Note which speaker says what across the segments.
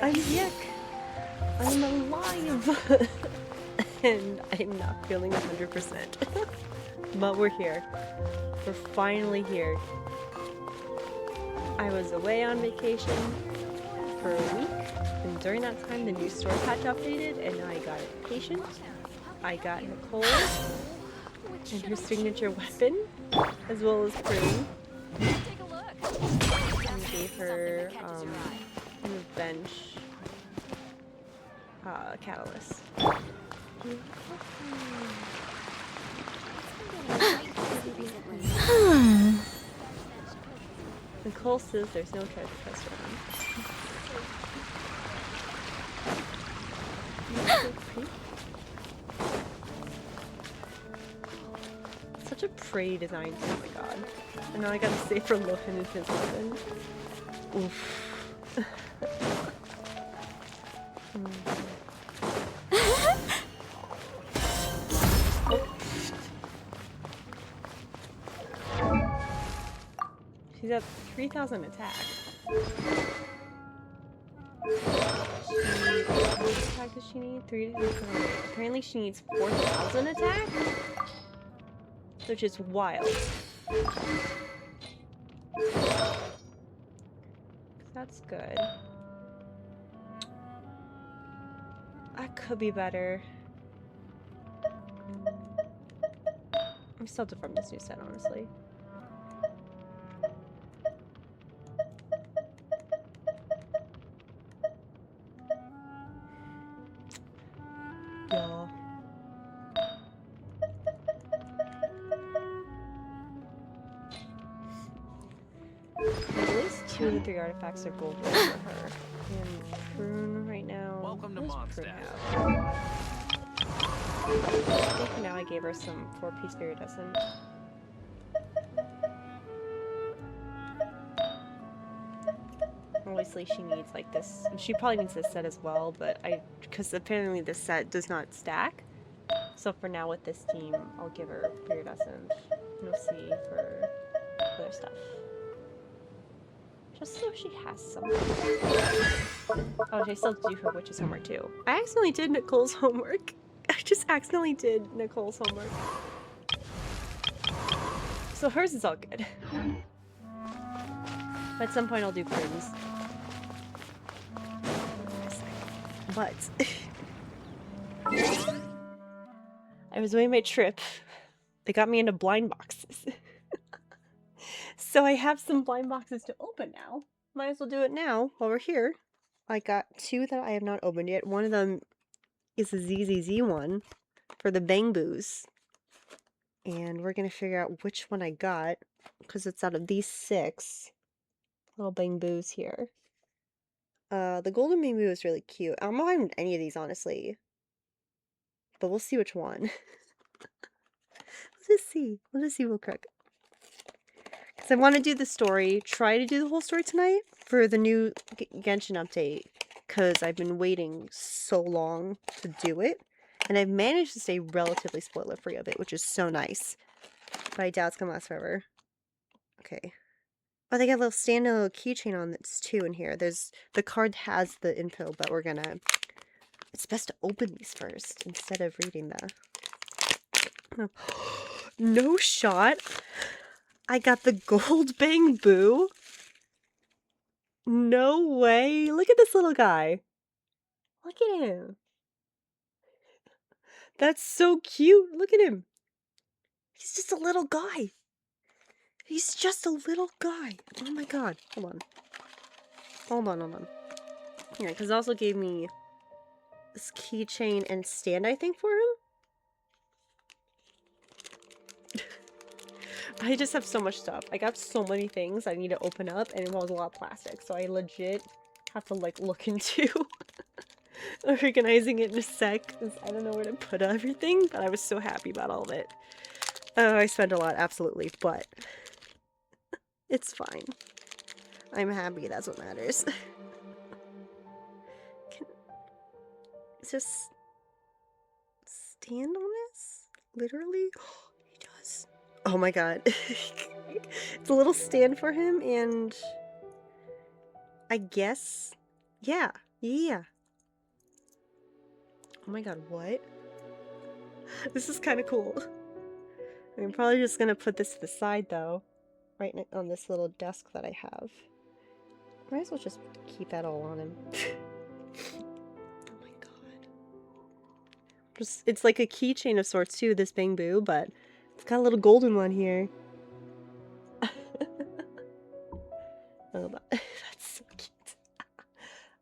Speaker 1: I'm Yek. I'm alive. And I'm not feeling 100%. But we're here. We're finally here. I was away on vacation for a week, and during that time the new store patch updated, and I got Patient. I got Nicole and her signature weapon, as well as Crane. And gave her Revenge Catalyst. Nicole says there's no treasure chest around. Such a pretty design, oh my god. And now I gotta save for Lohan and his weapon. Oof. She's at 3,000 attack. How much attack does she need? 3,000. Apparently she needs 4,000 attack? Which is wild. That's good. That could be better. I'm still from this new set, honestly. Yeah. At least 2 of the 3 artifacts are gold for her. And Prune right now.
Speaker 2: Welcome to Mondstadt.
Speaker 1: I think for now I gave her some 4-piece iridescent. Obviously she needs like this. She probably needs this set as well, but because apparently this set does not stack. So for now with this team, I'll give her iridescent. You'll see for other stuff. Just so she has something. Oh, I still do her witch's homework too. I accidentally did Nicole's homework. I just accidentally did Nicole's homework. So hers is all good. At some point I'll do Prune's. But I was away on my trip. They got me into blind boxes. So I have some blind boxes to open now. Might as well do it now while we're here. I got 2 that I have not opened yet. One of them is a ZZZ one for the Bang Boos. And we're going to figure out which one I got, because it's out of these 6 little Bang Boos here. The golden Bang Boo is really cute. I'm not buying any of these, honestly. But we'll see which one. Let's just see. We'll just see real quick. Because I want to do the story, try to do the whole story tonight for the new Genshin update. Because I've been waiting so long to do it. And I've managed to stay relatively spoiler-free of it, which is so nice. But I doubt it's going to last forever. Okay. Oh, they got a little standalone keychain on that's 2 in here. The card has the info, but we're gonna... It's best to open these first instead of reading the... Oh. No shot! I got the gold Bang Boo! No way! Look at this little guy! Look at him! That's so cute! Look at him! He's just a little guy! He's just a little guy! Oh my god. Hold on. Hold on. Yeah, because it also gave me this keychain and stand, I think, for him? I just have so much stuff. I got so many things I need to open up, and it involves a lot of plastic, so I legit have to, like, look into organizing it in a sec, because I don't know where to put everything, but I was so happy about all of it. I spent a lot, absolutely, but it's fine. I'm happy, that's what matters. Is this stand on this? Literally? He does. Oh my god. It's a little stand for him, and I guess, yeah, Yeah. Oh my god, what? This is kind of cool. I'm probably just gonna put this to the side though, right on this little desk that I have. Might as well just keep that all on him. Oh my god. It's like a keychain of sorts too, this bamboo, but it's got a little golden one here. Oh, that's so cute.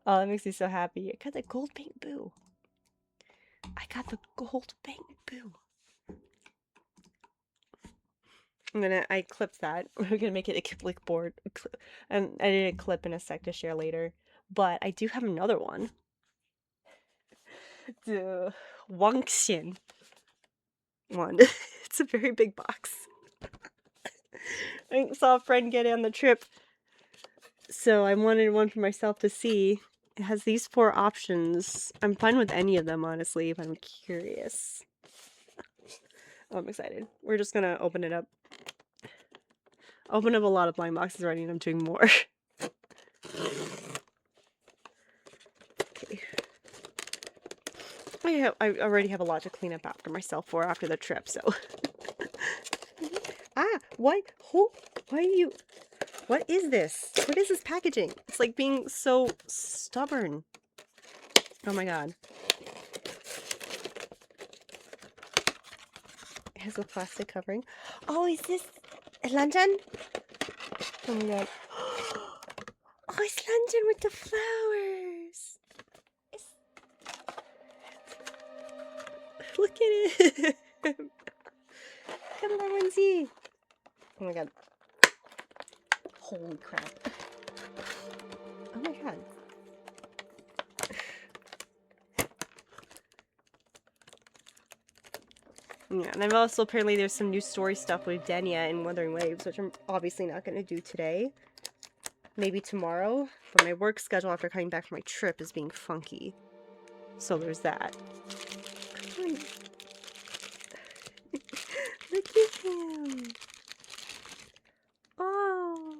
Speaker 1: Oh, that makes me so happy. I got the gold bamboo. I got the gold bamboo. I clipped that. We're gonna make it a clipboard. And I did a clip in a sec to share later. But I do have another one. The Genshin one. It's a very big box. I saw a friend get it on the trip, so I wanted one for myself to see. It has these 4 options. I'm fine with any of them, honestly, if I'm curious. Oh, I'm excited. We're just gonna open it up. Open up a lot of blind boxes already, and I'm doing more. Okay. I already have a lot to clean up after myself for after the trip, so. Ah, what? Why are you? What is this? What is this packaging? It's like being so stubborn. Oh my god. It has a plastic covering. Oh, is this a lantern? Oh my god. Oh, it's lantern with the flowers. Look at it. Come on, Lindsay. Oh my god. Holy crap. Oh my god. Yeah, and I've also, apparently there's some new story stuff with Denya and Wuthering Waves, which I'm obviously not going to do today. Maybe tomorrow, but my work schedule after coming back from my trip is being funky. So there's that. Come on. Look at him! Oh!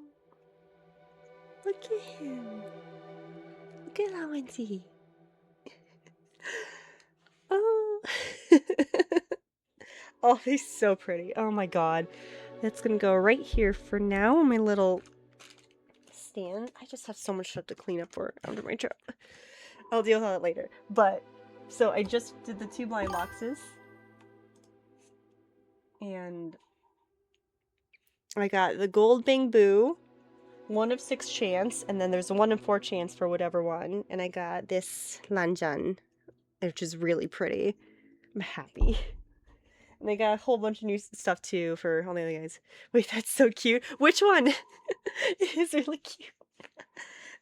Speaker 1: Look at him! Look at that Wendy! Oh! Oh, he's so pretty. Oh my god. That's gonna go right here for now, my little stand. I just have so much stuff to clean up for after my trip. I'll deal with that later. But, so I just did the 2 blind boxes. And I got the gold bamboo, 1 of 6 chance, and then there's a 1 in 4 chance for whatever one. And I got this lanjan, which is really pretty. I'm happy. And they got a whole bunch of new stuff too for all the other guys. Wait, that's so cute. Which one? It is really cute.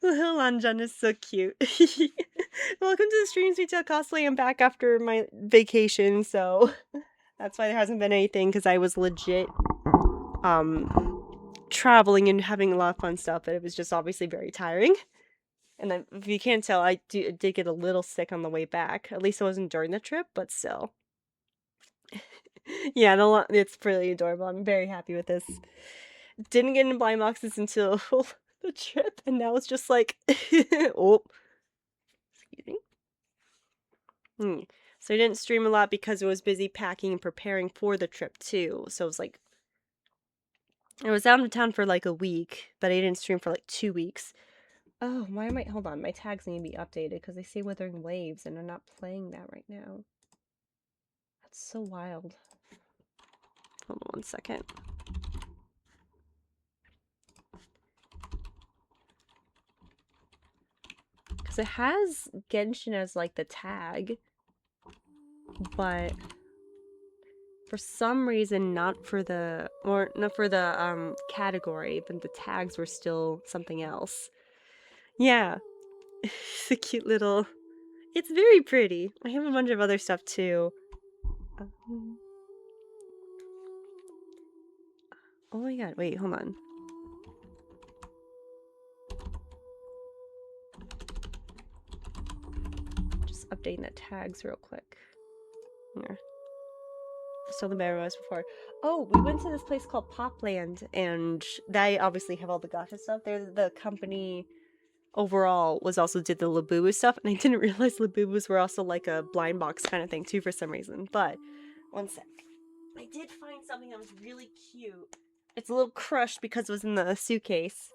Speaker 1: The little lanjan is so cute. Welcome to the Streams Retail Cosplay. I'm back after my vacation, so that's why there hasn't been anything, because I was legit traveling and having a lot of fun stuff, but it was just obviously very tiring. And then, if you can't tell, I did get a little sick on the way back. At least it wasn't during the trip, but still. Yeah, it's pretty adorable. I'm very happy with this. Didn't get into blind boxes until the trip, and now it's just like, oh, excuse me. So I didn't stream a lot because I was busy packing and preparing for the trip too. So it was like, I was out of town for like a week, but I didn't stream for like 2 weeks. Oh, why am I? Hold on, my tags need to be updated because they say Wuthering Waves, and I'm not playing that right now. That's so wild. Hold on 1 second. Because it has Genshin as like the tag, but for some reason not for the category, but the tags were still something else. Yeah. It's a cute little... It's very pretty. I have a bunch of other stuff too. Oh my god, wait, hold on. Just updating the tags real quick. Here. Still the better was before. Oh, we went to this place called Popland, and they obviously have all the gacha stuff. They're the company overall was also did the Labubu stuff, and I didn't realize Labubus were also like a blind box kind of thing too for some reason. But one sec, I did find something that was really cute. It's a little crushed because it was in the suitcase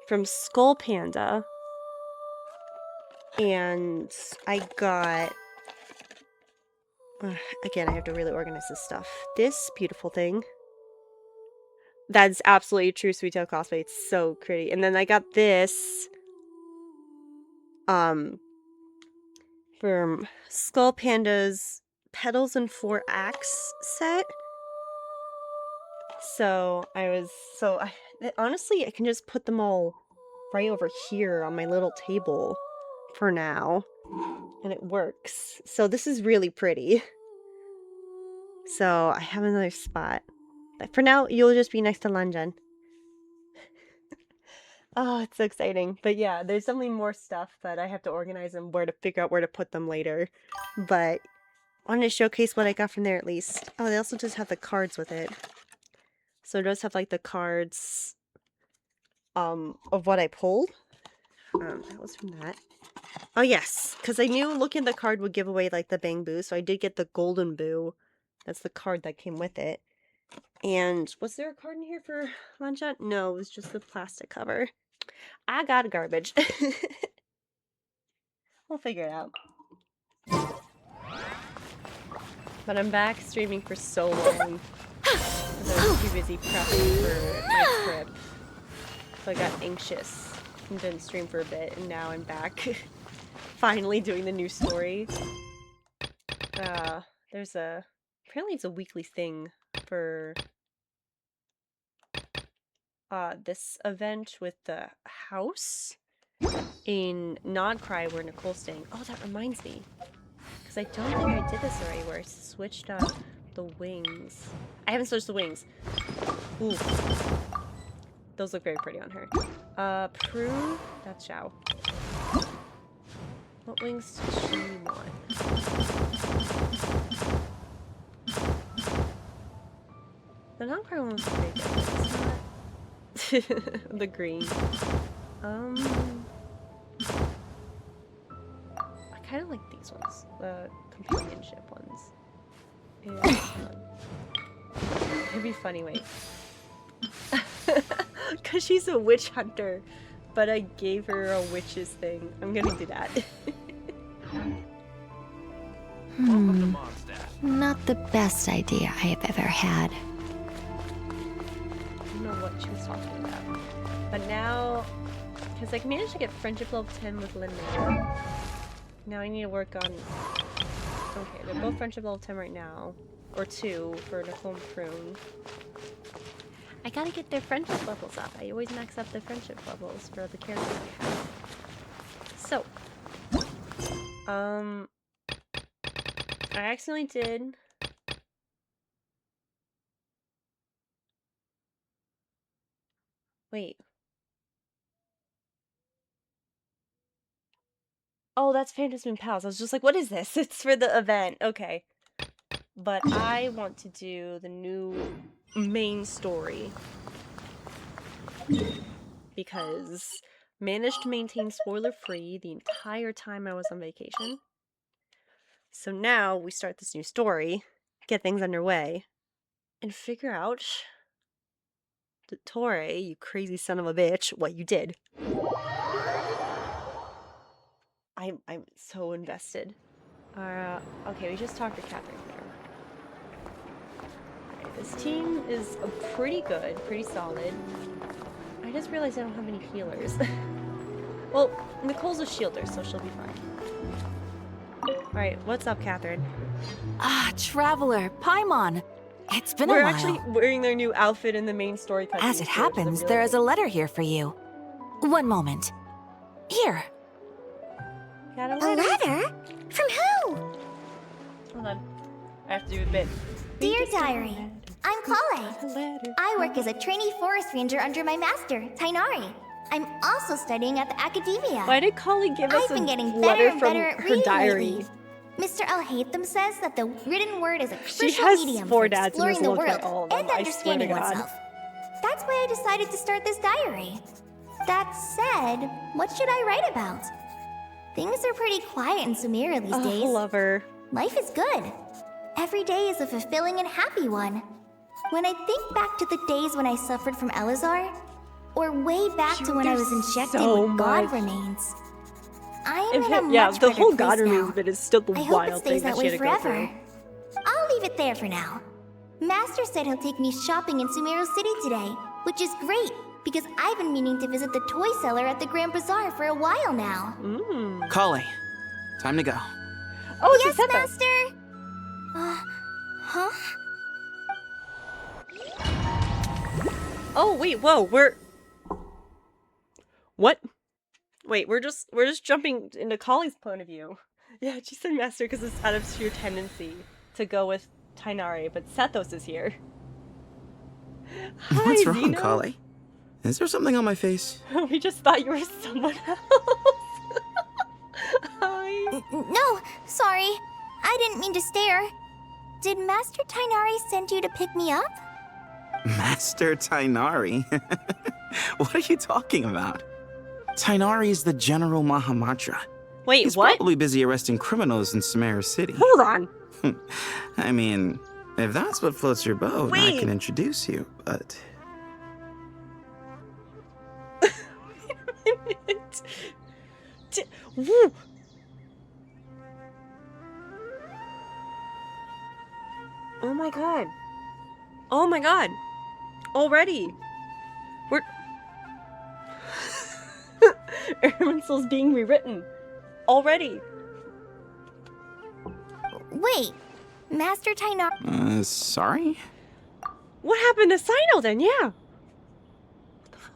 Speaker 1: from Skull Panda, and I got. Again, I have to really organize this stuff. This beautiful thing. That's absolutely a true Sweet Tail cosplay. It's so pretty. And then I got this from Skull Panda's Petals and 4 Acts set. So honestly, I can just put them all right over here on my little table for now. And it works. So this is really pretty. So I have another spot. But for now, you'll just be next to Lanjan. Oh, it's so exciting. But yeah, there's definitely more stuff, but I have to organize them, where to figure out where to put them later. But I wanted to showcase what I got from there at least. Oh, they also just have the cards with it. So it does have like the cards of what I pulled. That was from that. Oh yes, because I knew looking at the card would give away like the Bang Boo, so I did get the Golden Boo. That's the card that came with it. And was there a card in here for Lanjan? No, it was just the plastic cover. I got a garbage. We'll figure it out. But I'm back streaming for so long. I was too busy prepping for my trip. So I got anxious and didn't stream for a bit, and now I'm back. Finally doing the new story. There's a... Apparently it's a weekly thing for this event with the house in Krai where Nicole's staying. Oh, that reminds me. Because I don't think I did this already, where I switched up the wings. I haven't switched the wings. Ooh. Those look very pretty on her. Prue, that's Xiao. What wings does she want? The non-Krai one was pretty good. It's not... the green. I kind of like these ones. The companionship ones. Yeah. It'd be funny, wait. Because she's a witch hunter. But I gave her a witch's thing. I'm gonna do that.
Speaker 2: Not the best idea I have ever had.
Speaker 1: I don't know what she was talking about. But now, because I managed to get friendship level 10 with Lin Mei. Now I need to work on... Okay, they're both friendship level 10 right now. Or 2 for Nicole and Prune. I gotta get their friendship levels up. I always max up the friendship levels for the characters I have. So, I accidentally did... Wait. Oh, that's Phantasm and Pals. I was just like, what is this? It's for the event. Okay. But I want to do the new main story. Because managed to maintain spoiler-free the entire time I was on vacation. So now we start this new story, get things underway, and figure out... Torre, you crazy son of a bitch, what you did. I'm so invested. Okay, we just talked to Catherine here. Okay, this team is pretty good, pretty solid. I just realized I don't have any healers. Well, Nicole's a shielder, so she'll be fine. Alright, what's up, Catherine?
Speaker 2: Ah, Traveler, Paimon. It's been a while.
Speaker 1: We're actually wearing their new outfit in the main story cutscene.
Speaker 2: As it happens, there is a letter here for you. One moment. Here.
Speaker 1: Got
Speaker 3: A letter? From who?
Speaker 1: Hold on. I have to do a bit.
Speaker 3: Dear Diary, I'm Krai. I work as a trainee forest ranger under my master, Tainari. I'm also studying at the academia.
Speaker 1: Why did Kali give us
Speaker 3: I've been getting
Speaker 1: a
Speaker 3: better
Speaker 1: letter
Speaker 3: and
Speaker 1: from
Speaker 3: better at
Speaker 1: her
Speaker 3: reading
Speaker 1: diary?
Speaker 3: lately. Mr. Al-Haytham says that the written word is a
Speaker 1: She
Speaker 3: crucial
Speaker 1: has
Speaker 3: medium
Speaker 1: 4
Speaker 3: for
Speaker 1: dads and
Speaker 3: exploring
Speaker 1: doesn't
Speaker 3: the
Speaker 1: look like
Speaker 3: world
Speaker 1: all of them,
Speaker 3: and
Speaker 1: I swear to
Speaker 3: understanding
Speaker 1: God.
Speaker 3: oneself. That's why I decided to start this diary. That said, what should I write about? Things are pretty quiet in Sumeru these days.
Speaker 1: Lover.
Speaker 3: Life is good. Every day is a fulfilling and happy one. When I think back to the days when I suffered from Elazar, or way back to when I was injected with God remains, I'm in a much
Speaker 1: the
Speaker 3: better
Speaker 1: whole
Speaker 3: place
Speaker 1: God
Speaker 3: now.
Speaker 1: remains bit is still the
Speaker 3: I hope it
Speaker 1: wild
Speaker 3: stays
Speaker 1: thing that
Speaker 3: that
Speaker 1: she
Speaker 3: way
Speaker 1: had to go
Speaker 3: forever.
Speaker 1: through.
Speaker 3: I'll leave it there for now. Master said he'll take me shopping in Sumeru City today, which is great because I've been meaning to visit the toy seller at the Grand Bazaar for a while now.
Speaker 4: Krai, time to go.
Speaker 1: Oh, it's
Speaker 3: Yes,
Speaker 1: a Seto.
Speaker 3: Master! Huh?
Speaker 1: Oh wait, whoa, we're what? Wait, we're just jumping into Kali's point of view. Yeah, she said Master because it's out of sheer tendency to go with Tainari, but Sethos is here. Hi,
Speaker 4: What's wrong,
Speaker 1: Zeno.
Speaker 4: Krai? Is there something on my face?
Speaker 1: We just thought you were someone else. Hi.
Speaker 3: No, sorry. I didn't mean to stare. Did Master Tainari send you to pick me up?
Speaker 4: Master Tainari? What are you talking about? Tainari is the General Mahamatra.
Speaker 1: Wait,
Speaker 4: He's
Speaker 1: what?
Speaker 4: probably busy arresting criminals in Sumeru City.
Speaker 1: Hold on.
Speaker 4: I mean, if that's what floats your boat, I
Speaker 1: Wait.
Speaker 4: can introduce you, but...
Speaker 1: Wait a minute. Woo. Oh my god. Oh my god. Already. We're... Erminsol's being rewritten. Already.
Speaker 3: Wait, Master Tainari...
Speaker 4: Sorry?
Speaker 1: What happened to Sino then? Yeah. What the fuck?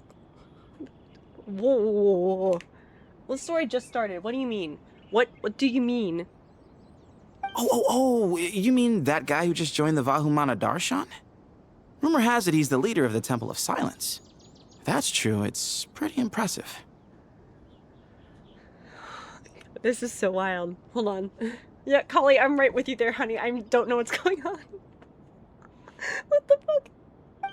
Speaker 1: Whoa, whoa, whoa, whoa. Well, the story just started. What do you mean? What do you mean?
Speaker 4: Oh, you mean that guy who just joined the Vahumana Darshan? Rumor has it he's the leader of the Temple of Silence. If that's true, it's pretty impressive.
Speaker 1: This is so wild. Hold on. Yeah, Kali, I'm right with you there, honey. I don't know what's going on. What the fuck?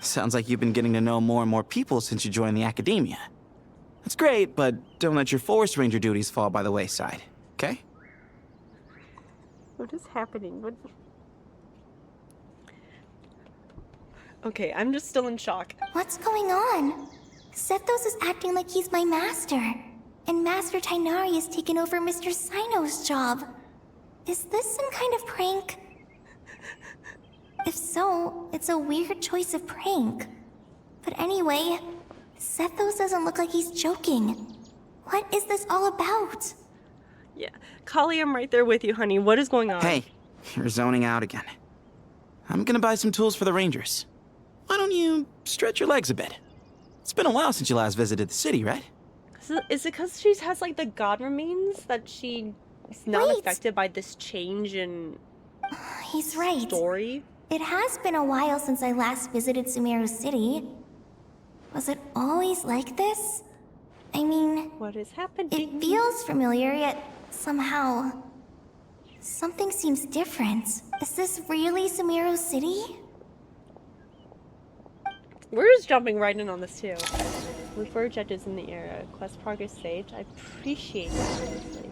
Speaker 4: Sounds like you've been getting to know more and more people since you joined the academia. That's great, but don't let your forest ranger duties fall by the wayside, okay?
Speaker 1: What is happening? What? Okay, I'm just still in shock.
Speaker 3: What's going on? Sethos is acting like he's my master, and Master Tainari has taken over Mr. Sino's job. Is this some kind of prank? If so, it's a weird choice of prank. But anyway, Sethos doesn't look like he's joking. What is this all about?
Speaker 1: Yeah, Kali, I'm right there with you, honey. What is going on?
Speaker 4: Hey, you're zoning out again. I'm gonna buy some tools for the rangers. Why don't you stretch your legs a bit? It's been a while since you last visited the city, right?
Speaker 1: Is it because she has like the god remains that she is not
Speaker 3: Wait.
Speaker 1: affected by this change in
Speaker 3: He's right.
Speaker 1: story?
Speaker 3: It has been a while since I last visited Sumeru City. Was it always like this? I mean,
Speaker 1: What is happening?
Speaker 3: it feels familiar, yet somehow... something seems different. Is this really Sumeru City?
Speaker 1: We're just jumping right in on this too. With bird judges in the era, quest progress saved. I appreciate that, honestly.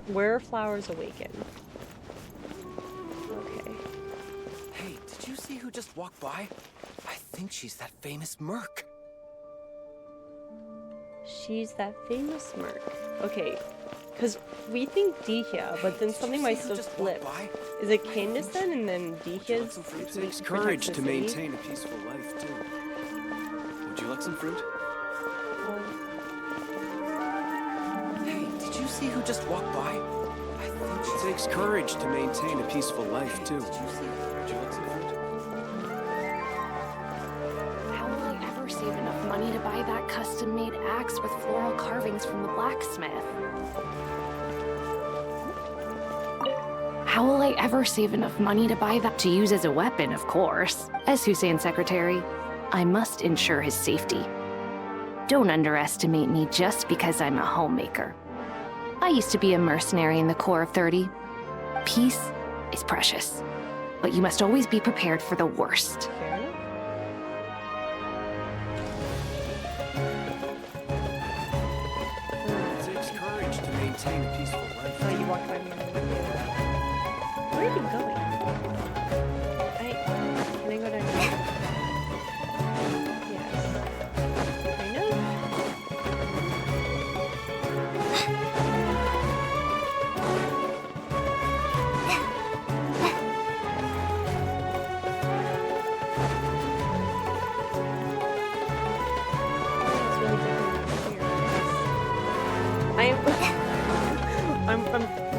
Speaker 1: Where flowers awaken. Okay.
Speaker 5: Hey, did you see who just walked by? I think she's that famous merc.
Speaker 1: She's that famous merc. Okay, because we think Dihya, but then something might still flip. Is it Candace then, and then Dihya's?
Speaker 5: It takes courage to maintain a peaceful life, too. Would you like some fruit? Hey, did you see who just walked by? I think it takes courage to maintain a peaceful life, too. Would you like some fruit?
Speaker 6: How will I ever save enough money to buy that custom-made axe with floral carvings from the blacksmith? How will I ever save enough money to buy that to use as a weapon, of course? As Hussein's secretary, I must ensure his safety. Don't underestimate me just because I'm a homemaker. I used to be a mercenary in the Corps of 30. Peace is precious, but you must always be prepared for the worst.
Speaker 1: Fair enough. 5 minute video. Where are you going? Can I go down here? Yes. I know. It's really different here. I'm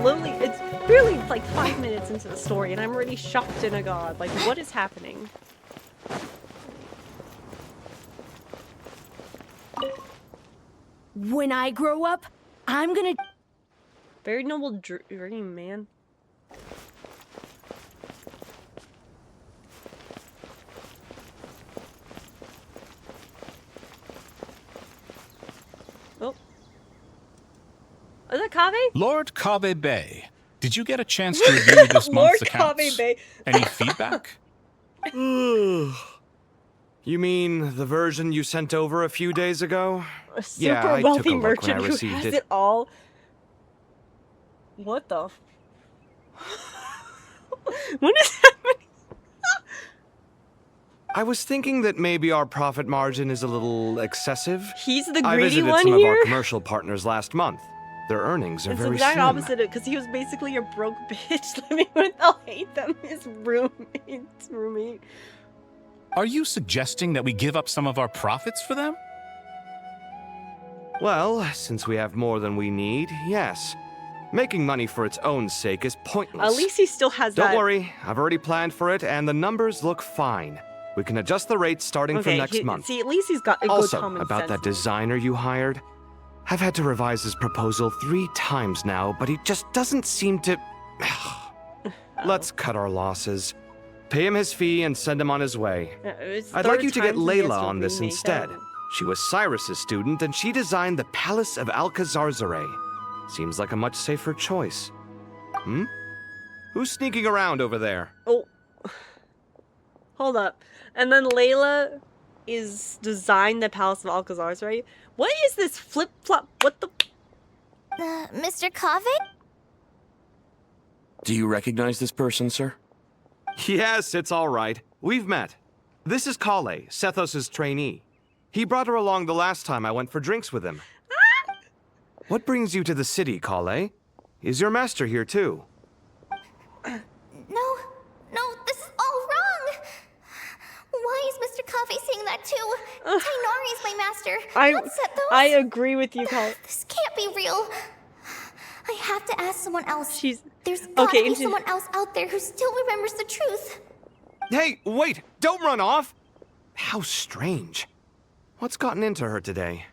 Speaker 1: literally, it's barely like 5 minutes into the story and I'm already shocked in a god. Like, what is happening?
Speaker 7: When I grow up, I'm gonna...
Speaker 1: Very noble dream, man. Oh. Is that Kaveh?
Speaker 8: Lord Kaveh Bay, did you get a chance to review this month's accounts?
Speaker 1: Kaveh Bay.
Speaker 8: Any feedback?
Speaker 5: You mean the version you sent over a few days ago?
Speaker 1: A super
Speaker 5: Yeah, I took a
Speaker 1: wealthy
Speaker 5: look when
Speaker 1: merchant
Speaker 5: I
Speaker 1: who
Speaker 5: received
Speaker 1: has
Speaker 5: it.
Speaker 1: it all. What the? What is happening?
Speaker 5: I was thinking that maybe our profit margin is a little excessive.
Speaker 1: He's the
Speaker 5: I
Speaker 1: greedy
Speaker 5: visited
Speaker 1: one
Speaker 5: some of our
Speaker 1: here.
Speaker 5: commercial partners last month. Their earnings are
Speaker 1: It's the
Speaker 5: very
Speaker 1: exact
Speaker 5: slim.
Speaker 1: opposite, because he was basically a broke bitch living with, I'll hate them, his roommate.
Speaker 8: Are you suggesting that we give up some of our profits for them?
Speaker 5: Well, since we have more than we need, yes. Making money for its own sake is pointless.
Speaker 1: At least he still has that.
Speaker 5: Don't worry, I've already planned for it, and the numbers look fine. We can adjust the rates starting from next month.
Speaker 1: See, at least he's got a good
Speaker 5: Also,
Speaker 1: common
Speaker 5: about
Speaker 1: sense.
Speaker 5: that designer you hired, I've had to revise his proposal 3 times now, but he just doesn't seem to... Let's cut our losses. Pay him his fee and send him on his way. I'd like you to get Layla on this instead. She was Cyrus's student, and she designed the Palace of Alcazarzare. Seems like a much safer choice. Hmm? Who's sneaking around over there?
Speaker 1: Oh. Hold up. And then Layla is designed the Palace of Alcazar's, right? What is this flip-flop? What the...
Speaker 3: Mr. Kaveh?
Speaker 9: Do you recognize this person, sir?
Speaker 5: Yes, it's all right. We've met. This is Kale, Sethos' trainee. He brought her along the last time I went for drinks with him. What brings you to the city, Kale? Is your master here too?
Speaker 3: No, this is all wrong! Why is Mr. Kaveh saying that too? Tainari is my master, not Sethos.
Speaker 1: I agree with you, Kale.
Speaker 3: This can't be real. I have to ask someone else.
Speaker 1: She's...
Speaker 3: There's gotta
Speaker 1: Okay,
Speaker 3: be
Speaker 1: and she-
Speaker 3: someone else out there who still remembers the truth.
Speaker 5: Hey, wait! Don't run off! How strange. What's gotten into her today?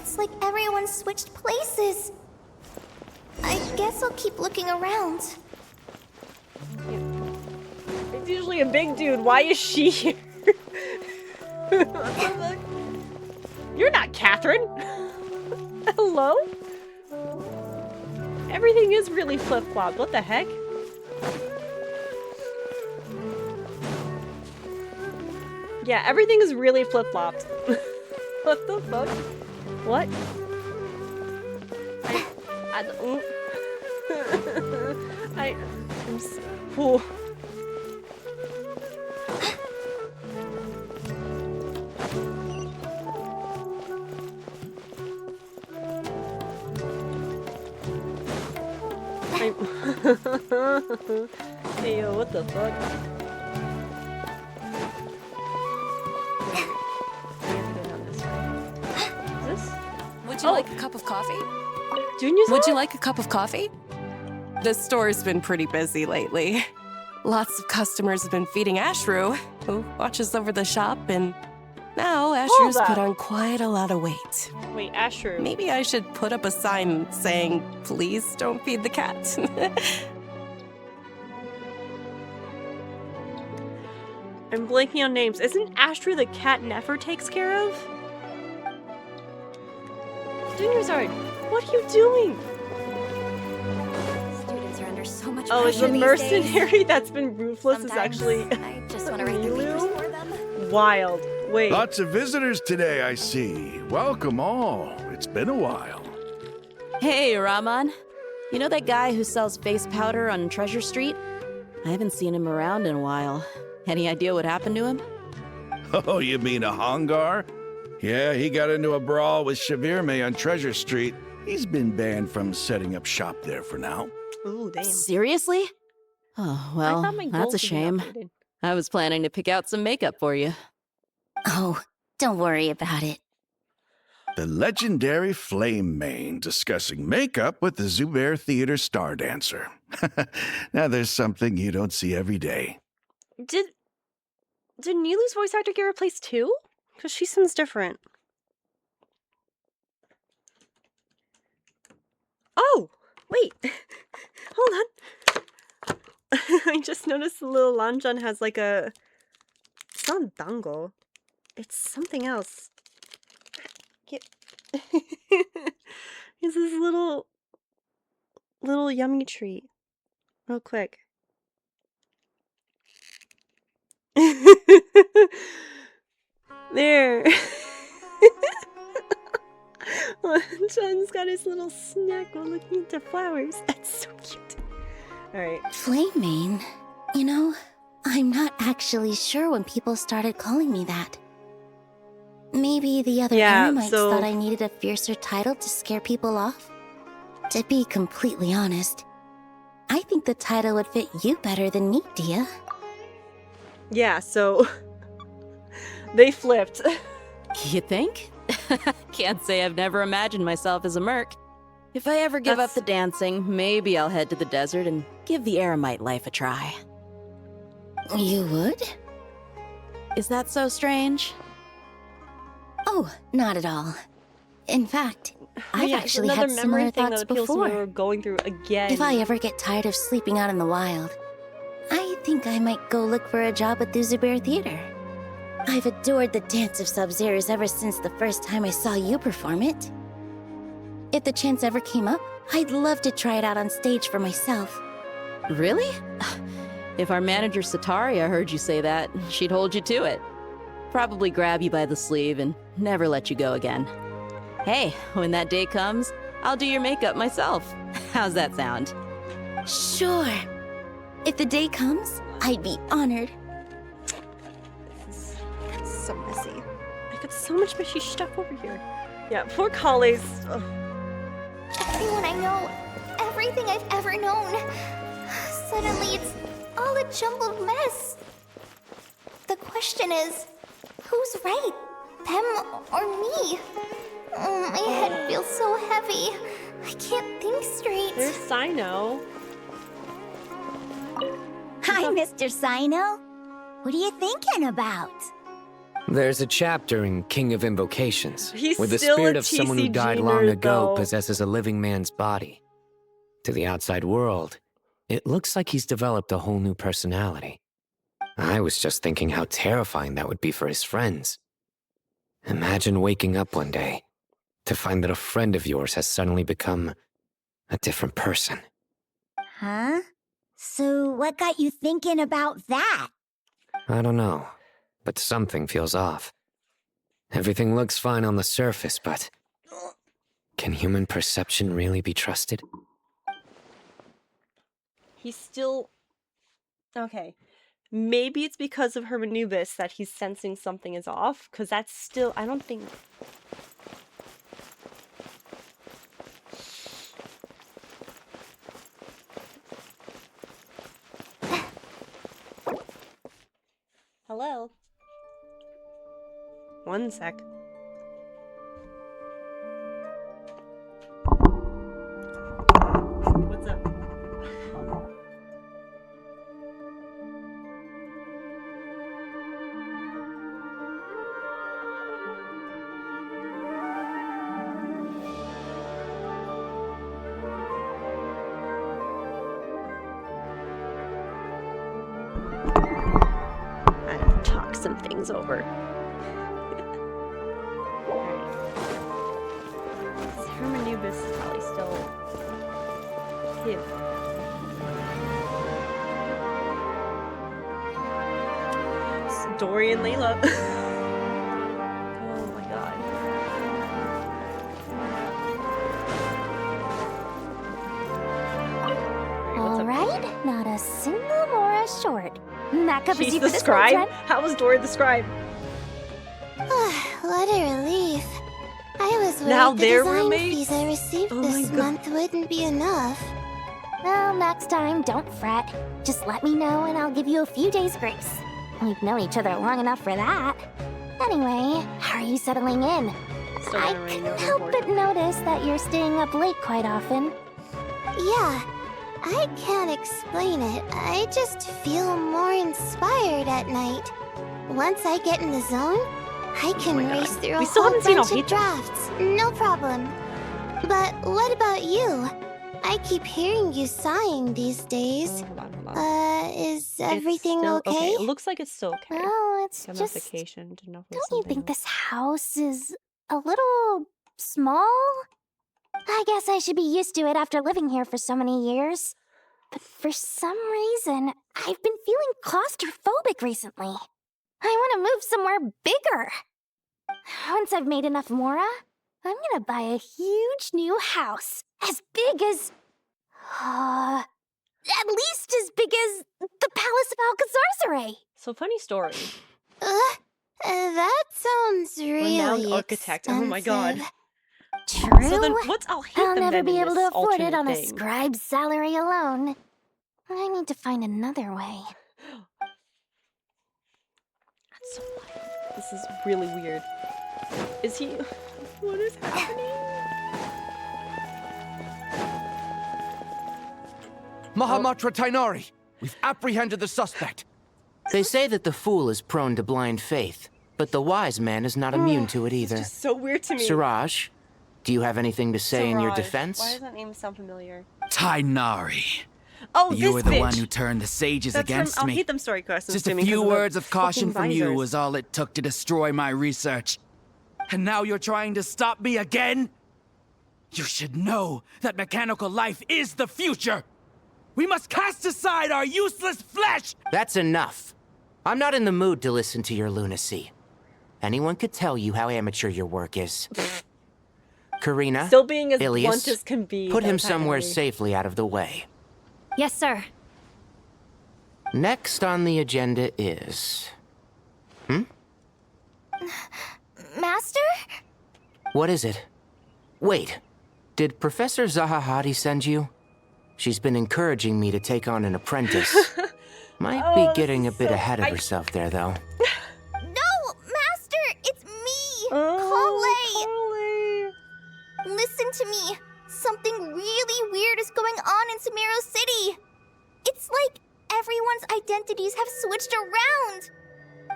Speaker 3: It's like everyone switched places. I guess I'll keep looking around.
Speaker 1: It's usually a big dude. Why is she here? What the fuck? You're not Catherine. Hello? Everything is really flip-flopped. What the heck? Yeah, everything is really flip-flopped. What the fuck? What? I don't... I'm so... Whew. Hey yo, what the fuck? Is this?
Speaker 10: Would you like a cup of coffee?
Speaker 1: Junior's
Speaker 10: Would you
Speaker 1: on?
Speaker 10: like a cup of coffee? The store's been pretty busy lately. Lots of customers have been feeding Ashru, who watches over the shop, and now Ashru's
Speaker 1: up.
Speaker 10: put on quite a lot of weight.
Speaker 1: Wait, Ashru.
Speaker 10: Maybe I should put up a sign saying, please don't feed the cat.
Speaker 1: I'm blanking on names. Isn't Ashru the cat Nefer takes care of? Junior's Art, what are you doing?
Speaker 3: Students are under so much
Speaker 1: Oh, is
Speaker 3: pressure
Speaker 1: the
Speaker 3: these
Speaker 1: mercenary
Speaker 3: days.
Speaker 1: that's been ruthless is
Speaker 3: Sometimes
Speaker 1: actually
Speaker 3: I just want to write the papers
Speaker 1: Milu?
Speaker 3: for them.
Speaker 1: wild. Wait.
Speaker 11: Lots of visitors today, I see. Welcome all. It's been a while. Hey, Rahman. You know that guy who sells face powder on Treasure Street? I haven't seen him around in a while. Any idea what happened to him?
Speaker 12: Oh, you mean a Hongar? Yeah, he got into a brawl with Shavirme on Treasure Street. He's been banned from setting up shop there for now.
Speaker 1: Ooh, damn.
Speaker 11: Seriously? Oh, well,
Speaker 1: thought my
Speaker 11: that's
Speaker 1: goals
Speaker 11: a
Speaker 1: had been
Speaker 11: shame.
Speaker 1: updated.
Speaker 11: I was planning to pick out some makeup for you.
Speaker 3: Oh, don't worry about it.
Speaker 12: The legendary Flame Mane discussing makeup with the Zubair Theater star dancer. Now there's something you don't see every day.
Speaker 1: Did Nilu's voice actor get replaced too? Because she sounds different. Oh, wait. Hold on. I just noticed the little Lanjan has like a... It's not dango. It's something else. Get... It's this little yummy treat. Real quick. There. John's got his little snack while looking at the flowers. That's so cute. Alright.
Speaker 3: Flame Mane? You know, I'm not actually sure when people started calling me that. Maybe the other Eremites thought I needed a fiercer title to scare people off? To be completely honest, I think the title would fit you better than me, Dia.
Speaker 1: Yeah, so... they flipped.
Speaker 11: You think? Can't say I've never imagined myself as a merc. If I ever give up the dancing, maybe I'll head to the desert and give the Eremite life a try.
Speaker 3: You would?
Speaker 11: Is that so strange?
Speaker 3: Oh, not at all. In fact, I've actually
Speaker 1: another
Speaker 3: had
Speaker 1: memory
Speaker 3: similar
Speaker 1: thing
Speaker 3: thoughts
Speaker 1: that appeals to me
Speaker 3: before.
Speaker 1: we're going through again.
Speaker 3: If I ever get tired of sleeping out in the wild, I think I might go look for a job at the Zubair Theater. I've adored the dance of Sub-Zeros ever since the first time I saw you perform it. If the chance ever came up, I'd love to try it out on stage for myself.
Speaker 11: Really? If our manager Sataria heard you say that, she'd hold you to it. Probably grab you by the sleeve and never let you go again. Hey, when that day comes, I'll do your makeup myself. How's that sound?
Speaker 3: Sure. If the day comes, I'd be honored.
Speaker 1: This is so messy. I got so much messy stuff over here. Yeah, poor Kale's.
Speaker 3: Everyone I know, everything I've ever known. Suddenly it's all a jumbled mess. The question is, who's right? Them or me? Oh, my head feels so heavy. I can't think straight.
Speaker 1: There's Sino.
Speaker 13: Hi, Mr. Sino. What are you thinking about?
Speaker 14: There's a chapter in King of Invocations
Speaker 1: He's
Speaker 14: where the
Speaker 1: still
Speaker 14: spirit
Speaker 1: a
Speaker 14: of someone who
Speaker 1: TCG
Speaker 14: died long
Speaker 1: nerd,
Speaker 14: ago
Speaker 1: though.
Speaker 14: possesses a living man's body. To the outside world, it looks like he's developed a whole new personality. I was just thinking how terrifying that would be for his friends. Imagine waking up one day to find that a friend of yours has suddenly become a different person.
Speaker 13: Huh? So what got you thinking about that?
Speaker 14: I don't know, but something feels off. Everything looks fine on the surface, but can human perception really be trusted?
Speaker 1: He's still... Okay. Maybe it's because of Hermanubis that he's sensing something is off, because that's still... I don't think... Hello? One sec. What's up? I have to talk some things over. Hermanubis is probably still him. It's Dory and Layla. Oh my god.
Speaker 3: single Mora short. That covers
Speaker 1: She's
Speaker 3: you
Speaker 1: the
Speaker 3: for this
Speaker 1: scribe?
Speaker 3: month,
Speaker 1: How was Dory the scribe?
Speaker 3: What a relief. I was worried
Speaker 1: Now
Speaker 3: the
Speaker 1: they're
Speaker 3: design
Speaker 1: roommates?
Speaker 3: fees I received
Speaker 1: Oh
Speaker 3: this
Speaker 1: my God.
Speaker 3: month wouldn't be enough. Well, next time, don't fret. Just let me know and I'll give you a few days' grace. We've known each other long enough for that. Anyway, how are you settling in?
Speaker 1: Still
Speaker 3: I
Speaker 1: gotta
Speaker 3: couldn't
Speaker 1: read
Speaker 3: help but notice that you're staying up late quite often. Yeah, I can't explain it. I just feel more inspired at night. Once I get in the zone, I can
Speaker 1: my God.
Speaker 3: race through
Speaker 1: We
Speaker 3: a
Speaker 1: still
Speaker 3: whole
Speaker 1: haven't seen
Speaker 3: bunch of
Speaker 1: Alhita.
Speaker 3: drafts. No problem. But what about you? I keep hearing you sighing these days.
Speaker 1: Hold on.
Speaker 3: Is
Speaker 1: It's
Speaker 3: everything
Speaker 1: still
Speaker 3: okay?
Speaker 1: It looks like it's still okay.
Speaker 3: Well, it's
Speaker 1: Got
Speaker 3: just...
Speaker 1: notification. Didn't know if it was
Speaker 3: Don't you
Speaker 1: something
Speaker 3: think
Speaker 1: else.
Speaker 3: this house is a little small? I guess I should be used to it after living here for so many years. But for some reason, I've been feeling claustrophobic recently. I want to move somewhere bigger. Once I've made enough Mora, I'm gonna buy a huge new house. As big as... at least as big as the Palace of Alcazarzaray.
Speaker 1: So funny story.
Speaker 3: That sounds really
Speaker 1: Renowned architect. Oh my God.
Speaker 3: True.
Speaker 1: So then what's
Speaker 3: I'll never be able to afford it on a
Speaker 1: thing?
Speaker 3: scribe's salary alone. I need to find another way.
Speaker 1: That's so wild. This is really weird. Is he... What is happening?
Speaker 5: Mahamatra Tainari, we've apprehended the suspect.
Speaker 14: They say that the fool is prone to blind faith, but the wise man is not immune to it either.
Speaker 1: It's just so weird to me.
Speaker 14: Suraj, do you have anything to say in your
Speaker 1: Siraj.
Speaker 14: defense?
Speaker 1: Why does that name sound familiar?
Speaker 9: Tainari.
Speaker 1: Oh,
Speaker 9: You were
Speaker 1: this
Speaker 9: the
Speaker 1: bitch.
Speaker 9: one who turned the sages
Speaker 1: That's
Speaker 9: against
Speaker 1: from
Speaker 9: me.
Speaker 1: I'll them story questions.
Speaker 9: Just a few words of caution from you
Speaker 1: visors.
Speaker 9: was all it took to destroy my research. And now you're trying to stop me again? You should know that mechanical life is the future! We must cast aside our useless flesh!
Speaker 14: That's enough. I'm not in the mood to listen to your lunacy. Anyone could tell you how amateur your work is. Karina,
Speaker 1: Still being as
Speaker 14: Ilias,
Speaker 1: blunt as can be.
Speaker 14: put him
Speaker 1: though,
Speaker 14: somewhere
Speaker 1: technically.
Speaker 14: safely out of the way.
Speaker 7: Yes, sir.
Speaker 14: Next on the agenda is...
Speaker 3: Master?
Speaker 14: What is it? Wait, did Professor Zahahadi send you? She's been encouraging me to take on an apprentice. Might be getting a bit ahead of herself there, though.
Speaker 3: No, Master! It's me! Krai! Listen to me. Something really weird is going on in Sumeru City. It's like everyone's identities have switched around.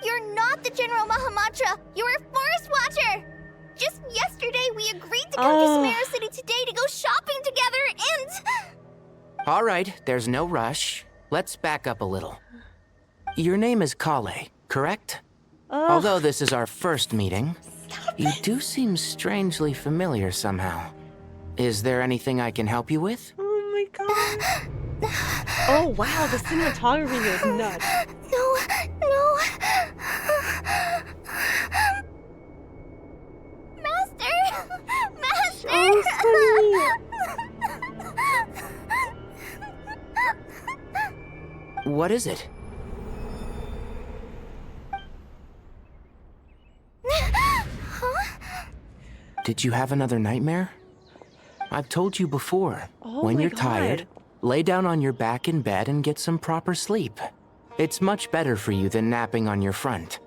Speaker 3: You're not the General Mahamatra. You're a Forest Watcher. Just yesterday, we agreed to come to Sumeru City today to go shopping together and...
Speaker 14: All right, there's no rush. Let's back up a little. Your name is Kale, correct? Although this is our first meeting, you do seem strangely familiar somehow. Is there anything I can help you with?
Speaker 1: Oh my God. Oh wow, the cinematography here is nuts.
Speaker 3: No. Master!
Speaker 1: Oh,
Speaker 14: What is it? Did you have another nightmare? I've told you before, when
Speaker 1: my
Speaker 14: you're
Speaker 1: God.
Speaker 14: tired, lay down on your back in bed and get some proper sleep. It's much better for you than napping on your front.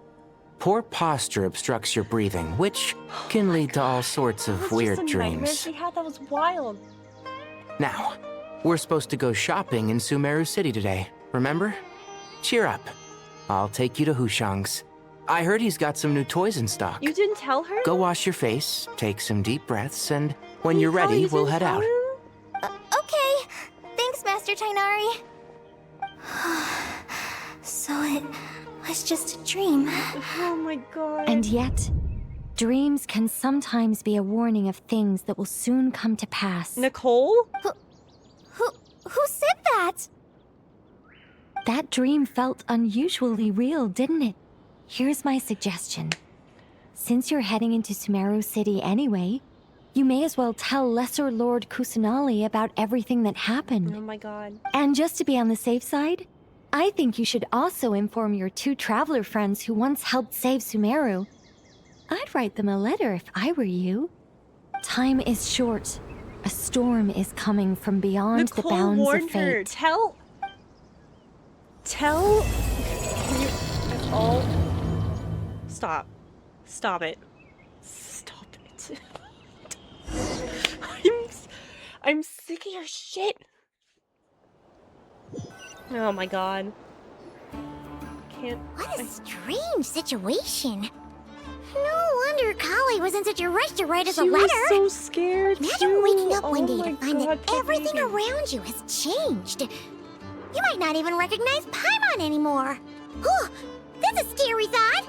Speaker 14: Poor posture obstructs your breathing, which can lead to all sorts of weird dreams.
Speaker 1: She had that was wild.
Speaker 14: Now, we're supposed to go shopping in Sumeru City today, remember? Cheer up. I'll take you to Hushang's. I heard he's got some new toys in stock.
Speaker 1: You didn't tell her?
Speaker 14: Go wash your face, take some deep breaths, and when you're ready, we'll head out.
Speaker 3: Okay. Thanks, Master Tainari. So it was just a dream.
Speaker 1: Oh my God.
Speaker 15: And yet, dreams can sometimes be a warning of things that will soon come to pass.
Speaker 1: Nicole?
Speaker 3: Who said that?
Speaker 15: That dream felt unusually real, didn't it? Here's my suggestion. Since you're heading into Sumeru City anyway, You may as well tell Lesser Lord Kusanali about everything that happened.
Speaker 1: Oh my god.
Speaker 15: And just to be on the safe side, I think you should also inform your 2 traveler friends who once helped save Sumeru. I'd write them a letter if I were you. Time is short. A storm is coming from beyond the bounds of fate.
Speaker 1: Tell. Can you? That's all. Stop. Stop it. Stop it. I'm sick of your shit. Oh my god. Can't.
Speaker 3: What a strange situation. No wonder Kali was in such a rush to write us a letter.
Speaker 1: She was so scared.
Speaker 3: Imagine waking up one day
Speaker 1: my
Speaker 3: to find
Speaker 1: God,
Speaker 3: that everything around you has changed. You might not even recognize Paimon anymore. Oh, that's a scary thought.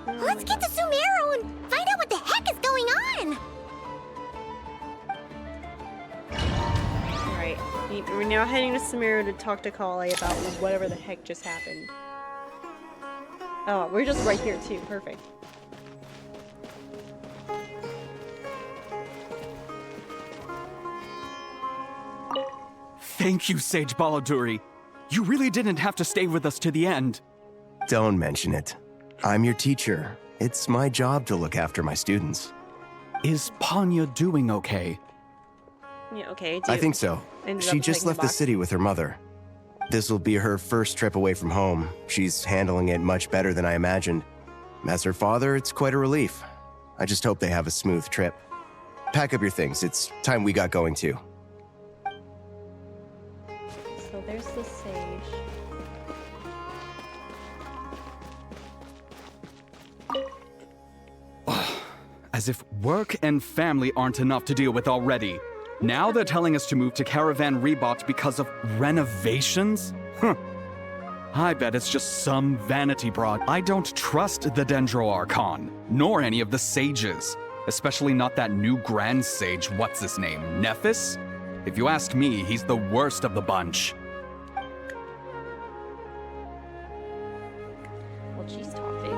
Speaker 3: Let's get to Sumeru and find out what the heck is going on.
Speaker 1: Alright, we're now heading to Sumeru to talk to Kali about whatever the heck just happened. Oh, we're just right here too. Perfect.
Speaker 9: Thank you, Sage Baladuri. You really didn't have to stay with us to the end.
Speaker 16: Don't mention it. I'm your teacher. It's my job to look after my students.
Speaker 9: Is Panya doing okay?
Speaker 1: Yeah, okay.
Speaker 16: I think so. She just left the city with her mother. This will be her first trip away from home. She's handling it much better than I imagined. As her father, it's quite a relief. I just hope they have a smooth trip. Pack up your things. It's time we got going too.
Speaker 1: So there's the sage.
Speaker 9: As if work and family aren't enough to deal with already. Now they're telling us to move to Caravan Rebot because of renovations? Huh. I bet it's just some vanity broad. I don't trust the Dendro Archon, nor any of the sages. Especially not that new Grand Sage, what's his name, Nephis? If you ask me, he's the worst of the bunch.
Speaker 1: Well, she's talking.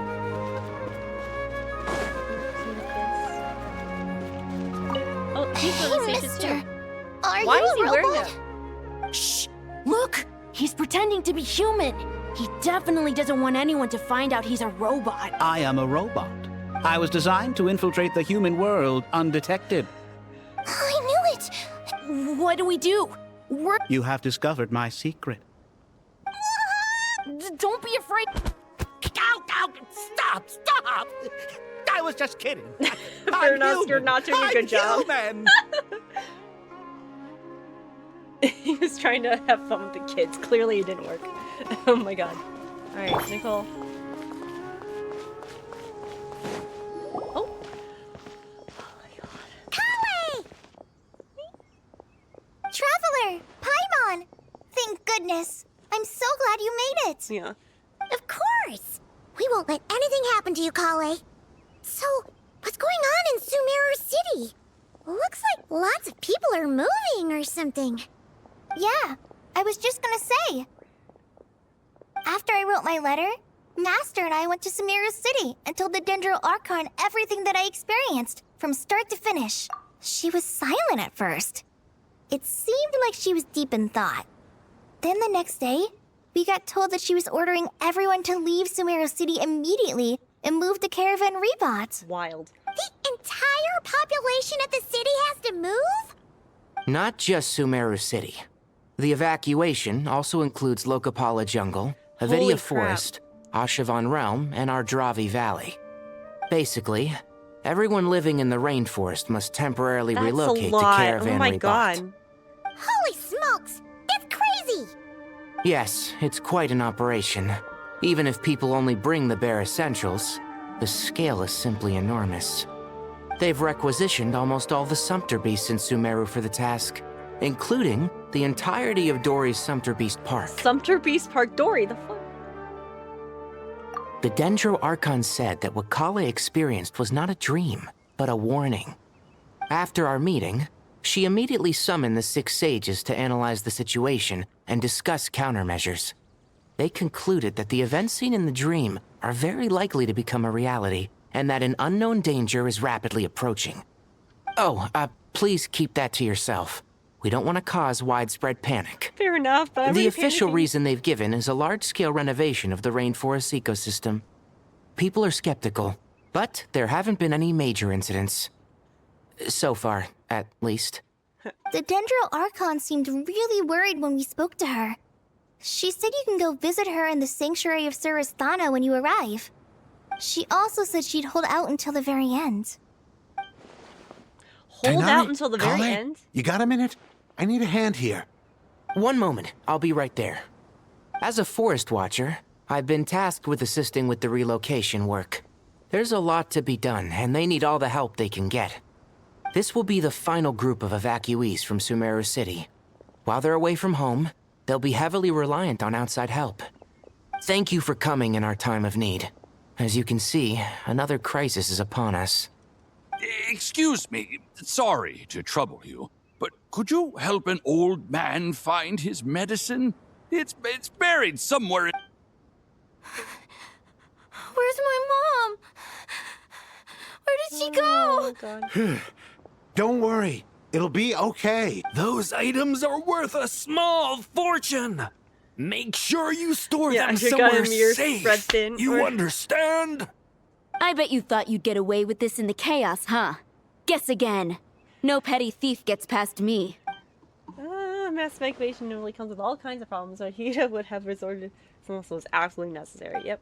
Speaker 1: Oh, he's one of the sages too.
Speaker 3: Are
Speaker 1: Why
Speaker 3: you
Speaker 1: is
Speaker 3: a
Speaker 1: he wearing
Speaker 3: robot?
Speaker 1: that?
Speaker 7: Shh! Look! He's pretending to be human! He definitely doesn't want anyone to find out he's a robot.
Speaker 17: I am a robot. I was designed to infiltrate the human world undetected.
Speaker 3: I knew it!
Speaker 7: What do we do?
Speaker 17: You have discovered my secret.
Speaker 7: Don't be afraid.
Speaker 17: Ow, ow, stop, stop! I was just kidding.
Speaker 1: You're not doing a good job.
Speaker 17: Human.
Speaker 1: He was trying to have fun with the kids. Clearly it didn't work. Oh my god. Alright, Nicole. Oh.
Speaker 3: Kali! Traveler! Paimon! Thank goodness. I'm so glad you made it.
Speaker 1: Yeah.
Speaker 3: Of course. We won't let anything happen to you, Kali. So, what's going on in Sumeru City? Looks like lots of people are moving or something. Yeah, I was just gonna say. After I wrote my letter, Master and I went to Sumeru City and told the Dendro Archon everything that I experienced, from start to finish. She was silent at first. It seemed like she was deep in thought. Then the next day, we got told that she was ordering everyone to leave Sumeru City immediately and move to Caravan Rebot.
Speaker 1: Wild.
Speaker 3: The entire population of the city has to move?
Speaker 14: Not just Sumeru City. The evacuation also includes Lokapala Jungle,
Speaker 1: Holy
Speaker 14: Avidia
Speaker 1: crap.
Speaker 14: Forest, Ashavan Realm, and Ardravi Valley. Basically, everyone living in the rainforest must temporarily
Speaker 1: That's
Speaker 14: relocate
Speaker 1: a lot.
Speaker 14: to Caravan
Speaker 1: Oh my
Speaker 14: Rebot.
Speaker 3: Holy
Speaker 1: god.
Speaker 3: smokes! That's crazy!
Speaker 14: Yes, it's quite an operation. Even if people only bring the bare essentials, the scale is simply enormous. They've requisitioned almost all the Sumpter Beasts in Sumeru for the task, including the entirety of Dory's Sumpter Beast Park.
Speaker 1: Sumpter Beast Park Dory, the fuck?
Speaker 14: The Dendro Archon said that what Kale experienced was not a dream, but a warning. After our meeting, she immediately summoned the 6 sages to analyze the situation and discuss countermeasures. They concluded that the events seen in the dream are very likely to become a reality, and that an unknown danger is rapidly approaching. Oh, please keep that to yourself. We don't want to cause widespread panic.
Speaker 1: Fair enough, but
Speaker 14: The official reason they've given is a large-scale renovation of the rainforest ecosystem. People are skeptical, but there haven't been any major incidents. So far, at least.
Speaker 3: The Dendro Archon seemed really worried when we spoke to her. She said you can go visit her in the Sanctuary of Surasthana when you arrive. She also said she'd hold out until the very end.
Speaker 1: Hold out until the very end?
Speaker 18: You got a minute? I need a hand here.
Speaker 14: One moment, I'll be right there. As a forest watcher, I've been tasked with assisting with the relocation work. There's a lot to be done, and they need all the help they can get. This will be the final group of evacuees from Sumeru City. While they're away from home, they'll be heavily reliant on outside help. Thank you for coming in our time of need. As you can see, another crisis is upon us.
Speaker 19: Excuse me, sorry to trouble you, but could you help an old man find his medicine? It's buried somewhere.
Speaker 7: Where's my mom? Where did she go?
Speaker 1: God.
Speaker 18: Don't worry. It'll be okay.
Speaker 5: Those items are worth a small fortune. Make sure you store them somewhere safe. You understand?
Speaker 7: I bet you thought you'd get away with this in the chaos, huh? Guess again. No petty thief gets past me.
Speaker 1: Mass evacuation normally comes with all kinds of problems, so Hida would have resorted to something that was absolutely necessary. Yep.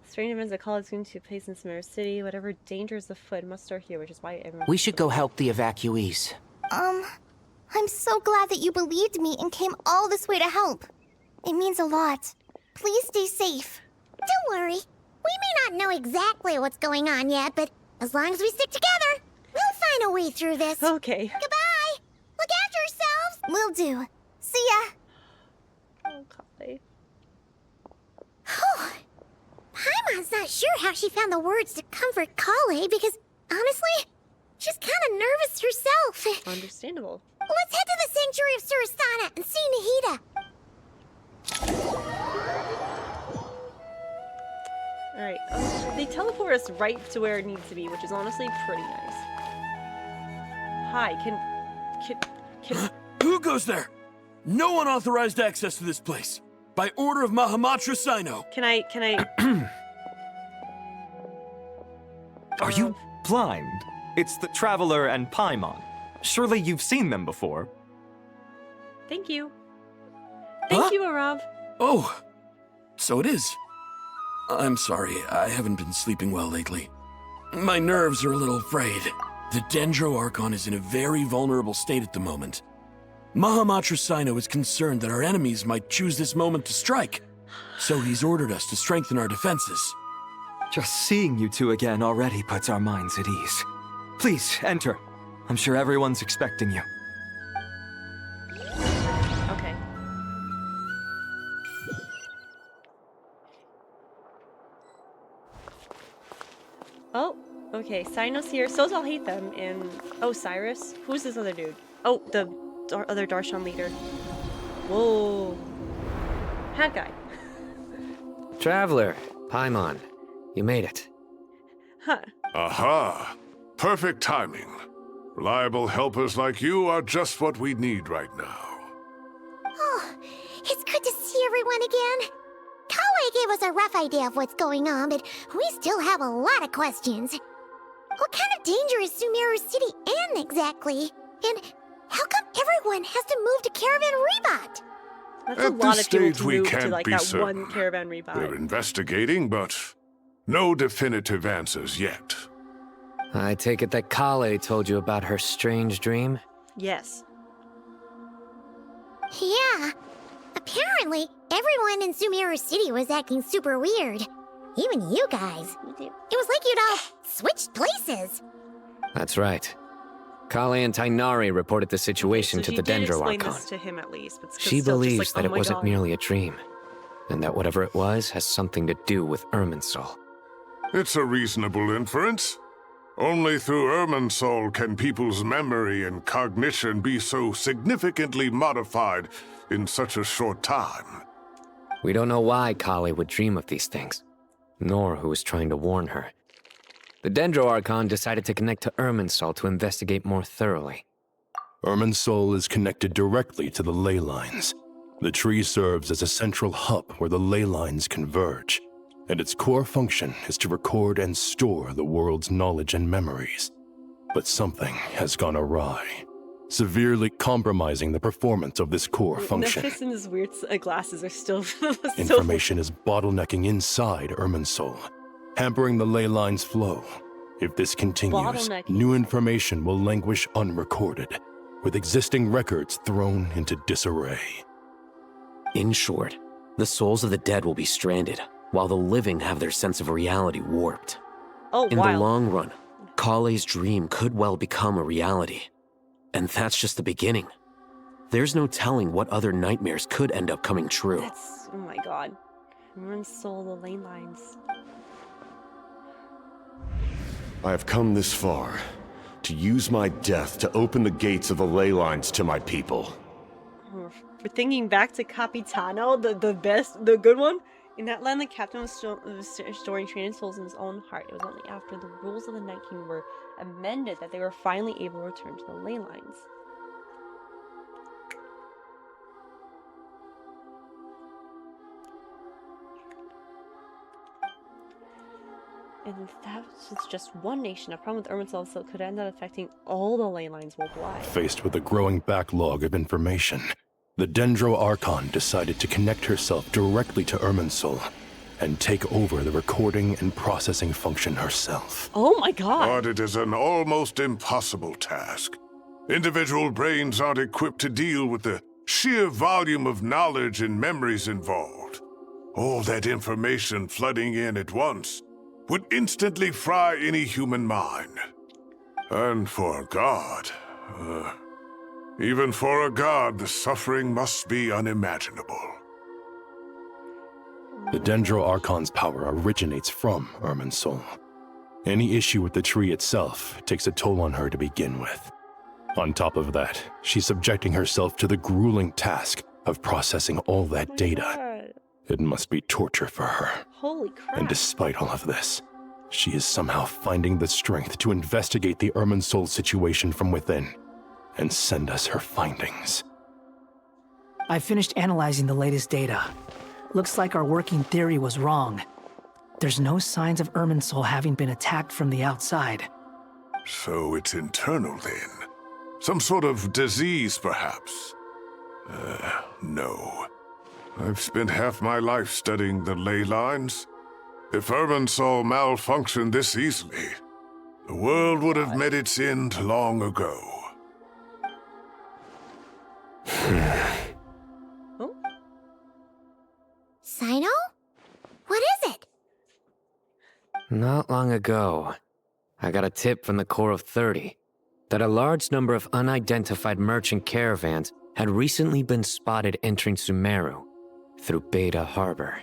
Speaker 1: Strange events that call us into place in Sumeru City. Whatever dangers afoot must start here, which is why everyone...
Speaker 14: We should go help the evacuees.
Speaker 3: I'm so glad that you believed me and came all this way to help. It means a lot. Please stay safe.
Speaker 13: Don't worry. We may not know exactly what's going on yet, but as long as we stick together, we'll find a way through this.
Speaker 1: Okay.
Speaker 13: Goodbye. Look after yourselves.
Speaker 3: Will do. See ya.
Speaker 1: Oh, Krai.
Speaker 13: Paimon's not sure how she found the words to comfort Kale because, honestly, she's kind of nervous herself.
Speaker 1: Understandable.
Speaker 13: Let's head to the Sanctuary of Surasthana and see Nahida.
Speaker 1: Alright, they teleport us right to where it needs to be, which is honestly pretty nice. Hi, can...
Speaker 9: Who goes there? No one authorized access to this place. By order of Mahamatra Sino.
Speaker 1: Can I...
Speaker 20: Are you blind? It's the Traveler and Paimon. Surely you've seen them before.
Speaker 1: Thank you. Thank you, Arav.
Speaker 9: Oh, so it is. I'm sorry, I haven't been sleeping well lately. My nerves are a little frayed. The Dendro Archon is in a very vulnerable state at the moment. Mahamatra Sino is concerned that our enemies might choose this moment to strike, so he's ordered us to strengthen our defenses.
Speaker 20: Just seeing you two again already puts our minds at ease. Please, enter. I'm sure everyone's expecting you.
Speaker 1: Okay. Oh, okay. Sino's here. So's I'll hate them. And oh, Cyrus. Who's this other dude? Oh, the other Darshan leader. Whoa. Hat guy.
Speaker 14: Traveler, Paimon, you made it.
Speaker 1: Huh.
Speaker 21: Aha! Perfect timing. Reliable helpers like you are just what we need right now.
Speaker 13: Oh, it's good to see everyone again. Kale gave us a rough idea of what's going on, but we still have a lot of questions. What kind of danger is Sumeru City in exactly? And how come everyone has to move to Caravan Rebot?
Speaker 1: That's
Speaker 21: At
Speaker 1: a lot
Speaker 21: this
Speaker 1: of people
Speaker 21: stage,
Speaker 1: to
Speaker 21: we
Speaker 1: move
Speaker 21: can't
Speaker 1: to like
Speaker 21: be
Speaker 1: that
Speaker 21: certain.
Speaker 1: one Caravan Rebuy.
Speaker 21: We're investigating, but no definitive answers yet.
Speaker 14: I take it that Kale told you about her strange dream?
Speaker 1: Yes.
Speaker 13: Yeah. Apparently, everyone in Sumeru City was acting super weird. Even you guys. It was like you'd all switched places.
Speaker 14: That's right. Kale and Tainari reported the situation to the Dendro
Speaker 1: Archon.
Speaker 14: Archon.
Speaker 1: This to him at least, but
Speaker 14: She
Speaker 1: still
Speaker 14: believes
Speaker 1: just like,
Speaker 14: that
Speaker 1: oh
Speaker 14: it
Speaker 1: my
Speaker 14: wasn't
Speaker 1: God.
Speaker 14: merely a dream, and that whatever it was has something to do with Irminsul.
Speaker 21: It's a reasonable inference. Only through Irminsul can people's memory and cognition be so significantly modified in such a short time.
Speaker 14: We don't know why Kale would dream of these things, nor who is trying to warn her. The Dendro Archon decided to connect to Irminsul to investigate more thoroughly.
Speaker 2: Irminsul is connected directly to the ley lines. The tree serves as a central hub where the ley lines converge, and its core function is to record and store the world's knowledge and memories. But something has gone awry, severely compromising the performance of this core function.
Speaker 1: Nephis and his weird glasses are still so
Speaker 2: Information is bottlenecking inside Irminsul, hampering the ley line's flow. If this continues, new information will languish unrecorded, with existing records thrown into disarray.
Speaker 14: In short, the souls of the dead will be stranded, while the living have their sense of reality warped.
Speaker 1: Oh,
Speaker 14: In the long run, Kale's dream could well become a reality. And that's just the beginning. There's no telling what other nightmares could end up coming true.
Speaker 1: That's, oh my god. Irminsul, the ley lines.
Speaker 22: I have come this far to use my death to open the gates of the ley lines to my people.
Speaker 1: We're thinking back to Capitano, the good one. In that land, the captain was storing trained souls in his own heart. It was only after the rules of the Night King were amended that they were finally able to return to the ley lines. And if that was just one nation, a problem with Irminsul so could end up affecting all the ley lines worldwide.
Speaker 2: Faced with a growing backlog of information, the Dendro Archon decided to connect herself directly to Irminsul and take over the recording and processing function herself.
Speaker 1: Oh my god!
Speaker 21: But it is an almost impossible task. Individual brains aren't equipped to deal with the sheer volume of knowledge and memories involved. All that information flooding in at once would instantly fry any human mind. And for a god, even for a god, the suffering must be unimaginable.
Speaker 2: The Dendro Archon's power originates from Irminsul. Any issue with the tree itself takes a toll on her to begin with. On top of that, she's subjecting herself to the grueling task of processing all that data. It must be torture for her.
Speaker 1: Holy crap.
Speaker 2: And despite all of this, she is somehow finding the strength to investigate the Irminsul situation from within and send us her findings.
Speaker 23: I finished analyzing the latest data. Looks like our working theory was wrong. There's no signs of Irminsul having been attacked from the outside.
Speaker 21: So it's internal then? Some sort of disease, perhaps? No. I've spent half my life studying the ley lines. If Irminsul malfunctioned this easily, the world would have met its end long ago.
Speaker 13: Sino? What is it?
Speaker 14: Not long ago, I got a tip from the Corps of 30 that a large number of unidentified merchant caravans had recently been spotted entering Sumeru through Beta Harbor.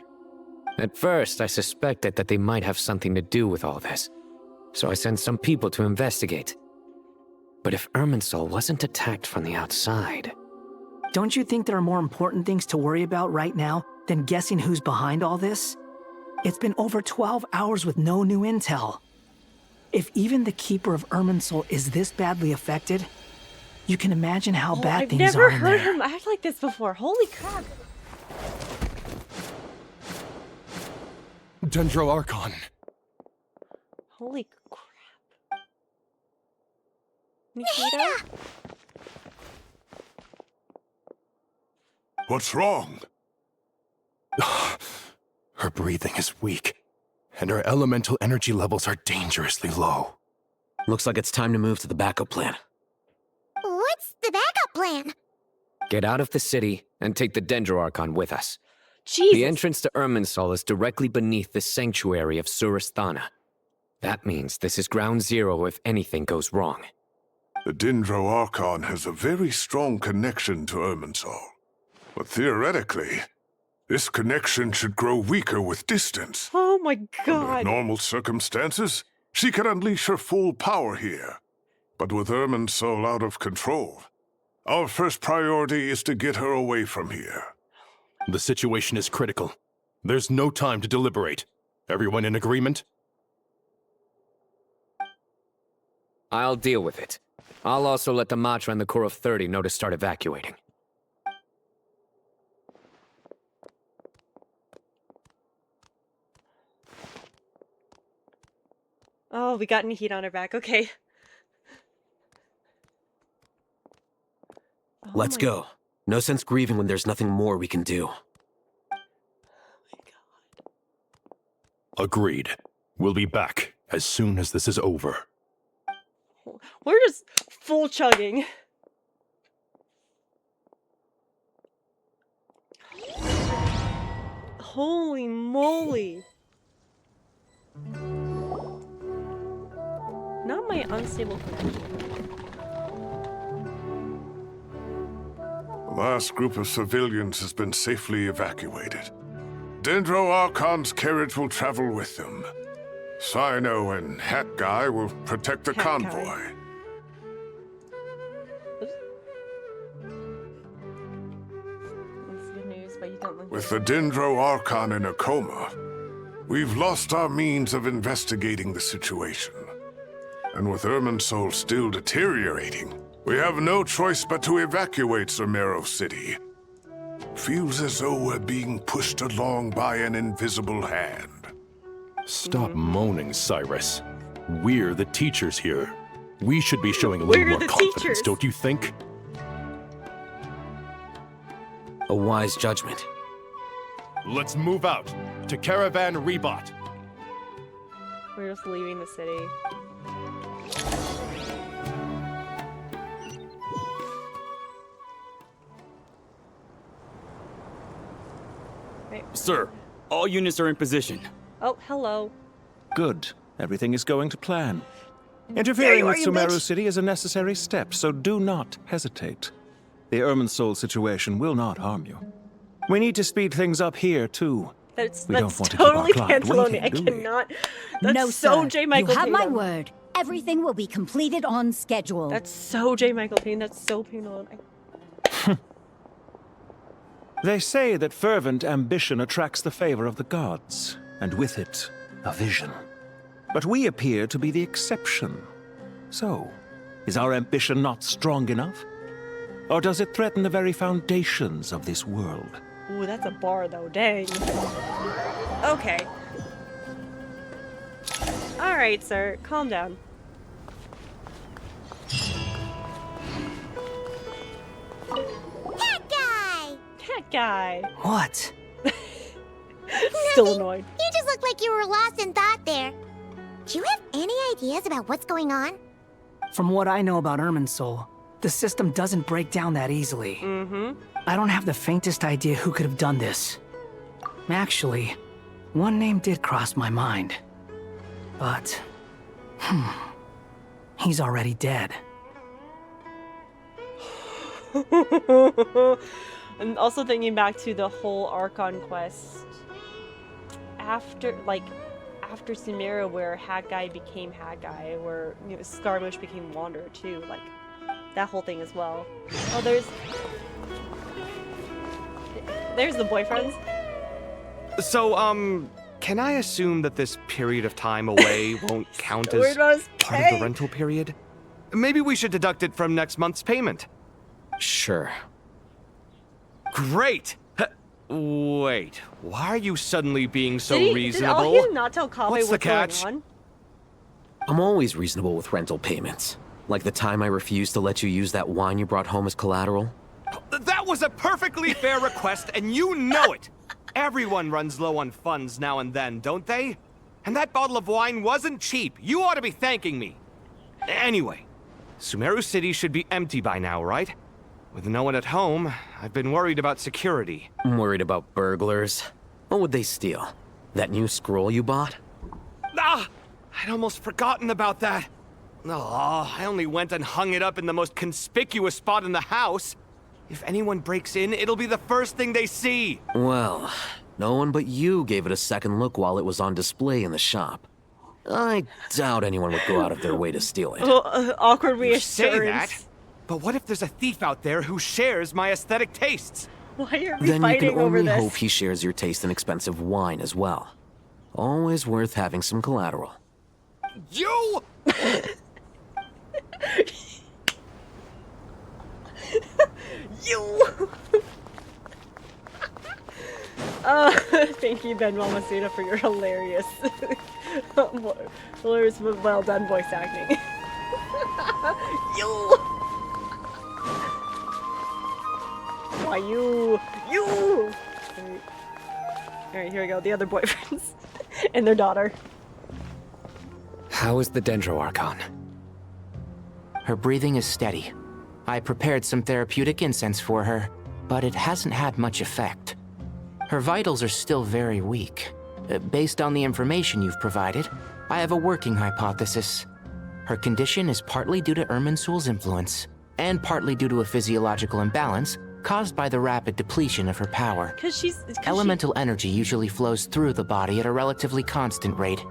Speaker 14: At first, I suspected that they might have something to do with all this, so I sent some people to investigate. But if Irminsul wasn't attacked from the outside...
Speaker 23: Don't you think there are more important things to worry about right now than guessing who's behind all this? It's been over 12 hours with no new intel. If even the Keeper of Irminsul is this badly affected, you can imagine how bad things are in there.
Speaker 1: I've never heard him act like this before. Holy crap.
Speaker 2: Dendro Archon.
Speaker 1: Holy crap. Nikita?
Speaker 21: What's wrong?
Speaker 2: Her breathing is weak, and her elemental energy levels are dangerously low.
Speaker 14: Looks like it's time to move to the backup plan.
Speaker 13: What's the backup plan?
Speaker 14: Get out of the city and take the Dendro Archon with us.
Speaker 1: Jesus.
Speaker 14: The entrance to Irminsul is directly beneath the sanctuary of Surasthana. That means this is ground zero if anything goes wrong.
Speaker 21: The Dendro Archon has a very strong connection to Irminsul. But theoretically, this connection should grow weaker with distance.
Speaker 1: Oh my god.
Speaker 21: Under normal circumstances, she could unleash her full power here. But with Irminsul out of control, our first priority is to get her away from here.
Speaker 2: The situation is critical. There's no time to deliberate. Everyone in agreement?
Speaker 14: I'll deal with it. I'll also let the Matra and the Core of 30 know to start evacuating.
Speaker 1: Oh, we got any heat on our back. Okay.
Speaker 4: Let's go. No sense grieving when there's nothing more we can do.
Speaker 2: Agreed. We'll be back as soon as this is over.
Speaker 1: We're just full chugging. Holy moly. Not my unstable connection.
Speaker 21: The last group of civilians has been safely evacuated. Dendro Archon's carriage will travel with them. Sino and Hat Guy will protect the convoy.
Speaker 1: That's good news, but you don't like
Speaker 21: With the Dendro Archon in a coma, we've lost our means of investigating the situation. And with Irminsul still deteriorating, we have no choice but to evacuate Crewmeru City. Feels as though we're being pushed along by an invisible hand.
Speaker 2: Stop moaning, Cyrus. We're the teachers here. We should be showing a little more confidence, don't you think?
Speaker 4: A wise judgment.
Speaker 2: Let's move out to Caravan Rebot.
Speaker 1: We're just leaving the city.
Speaker 6: Sir, all units are in position.
Speaker 1: Oh, hello.
Speaker 8: Good. Everything is going to plan. Interfering with Crewmeru City is a necessary step, so do not hesitate. The Irminsul situation will not harm you. We need to speed things up here, too.
Speaker 1: That's
Speaker 8: to
Speaker 1: totally
Speaker 8: keep our client
Speaker 1: Pantalone.
Speaker 8: waiting,
Speaker 1: I
Speaker 8: do we?
Speaker 1: cannot. That's
Speaker 24: No,
Speaker 1: so
Speaker 24: sir.
Speaker 1: J. Michael
Speaker 24: You have
Speaker 1: Payne.
Speaker 24: my word. Everything will be completed on schedule.
Speaker 1: That's so J. Michael Payne. That's so Pantalone.
Speaker 8: They say that fervent ambition attracts the favor of the gods, and with it, a vision. But we appear to be the exception. So, is our ambition not strong enough? Or does it threaten the very foundations of this world?
Speaker 1: Ooh, that's a bar though. Dang. Okay. All right, sir. Calm down. Cat guy.
Speaker 23: What?
Speaker 1: Still annoyed.
Speaker 13: You just looked like you were lost in thought there. Do you have any ideas about what's going on?
Speaker 23: From what I know about Irminsul, the system doesn't break down that easily. I don't have the faintest idea who could have done this. Actually, one name did cross my mind. But, he's already dead.
Speaker 1: I'm also thinking back to the whole Archon quest after Crewmeru, where Hat Guy became Hat Guy, where Scarmush became Wanderer too, like that whole thing as well. Oh, there's the boyfriends.
Speaker 5: So, can I assume that this period of time away won't count as part of the rental period? Maybe we should deduct it from next month's payment.
Speaker 4: Sure.
Speaker 5: Great! Wait, why are you suddenly being so
Speaker 1: Did
Speaker 5: reasonable?
Speaker 1: all he not tell Kame
Speaker 5: What's the
Speaker 1: what's going
Speaker 5: catch?
Speaker 1: on?
Speaker 4: I'm always reasonable with rental payments. Like the time I refused to let you use that wine you brought home as collateral.
Speaker 5: That was a perfectly fair request, and you know it! Everyone runs low on funds now and then, don't they? And that bottle of wine wasn't cheap. You ought to be thanking me. Anyway, Crewmeru City should be empty by now, right? With no one at home, I've been worried about security.
Speaker 4: I'm worried about burglars. What would they steal? That new scroll you bought?
Speaker 5: Ah! I'd almost forgotten about that. Oh, I only went and hung it up in the most conspicuous spot in the house. If anyone breaks in, it'll be the first thing they see.
Speaker 4: Well, no one but you gave it a second look while it was on display in the shop. I doubt anyone would go out of their way to steal it.
Speaker 1: Awkward
Speaker 5: You say
Speaker 1: reassurance.
Speaker 5: that, but what if there's a thief out there who shares my aesthetic tastes?
Speaker 1: Why are we
Speaker 4: Then you
Speaker 1: fighting
Speaker 4: can
Speaker 1: over
Speaker 4: only
Speaker 1: this?
Speaker 4: hope he shares your taste in expensive wine as well. Always worth having some collateral.
Speaker 5: You!
Speaker 1: You! Thank you, Ben Mamacita, for your hilarious, hilarious but well done voice acting. You! Why you? You! Alright, here we go. The other boyfriends. And their daughter.
Speaker 14: How is the Dendro Archon?
Speaker 10: Her breathing is steady. I prepared some therapeutic incense for her, but it hasn't had much effect. Her vitals are still very weak. Based on the information you've provided, I have a working hypothesis. Her condition is partly due to Irminsul's influence, and partly due to a physiological imbalance caused by the rapid depletion of her power. Elemental energy usually flows through the body at a relatively constant rate.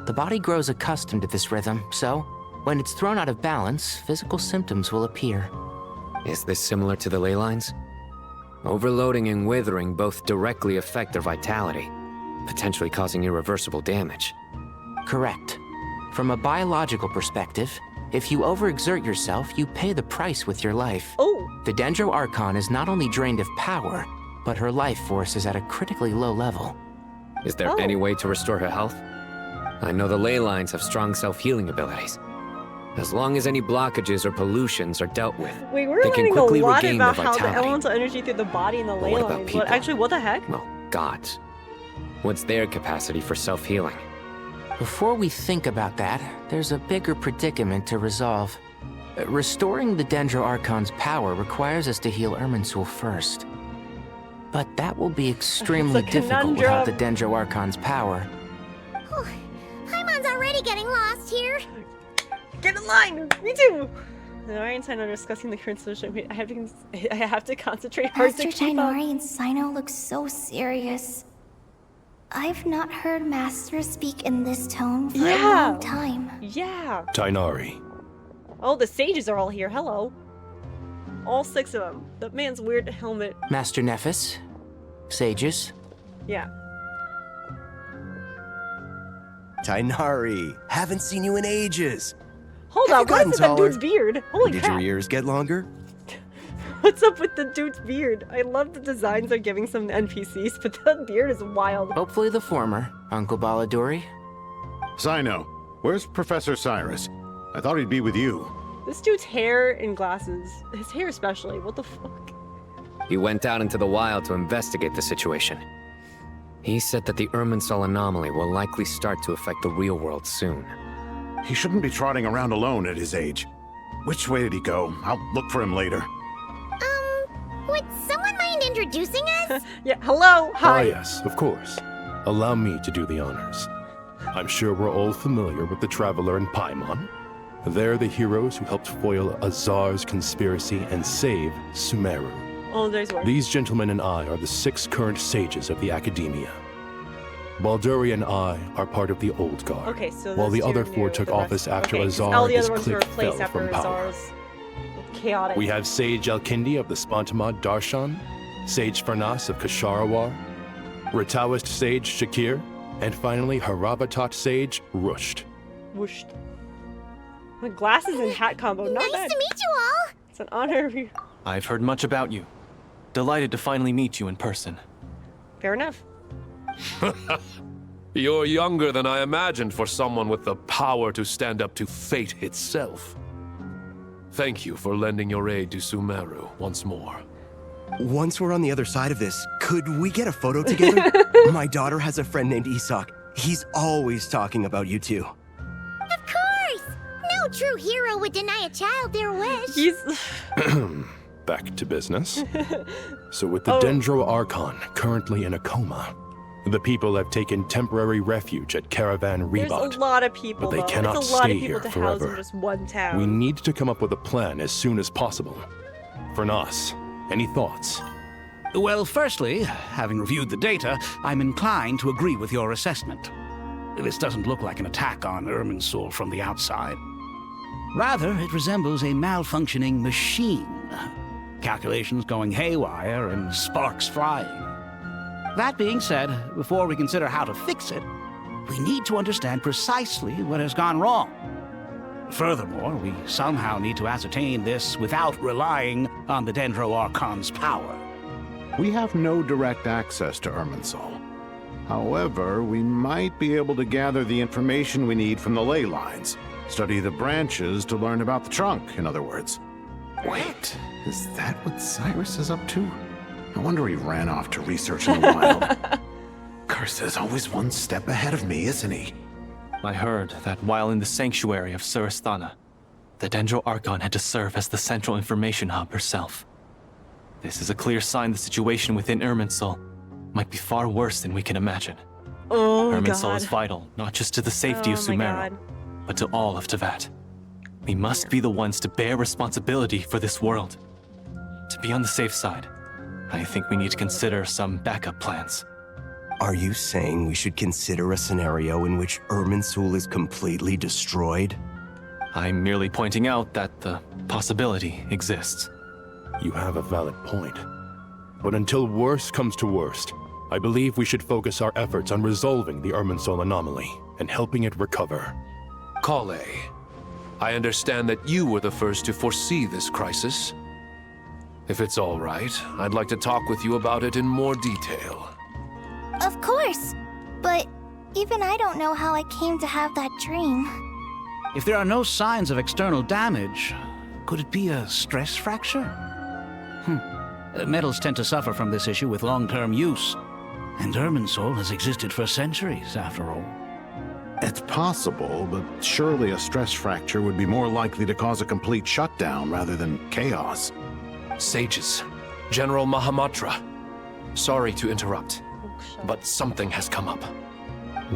Speaker 10: The body grows accustomed to this rhythm, so when it's thrown out of balance, physical symptoms will appear.
Speaker 14: Is this similar to the ley lines? Overloading and withering both directly affect their vitality, potentially causing irreversible damage.
Speaker 10: Correct. From a biological perspective, if you overexert yourself, you pay the price with your life.
Speaker 1: Oh.
Speaker 10: The Dendro Archon is not only drained of power, but her life force is at a critically low level.
Speaker 14: Is there any way to restore her health? I know the ley lines have strong self-healing abilities. As long as any blockages or pollutions are dealt with,
Speaker 1: Wait, we're
Speaker 14: they can
Speaker 1: learning a
Speaker 14: quickly
Speaker 1: lot
Speaker 14: regain
Speaker 1: about
Speaker 14: their
Speaker 1: how the
Speaker 14: vitality.
Speaker 1: elemental energy through the body and the ley
Speaker 14: what about
Speaker 1: lines.
Speaker 14: people?
Speaker 1: Actually, what the heck?
Speaker 14: Well, gods. What's their capacity for self-healing?
Speaker 10: Before we think about that, there's a bigger predicament to resolve. Restoring the Dendro Archon's power requires us to heal Irminsul first. But that will be extremely difficult without the Dendro Archon's power.
Speaker 13: Paimon's already getting lost here.
Speaker 1: Get in line! Me too! The Iron Sign are discussing the current solution. I have to concentrate hard
Speaker 3: Master
Speaker 1: to keep up.
Speaker 3: Tainari and Sino look so serious. I've not heard Master speak in this tone for a long time.
Speaker 1: Yeah.
Speaker 2: Tainari.
Speaker 1: Oh, the sages are all here. Hello. All 6 of them. That man's weird helmet.
Speaker 10: Master Nephis, sages.
Speaker 1: Yeah.
Speaker 16: Tainari, haven't seen you in ages.
Speaker 1: Hold
Speaker 16: Have
Speaker 1: on,
Speaker 16: you
Speaker 1: what
Speaker 16: gotten
Speaker 1: is that
Speaker 16: taller?
Speaker 1: dude's beard? Holy
Speaker 16: Did
Speaker 1: crap.
Speaker 16: your ears get longer?
Speaker 1: What's up with the dude's beard? I love the designs they're giving some NPCs, but that beard is wild.
Speaker 10: Hopefully the former, Uncle Baladuri.
Speaker 18: Sino, where's Professor Cyrus? I thought he'd be with you.
Speaker 1: This dude's hair and glasses. His hair especially. What the fuck?
Speaker 14: He went out into the wild to investigate the situation. He said that the Irminsul anomaly will likely start to affect the real world soon.
Speaker 18: He shouldn't be trotting around alone at his age. Which way did he go? I'll look for him later.
Speaker 13: Would someone mind introducing us?
Speaker 1: Yeah, hello,
Speaker 2: Ah, yes, of course. Allow me to do the honors. I'm sure we're all familiar with the Traveler and Paimon. They're the heroes who helped foil Azar's conspiracy and save Sumeru.
Speaker 1: Oh, there's one.
Speaker 2: These gentlemen and I are the 6 current sages of the Academia. Balduri and I are part of the Old Guard,
Speaker 1: Okay, so
Speaker 2: while the
Speaker 1: those
Speaker 2: other
Speaker 1: two
Speaker 2: 4
Speaker 1: knew,
Speaker 2: took
Speaker 1: the rest-
Speaker 2: office after
Speaker 1: okay, 'cause
Speaker 2: Azar
Speaker 1: all the
Speaker 2: and his
Speaker 1: other ones were
Speaker 2: clique
Speaker 1: replaced
Speaker 2: fell
Speaker 1: after
Speaker 2: from power.
Speaker 1: Azar's chaotic.
Speaker 2: We have Sage Alkindi of the Spantamad Darshan, Sage Farnas of Kasharawar, Rataoist Sage Shakir, and finally Harabatot Sage Rusht.
Speaker 1: Whooshed. The glasses and hat combo, not
Speaker 13: Nice
Speaker 1: bad.
Speaker 13: to meet you all.
Speaker 1: It's an honor.
Speaker 11: I've heard much about you. Delighted to finally meet you in person.
Speaker 1: Fair enough.
Speaker 12: You're younger than I imagined for someone with the power to stand up to fate itself. Thank you for lending your aid to Sumeru once more.
Speaker 16: Once we're on the other side of this, could we get a photo together? My daughter has a friend named Isak. He's always talking about you two.
Speaker 13: Of course. No true hero would deny a child their wish.
Speaker 2: Back to business. So with the
Speaker 1: Oh.
Speaker 2: Dendro Archon currently in a coma, the people have taken temporary refuge at Caravan
Speaker 1: There's
Speaker 2: Rebot.
Speaker 1: a lot of people,
Speaker 2: but they
Speaker 1: though.
Speaker 2: cannot
Speaker 1: It's a lot
Speaker 2: stay
Speaker 1: of people
Speaker 2: here
Speaker 1: to house in
Speaker 2: forever.
Speaker 1: just one town.
Speaker 2: We need to come up with a plan as soon as possible. Fernas, any thoughts?
Speaker 15: Well, firstly, having reviewed the data, I'm inclined to agree with your assessment. This doesn't look like an attack on Irminsul from the outside. Rather, it resembles a malfunctioning machine. Calculations going haywire and sparks flying. That being said, before we consider how to fix it, we need to understand precisely what has gone wrong. Furthermore, we somehow need to ascertain this without relying on the Dendro Archon's power.
Speaker 18: We have no direct access to Irminsul. However, we might be able to gather the information we need from the ley lines. Study the branches to learn about the trunk, in other words. Wait, is that what Cyrus is up to? I wonder he ran off to research in the wild. Curse is always one step ahead of me, isn't he?
Speaker 11: I heard that while in the sanctuary of Surasthana, the Dendro Archon had to serve as the central information hub herself. This is a clear sign the situation within Irminsul might be far worse than we can imagine.
Speaker 1: Oh,
Speaker 11: Irminsul
Speaker 1: God.
Speaker 11: is vital, not just to the safety of
Speaker 1: Oh, my
Speaker 11: Sumeru,
Speaker 1: God.
Speaker 11: but to all of Teyvat. We must be the ones to bear responsibility for this world. To be on the safe side, I think we need to consider some backup plans.
Speaker 16: Are you saying we should consider a scenario in which Irminsul is completely destroyed?
Speaker 11: I'm merely pointing out that the possibility exists.
Speaker 2: You have a valid point. But until worst comes to worst, I believe we should focus our efforts on resolving the Irminsul anomaly and helping it recover.
Speaker 12: Krai, I understand that you were the first to foresee this crisis. If it's all right, I'd like to talk with you about it in more detail.
Speaker 3: Of course. But even I don't know how I came to have that dream.
Speaker 15: If there are no signs of external damage, could it be a stress fracture? Metals tend to suffer from this issue with long-term use. And Irminsul has existed for centuries, after all.
Speaker 18: It's possible, but surely a stress fracture would be more likely to cause a complete shutdown rather than chaos.
Speaker 12: Sages, General Mahamatra, sorry to interrupt, but something has come up.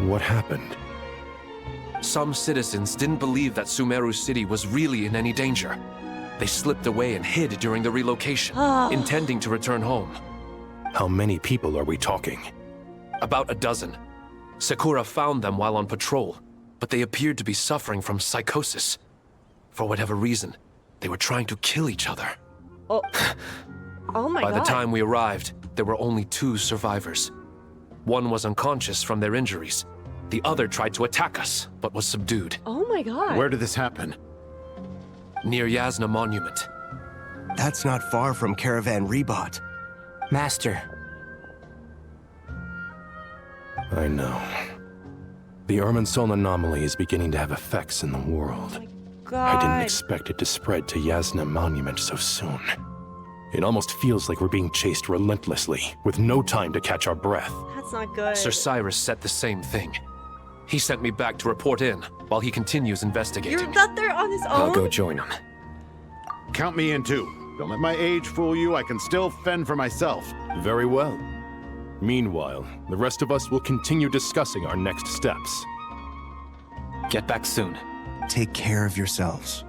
Speaker 2: What happened?
Speaker 12: Some citizens didn't believe that Sumeru City was really in any danger. They slipped away and hid during the relocation, intending to return home.
Speaker 2: How many people are we talking?
Speaker 12: About a dozen. Sakura found them while on patrol, but they appeared to be suffering from psychosis. For whatever reason, they were trying to kill each other.
Speaker 1: Oh, oh my God.
Speaker 12: By the time we arrived, there were only 2 survivors. One was unconscious from their injuries. The other tried to attack us, but was subdued.
Speaker 1: Oh my God.
Speaker 18: Where did this happen?
Speaker 12: Near Yasna Monument.
Speaker 16: That's not far from Caravan Rebot.
Speaker 10: Master.
Speaker 2: I know. The Irminsul anomaly is beginning to have effects in the world. I didn't expect it to spread to Yasna Monument so soon. It almost feels like we're being chased relentlessly, with no time to catch our breath.
Speaker 1: That's not good.
Speaker 12: Sir Cyrus said the same thing. He sent me back to report in, while he continues investigating.
Speaker 1: You're not there on his own?
Speaker 22: I'll go join him.
Speaker 18: Count me in too. Don't let my age fool you, I can still fend for myself.
Speaker 2: Very well. Meanwhile, the rest of us will continue discussing our next steps.
Speaker 11: Get back soon.
Speaker 16: Take care of yourselves.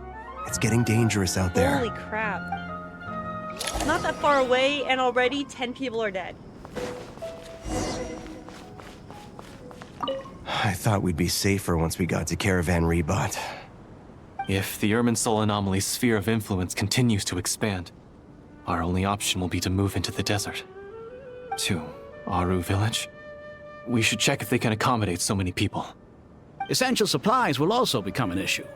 Speaker 16: It's getting dangerous out there.
Speaker 1: Holy crap. Not that far away, and already 10 people are dead.
Speaker 16: I thought we'd be safer once we got to Caravan Rebot.
Speaker 11: If the Irminsul anomaly's sphere of influence continues to expand, our only option will be to move into the desert. To Aru Village? We should check if they can accommodate so many people.
Speaker 15: Essential supplies will also become an issue.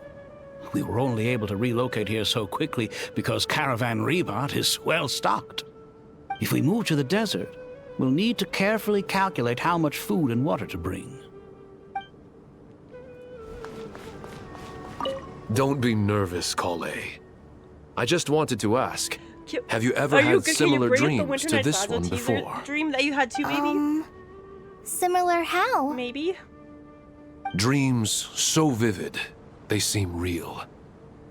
Speaker 15: We were only able to relocate here so quickly because Caravan Rebot is well stocked. If we move to the desert, we'll need to carefully calculate how much food and water to bring.
Speaker 12: Don't be nervous, Krai. I just wanted to ask, have you ever
Speaker 1: Are you
Speaker 12: had
Speaker 1: okay? Can you
Speaker 12: similar
Speaker 1: bring up the
Speaker 12: dreams
Speaker 1: Winter
Speaker 12: to
Speaker 1: Night
Speaker 12: this
Speaker 1: Plaza
Speaker 12: one
Speaker 1: teaser
Speaker 12: before?
Speaker 1: dream that you had too, maybe?
Speaker 3: Similar how?
Speaker 1: Maybe.
Speaker 12: Dreams so vivid, they seem real.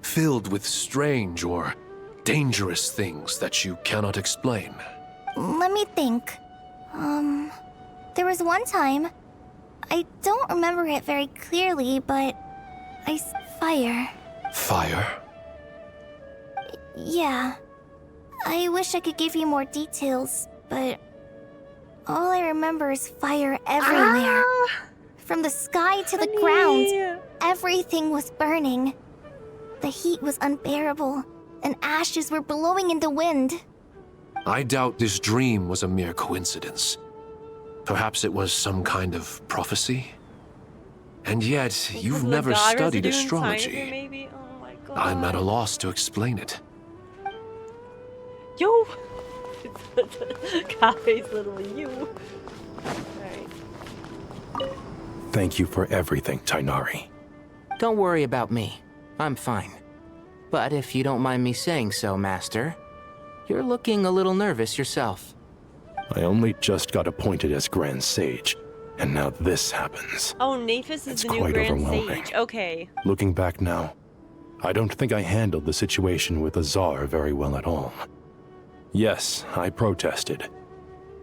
Speaker 12: Filled with strange or dangerous things that you cannot explain.
Speaker 3: Let me think. There was one time. I don't remember it very clearly, but fire.
Speaker 12: Fire?
Speaker 3: Yeah. I wish I could give you more details, but all I remember is fire everywhere. From the sky to the ground, everything was burning. The heat was unbearable, and ashes were blowing in the wind.
Speaker 12: I doubt this dream was a mere coincidence. Perhaps it was some kind of prophecy? And yet, you've
Speaker 1: The
Speaker 12: never
Speaker 1: god
Speaker 12: studied
Speaker 1: residue inside of
Speaker 12: astrology.
Speaker 1: you, maybe? Oh my god.
Speaker 12: I'm at a loss to explain it.
Speaker 1: Yo! Cafe's literally you. Alright.
Speaker 2: Thank you for everything, Tainari.
Speaker 10: Don't worry about me. I'm fine. But if you don't mind me saying so, Master, you're looking a little nervous yourself.
Speaker 2: I only just got appointed as Grand Sage, and now this happens.
Speaker 1: Oh, Naphis is
Speaker 2: It's
Speaker 1: the new
Speaker 2: quite
Speaker 1: Grand
Speaker 2: overwhelming.
Speaker 1: Sage. Okay.
Speaker 2: Looking back now, I don't think I handled the situation with Azar very well at all. Yes, I protested,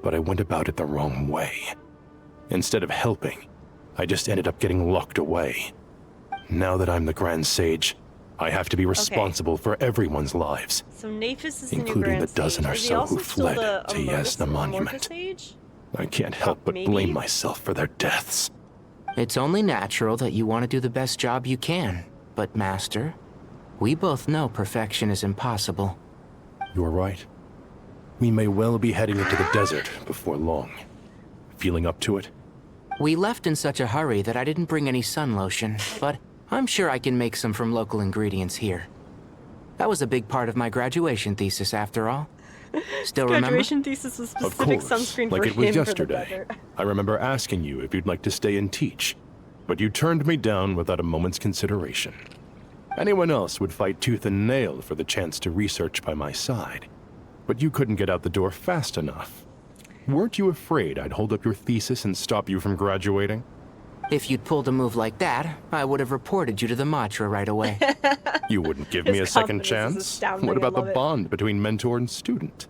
Speaker 2: but I went about it the wrong way. Instead of helping, I just ended up getting locked away. Now that I'm the Grand Sage, I have to be responsible for everyone's lives,
Speaker 1: So Naphis is the new
Speaker 2: including
Speaker 1: Grand
Speaker 2: the dozen
Speaker 1: Sage.
Speaker 2: or
Speaker 1: Is he
Speaker 2: so
Speaker 1: also
Speaker 2: who
Speaker 1: still
Speaker 2: fled
Speaker 1: the
Speaker 2: to Yasna Monument.
Speaker 1: Sage?
Speaker 2: I can't help but
Speaker 1: maybe?
Speaker 2: blame myself for their deaths.
Speaker 10: It's only natural that you want to do the best job you can. But, Master, we both know perfection is impossible.
Speaker 2: You're right. We may well be heading into the desert before long. Feeling up to it?
Speaker 10: We left in such a hurry that I didn't bring any sun lotion, but I'm sure I can make some from local ingredients here. That was a big part of my graduation thesis, after all. Still remember?
Speaker 1: Graduation thesis was
Speaker 2: Of
Speaker 1: specific
Speaker 2: course,
Speaker 1: sunscreen
Speaker 2: like
Speaker 1: for
Speaker 2: it was
Speaker 1: him
Speaker 2: yesterday.
Speaker 1: for the desert.
Speaker 2: I remember asking you if you'd like to stay and teach, but you turned me down without a moment's consideration. Anyone else would fight tooth and nail for the chance to research by my side, but you couldn't get out the door fast enough. Weren't you afraid I'd hold up your thesis and stop you from graduating?
Speaker 10: If you'd pulled a move like that, I would have reported you to the Matra right away.
Speaker 2: You wouldn't give me a
Speaker 10: His
Speaker 2: second
Speaker 10: confidence is
Speaker 2: chance?
Speaker 10: astounding,
Speaker 2: What
Speaker 10: I
Speaker 2: about the
Speaker 10: love it.
Speaker 2: bond between mentor and student?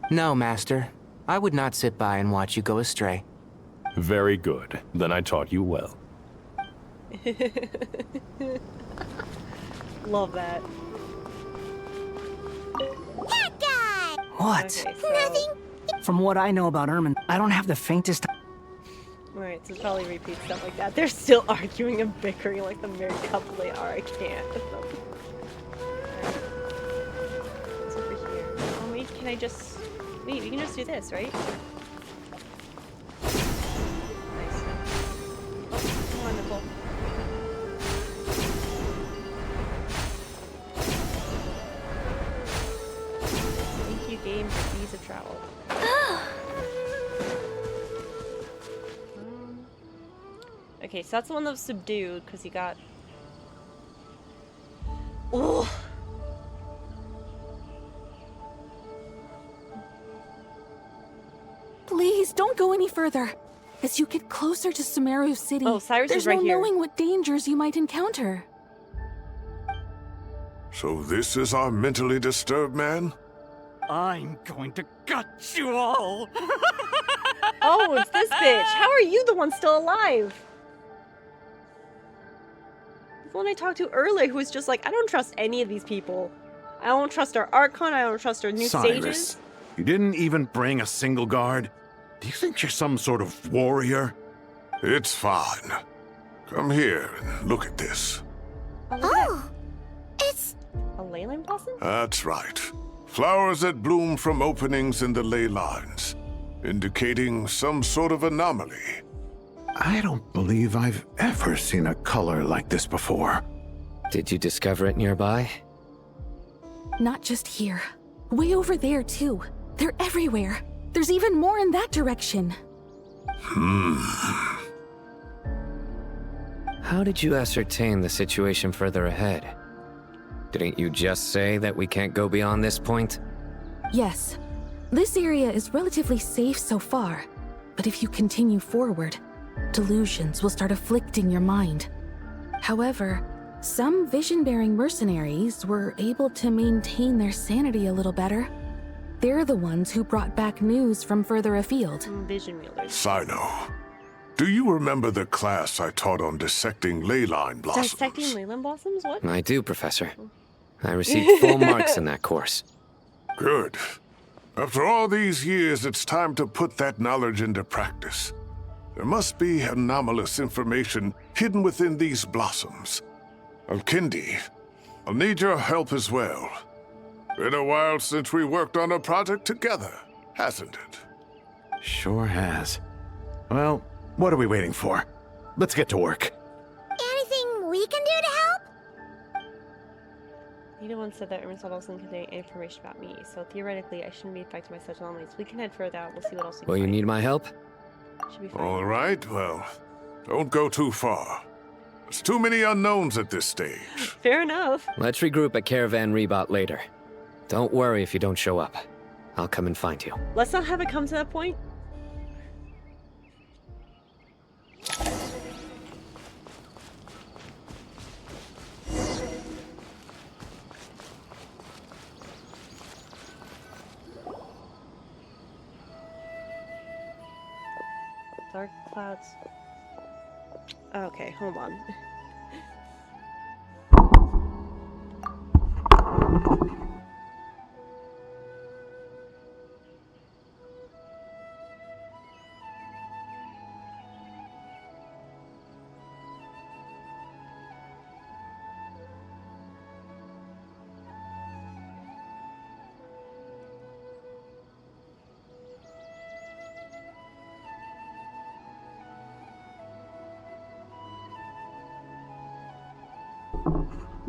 Speaker 10: No, Master. I would not sit by and watch you go astray.
Speaker 2: Very good. Then I taught you well.
Speaker 1: Love that.
Speaker 23: What?
Speaker 1: Okay, so,
Speaker 13: Nothing.
Speaker 23: From what I know about Ermin, I don't have the faintest.
Speaker 1: Right, so probably repeat stuff like that. They're still arguing and bickering like the married couple they are. I can't. It's over here. Oh wait, can I just... Wait, we can just do this, right? Nice. Oh, wonderful. Thank you, game, for ease of travel. Okay, so that's the one that was subdued because he got. Oh.
Speaker 7: Please don't go any further. As you get closer to Sumeru City,
Speaker 1: Cyrus
Speaker 7: there's
Speaker 1: is right
Speaker 7: no
Speaker 1: here.
Speaker 7: knowing what dangers you might encounter.
Speaker 21: So this is our mentally disturbed man?
Speaker 15: I'm going to gut you all.
Speaker 1: Oh, it's this bitch. How are you the one still alive? The one I talked to earlier who was just like, I don't trust any of these people. I don't trust our Archon, I don't trust our new
Speaker 18: Cyrus,
Speaker 1: sages.
Speaker 18: you didn't even bring a single guard? Do you think you're some sort of warrior?
Speaker 21: It's fine. Come here and look at this.
Speaker 1: Oh, it's a ley line blossom?
Speaker 21: That's right. Flowers that bloom from openings in the ley lines, indicating some sort of anomaly.
Speaker 18: I don't believe I've ever seen a color like this before.
Speaker 14: Did you discover it nearby?
Speaker 7: Not just here. Way over there, too. They're everywhere. There's even more in that direction.
Speaker 14: How did you ascertain the situation further ahead? Didn't you just say that we can't go beyond this point?
Speaker 7: Yes. This area is relatively safe so far. But if you continue forward, delusions will start afflicting your mind. However, some vision-bearing mercenaries were able to maintain their sanity a little better. They're the ones who brought back news from further afield.
Speaker 1: Vision wielders.
Speaker 21: Sino, do you remember the class I taught on dissecting ley line blossoms?
Speaker 1: Dissecting ley line blossoms? What?
Speaker 14: I do, Professor. I received full marks in that course.
Speaker 21: Good. After all these years, it's time to put that knowledge into practice. There must be anomalous information hidden within these blossoms. Alkindi, I'll need your help as well. Been a while since we worked on a project together, hasn't it?
Speaker 18: Sure has. Well, what are we waiting for? Let's get to work.
Speaker 1: Neither one said that Irminsul doesn't contain information about me, so theoretically I shouldn't be affected by such anomalies. We can head further out. We'll see what else we can
Speaker 14: Will you
Speaker 1: find.
Speaker 14: need my help?
Speaker 1: Should be fine.
Speaker 21: All right, well, don't go too far. There's too many unknowns at this stage.
Speaker 1: Fair enough.
Speaker 14: Let's regroup at Caravan Rebot later. Don't worry if you don't show up. I'll come and find you.
Speaker 1: Let's not have it come to that point. Dark clouds. Okay, hold on.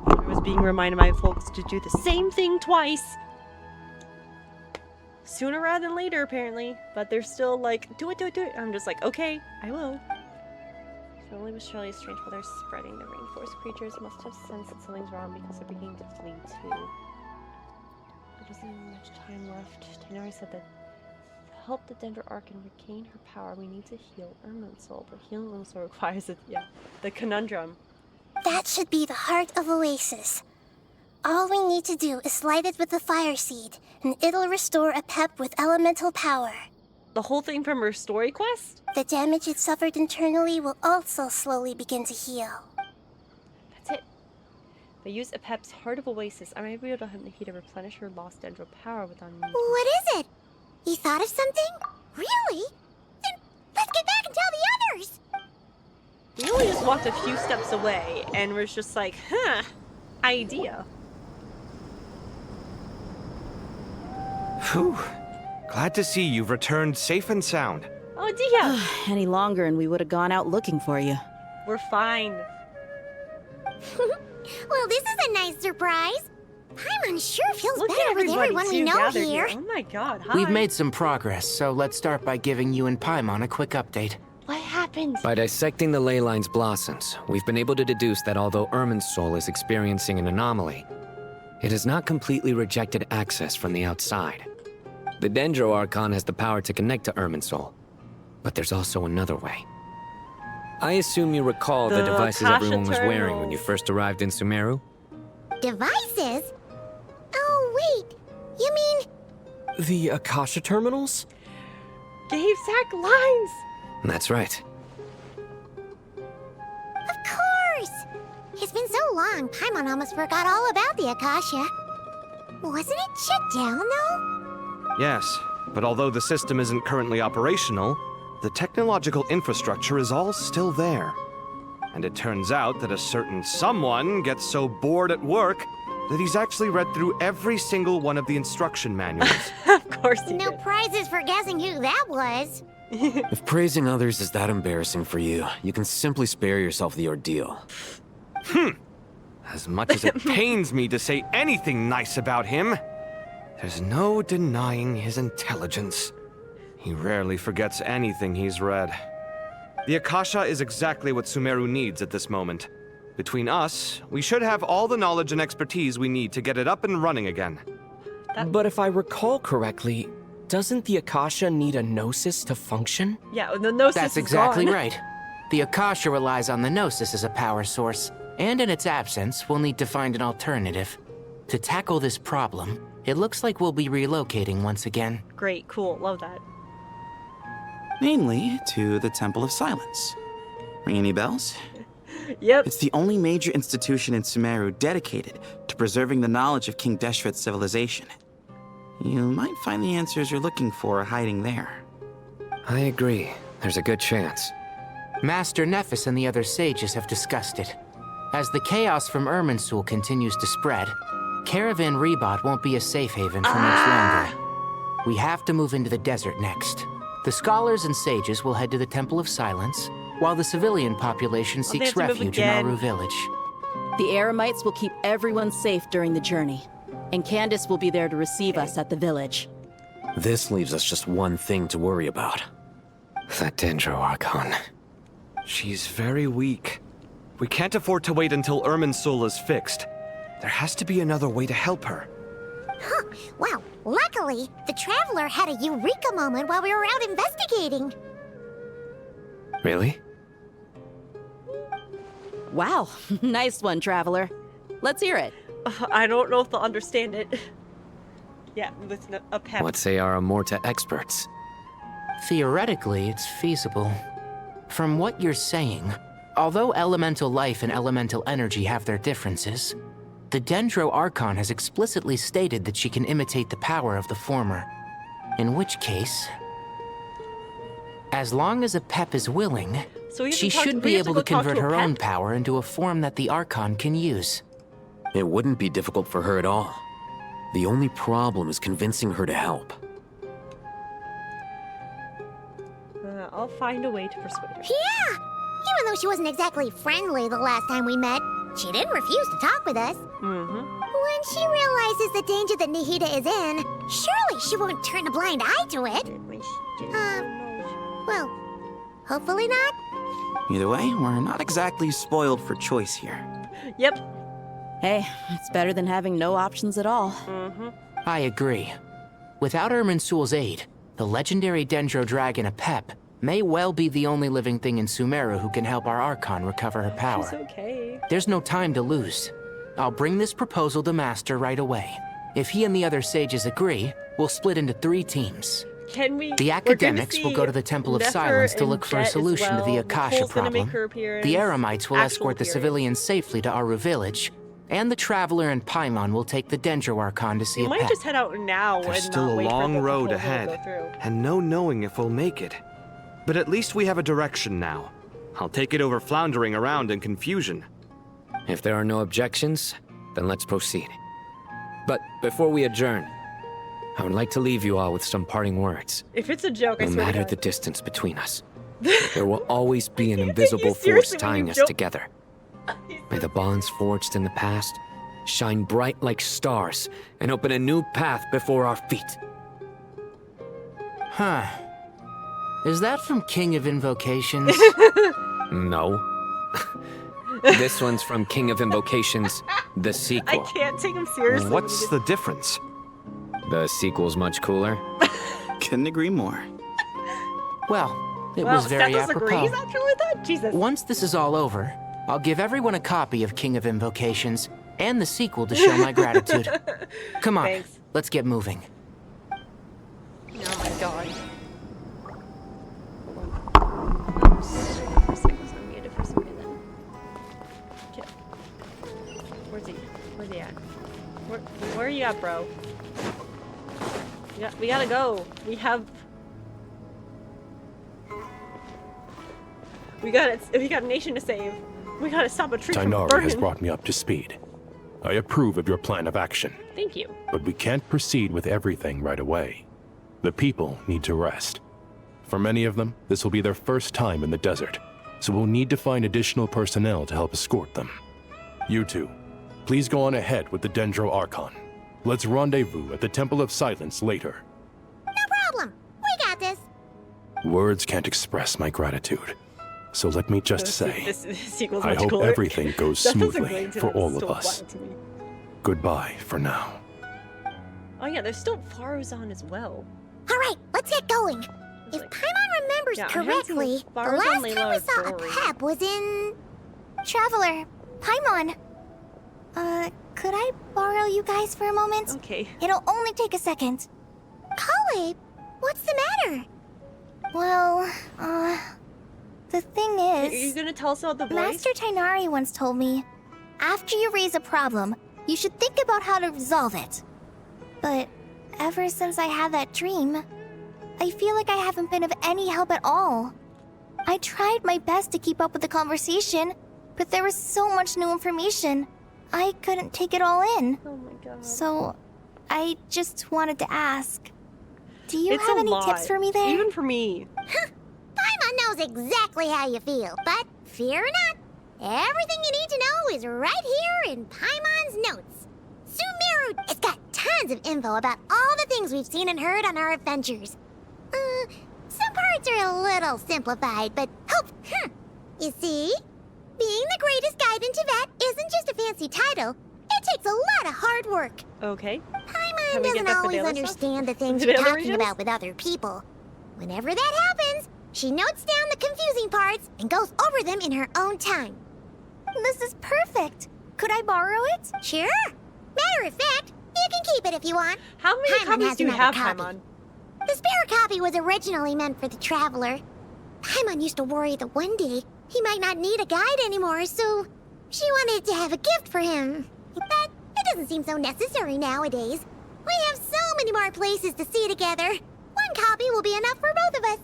Speaker 1: I was being reminded by folks to do the same thing twice. Sooner rather than later, apparently. But they're still like, do it, do it, do it. I'm just like, okay, I will. If only with Shirley's strange weather spreading, the rainforest creatures must have sensed that something's wrong because they're beginning to flee too. There isn't much time left. Tighnari said that to help the Dendro Archon regain her power, we need to heal Irminsul. But healing Irminsul requires the conundrum.
Speaker 13: That should be the heart of Oasis. All we need to do is light it with the fire seed, and it'll restore a pep with elemental power.
Speaker 1: The whole thing from her story quest?
Speaker 13: The damage it suffered internally will also slowly begin to heal.
Speaker 1: That's it. If I use Apep's Heart of Oasis, I might be able to help Nahida replenish her lost Dendro power without needing.
Speaker 13: What is it? You thought of something? Really? Then let's get back and tell the others!
Speaker 1: We only just walked a few steps away and was just like, huh, idea.
Speaker 5: Whew. Glad to see you've returned safe and sound.
Speaker 1: Oh, Dia!
Speaker 9: Any longer and we would have gone out looking for you.
Speaker 1: We're fine.
Speaker 13: Well, this is a nice surprise. Paimon sure feels
Speaker 1: Look
Speaker 13: better
Speaker 1: at
Speaker 13: with everyone we
Speaker 1: too
Speaker 13: know
Speaker 1: gathered
Speaker 13: here.
Speaker 1: Oh my god, hi.
Speaker 10: We've made some progress, so let's start by giving you and Paimon a quick update.
Speaker 1: What happened?
Speaker 14: By dissecting the ley line's blossoms, we've been able to deduce that although Irminsul is experiencing an anomaly, it has not completely rejected access from the outside. The Dendro Archon has the power to connect to Irminsul, but there's also another way. I assume you recall the devices everyone was wearing when you first arrived in Sumeru?
Speaker 13: Devices? Oh, wait. You mean...
Speaker 17: The Akasha terminals?
Speaker 1: Gave Zach lines!
Speaker 14: That's right.
Speaker 13: Of course! It's been so long, Paimon almost forgot all about the Akasha. Wasn't it shut down, though?
Speaker 5: Yes, but although the system isn't currently operational, the technological infrastructure is all still there. And it turns out that a certain someone gets so bored at work that he's actually read through every single one of the instruction manuals.
Speaker 1: Of course he
Speaker 13: No
Speaker 1: did.
Speaker 13: prizes for guessing who that was.
Speaker 4: If praising others is that embarrassing for you, you can simply spare yourself the ordeal.
Speaker 5: As much as it pains me to say anything nice about him, there's no denying his intelligence. He rarely forgets anything he's read. The Akasha is exactly what Sumeru needs at this moment. Between us, we should have all the knowledge and expertise we need to get it up and running again.
Speaker 17: But if I recall correctly, doesn't the Akasha need a gnosis to function?
Speaker 1: Yeah, the Gnosis
Speaker 10: That's
Speaker 1: is
Speaker 10: exactly
Speaker 1: gone.
Speaker 10: right. The Akasha relies on the Gnosis as a power source, and in its absence, we'll need to find an alternative. To tackle this problem, it looks like we'll be relocating once again.
Speaker 1: Great, cool, love that.
Speaker 19: Mainly to the Temple of Silence. Ring any bells?
Speaker 1: Yep.
Speaker 19: It's the only major institution in Sumeru dedicated to preserving the knowledge of King Deshret's civilization. You might find the answers you're looking for hiding there.
Speaker 14: I agree. There's a good chance.
Speaker 10: Master Nephis and the other sages have discussed it. As the chaos from Irminsul continues to spread, Caravan Rebot won't be a safe haven for much longer. We have to move into the desert next. The scholars and sages will head to the Temple of Silence, while the civilian population
Speaker 1: they
Speaker 10: seeks
Speaker 1: have to move
Speaker 10: refuge in
Speaker 1: again.
Speaker 10: Aru Village.
Speaker 9: The Eremites will keep everyone safe during the journey, and Candace will be there to receive us at the village.
Speaker 4: This leaves us just one thing to worry about.
Speaker 14: That Dendro Archon.
Speaker 5: She's very weak. We can't afford to wait until Irminsul is fixed. There has to be another way to help her.
Speaker 13: Huh. Wow. Luckily, the Traveler had a eureka moment while we were out investigating.
Speaker 14: Really?
Speaker 9: Wow, nice one, Traveler. Let's hear it.
Speaker 1: I don't know if they'll understand it. Yeah, with a pep.
Speaker 14: What say our Amorta experts?
Speaker 10: Theoretically, it's feasible. From what you're saying, although elemental life and elemental energy have their differences, the Dendro Archon has explicitly stated that she can imitate the power of the former. In which case, as long as a Pep is willing, she should be able to convert her own power into a form that the Archon can use.
Speaker 4: It wouldn't be difficult for her at all. The only problem is convincing her to help.
Speaker 1: I'll find a way to persuade her.
Speaker 13: Yeah! Even though she wasn't exactly friendly the last time we met, she didn't refuse to talk with us. When she realizes the danger that Nahida is in, surely she won't turn a blind eye to it. Well, hopefully not.
Speaker 19: Either way, we're not exactly spoiled for choice here.
Speaker 1: Yep.
Speaker 9: Hey, it's better than having no options at all.
Speaker 10: I agree. Without Irminsul's aid, the legendary Dendro Dragon Apep may well be the only living thing in Sumeru who can help our Archon recover her power.
Speaker 1: She's okay.
Speaker 10: There's no time to lose. I'll bring this proposal to Master right away. If he and the other sages agree, we'll split into 3 teams.
Speaker 1: Can we?
Speaker 10: The academics will go to the Temple of Silence to look for a solution to the Akasha problem. The Eremites will escort the civilians safely to Aru village. And the Traveler and Paimon will take the Dendro Archon to see
Speaker 1: We
Speaker 10: a
Speaker 1: might
Speaker 10: pet.
Speaker 1: just head out now
Speaker 5: There's
Speaker 1: and
Speaker 5: still
Speaker 1: not
Speaker 5: a
Speaker 1: wait
Speaker 5: long
Speaker 1: for the
Speaker 5: road
Speaker 1: proposal to
Speaker 5: ahead,
Speaker 1: go through.
Speaker 5: and no knowing if we'll make it. But at least we have a direction now. I'll take it over floundering around in confusion.
Speaker 14: If there are no objections, then let's proceed. But before we adjourn, I would like to leave you all with some parting words.
Speaker 1: If it's a joke, I
Speaker 14: No
Speaker 1: swear to
Speaker 14: matter
Speaker 1: God.
Speaker 14: the distance between us, there will always be an invisible force tying us together. May the bonds forged in the past shine bright like stars and open a new path before our feet.
Speaker 10: Huh. Is that from King of Invocations?
Speaker 14: No. This one's from King of Invocations, the
Speaker 1: I
Speaker 14: sequel.
Speaker 1: can't take him seriously.
Speaker 5: What's the difference?
Speaker 14: The sequel's much cooler.
Speaker 19: Couldn't agree more.
Speaker 10: Well, it
Speaker 1: Well,
Speaker 10: was very
Speaker 1: Stethos
Speaker 10: apropos.
Speaker 1: agrees actually with that? Jesus.
Speaker 10: Once this is all over, I'll give everyone a copy of King of Invocations and the sequel to show my gratitude. Come on,
Speaker 1: Thanks.
Speaker 10: let's get moving.
Speaker 1: Oh my God. Hold on. For a second, I'm muted for some reason. Okay. Where's he? Where's he at? Where are you at, bro? We gotta go. We got a nation to save. We gotta stop a tree from
Speaker 2: Tainari
Speaker 1: burning.
Speaker 2: has brought me up to speed. I approve of your plan of action.
Speaker 1: Thank you.
Speaker 2: But we can't proceed with everything right away. The people need to rest. For many of them, this will be their first time in the desert, so we'll need to find additional personnel to help escort them. You two, please go on ahead with the Dendro Archon. Let's rendezvous at the Temple of Silence later.
Speaker 13: No problem. We got this.
Speaker 2: Words can't express my gratitude. So let me just say,
Speaker 1: This sequel's
Speaker 2: I
Speaker 1: much
Speaker 2: hope
Speaker 1: cooler.
Speaker 2: everything goes
Speaker 1: That doesn't
Speaker 2: smoothly
Speaker 1: relate to
Speaker 2: for
Speaker 1: that.
Speaker 2: all
Speaker 1: It's
Speaker 2: of
Speaker 1: still
Speaker 2: us.
Speaker 1: wild to me.
Speaker 2: Goodbye for now.
Speaker 1: Oh yeah, there's still Faruzan as well.
Speaker 13: All right, let's get going. If Paimon remembers
Speaker 1: Yeah, I haven't seen
Speaker 13: correctly, the
Speaker 1: Faruzan,
Speaker 13: last
Speaker 1: Layla,
Speaker 13: time we
Speaker 1: or
Speaker 13: saw a
Speaker 1: Dory.
Speaker 13: Pep was in... Traveler, Paimon. Could I borrow you guys for a moment?
Speaker 1: Okay.
Speaker 13: It'll only take a second. Krai, what's the matter? Well, the thing
Speaker 1: Are
Speaker 13: is...
Speaker 1: you gonna tell us about the voice?
Speaker 13: Master Tainari once told me, after you raise a problem, you should think about how to resolve it. But ever since I had that dream, I feel like I haven't been of any help at all. I tried my best to keep up with the conversation, but there was so much new information, I couldn't take it all in.
Speaker 1: Oh my God.
Speaker 13: So, I just wanted to ask, do you
Speaker 1: It's
Speaker 13: have
Speaker 1: a
Speaker 13: any
Speaker 1: lot.
Speaker 13: tips for me there?
Speaker 1: Even for me.
Speaker 13: Paimon knows exactly how you feel, but fear not, Everything you need to know is right here in Paimon's notes. Sumeru, it's got tons of info about all the things we've seen and heard on our adventures. Some parts are a little simplified, but You see? Being the greatest guide in Tibet isn't just a fancy title. It takes a lot of hard work.
Speaker 1: Okay.
Speaker 13: Paimon doesn't always understand the things you're talking about with other people. Whenever that happens, she notes down the confusing parts and goes over them in her own time.
Speaker 3: This is perfect. Could I borrow it?
Speaker 13: Sure. Matter of fact, you can keep it if you want.
Speaker 1: How many copies do you have, Paimon?
Speaker 13: The spare copy was originally meant for the Traveler. Paimon used to worry that one day he might not need a guide anymore, so she wanted to have a gift for him. But it doesn't seem so necessary nowadays. We have so many more places to see together. One copy will be enough for both of us.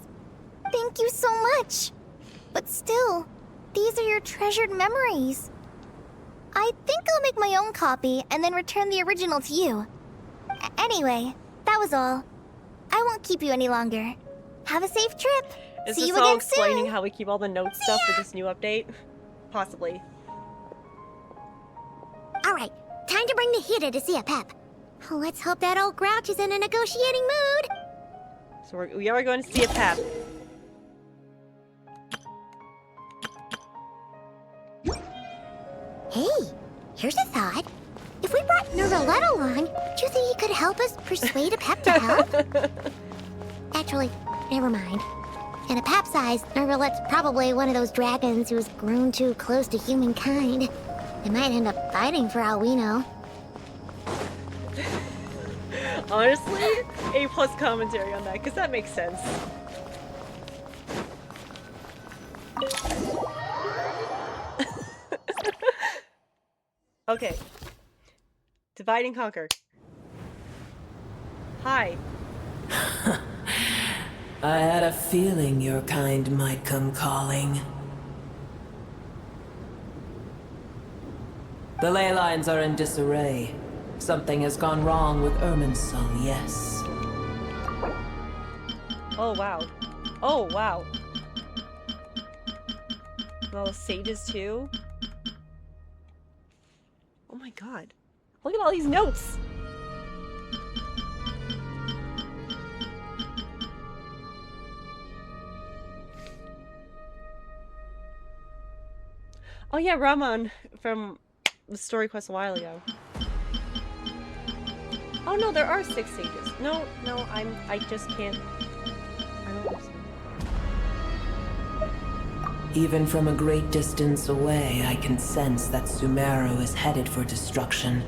Speaker 3: Thank you so much. But still, these are your treasured memories. I think I'll make my own copy and then return the original to you. Anyway, that was all. I won't keep you any longer. Have a safe trip.
Speaker 1: Is
Speaker 3: See
Speaker 1: this
Speaker 3: you
Speaker 1: all
Speaker 3: again
Speaker 1: explaining
Speaker 3: soon.
Speaker 1: how we keep all the note stuff for this new update? Possibly.
Speaker 13: Alright, time to bring the hitter to see a Pep. Let's hope that old grouch is in a negotiating mood.
Speaker 1: So we are going to see a Pep.
Speaker 13: Hey, here's a thought. If we brought Nervalette along, do you think he could help us persuade a Pep to help? Actually, never mind. In a Pep's eyes, Nervalette's probably one of those dragons who's grown too close to humankind. They might end up fighting for all we know.
Speaker 1: Honestly, A+ commentary on that, because that makes sense. Okay. Divide and conquer. Hi.
Speaker 6: I had a feeling your kind might come calling. The ley lines are in disarray. Something has gone wrong with Irminsul, yes.
Speaker 1: Oh, wow. Oh, wow. Well, sages too? Oh my god. Look at all these notes! Oh yeah, Raman from the story quest a while ago. Oh no, there are 6 sages. No, I just can't. I don't understand.
Speaker 6: Even from a great distance away, I can sense that Sumeru is headed for destruction.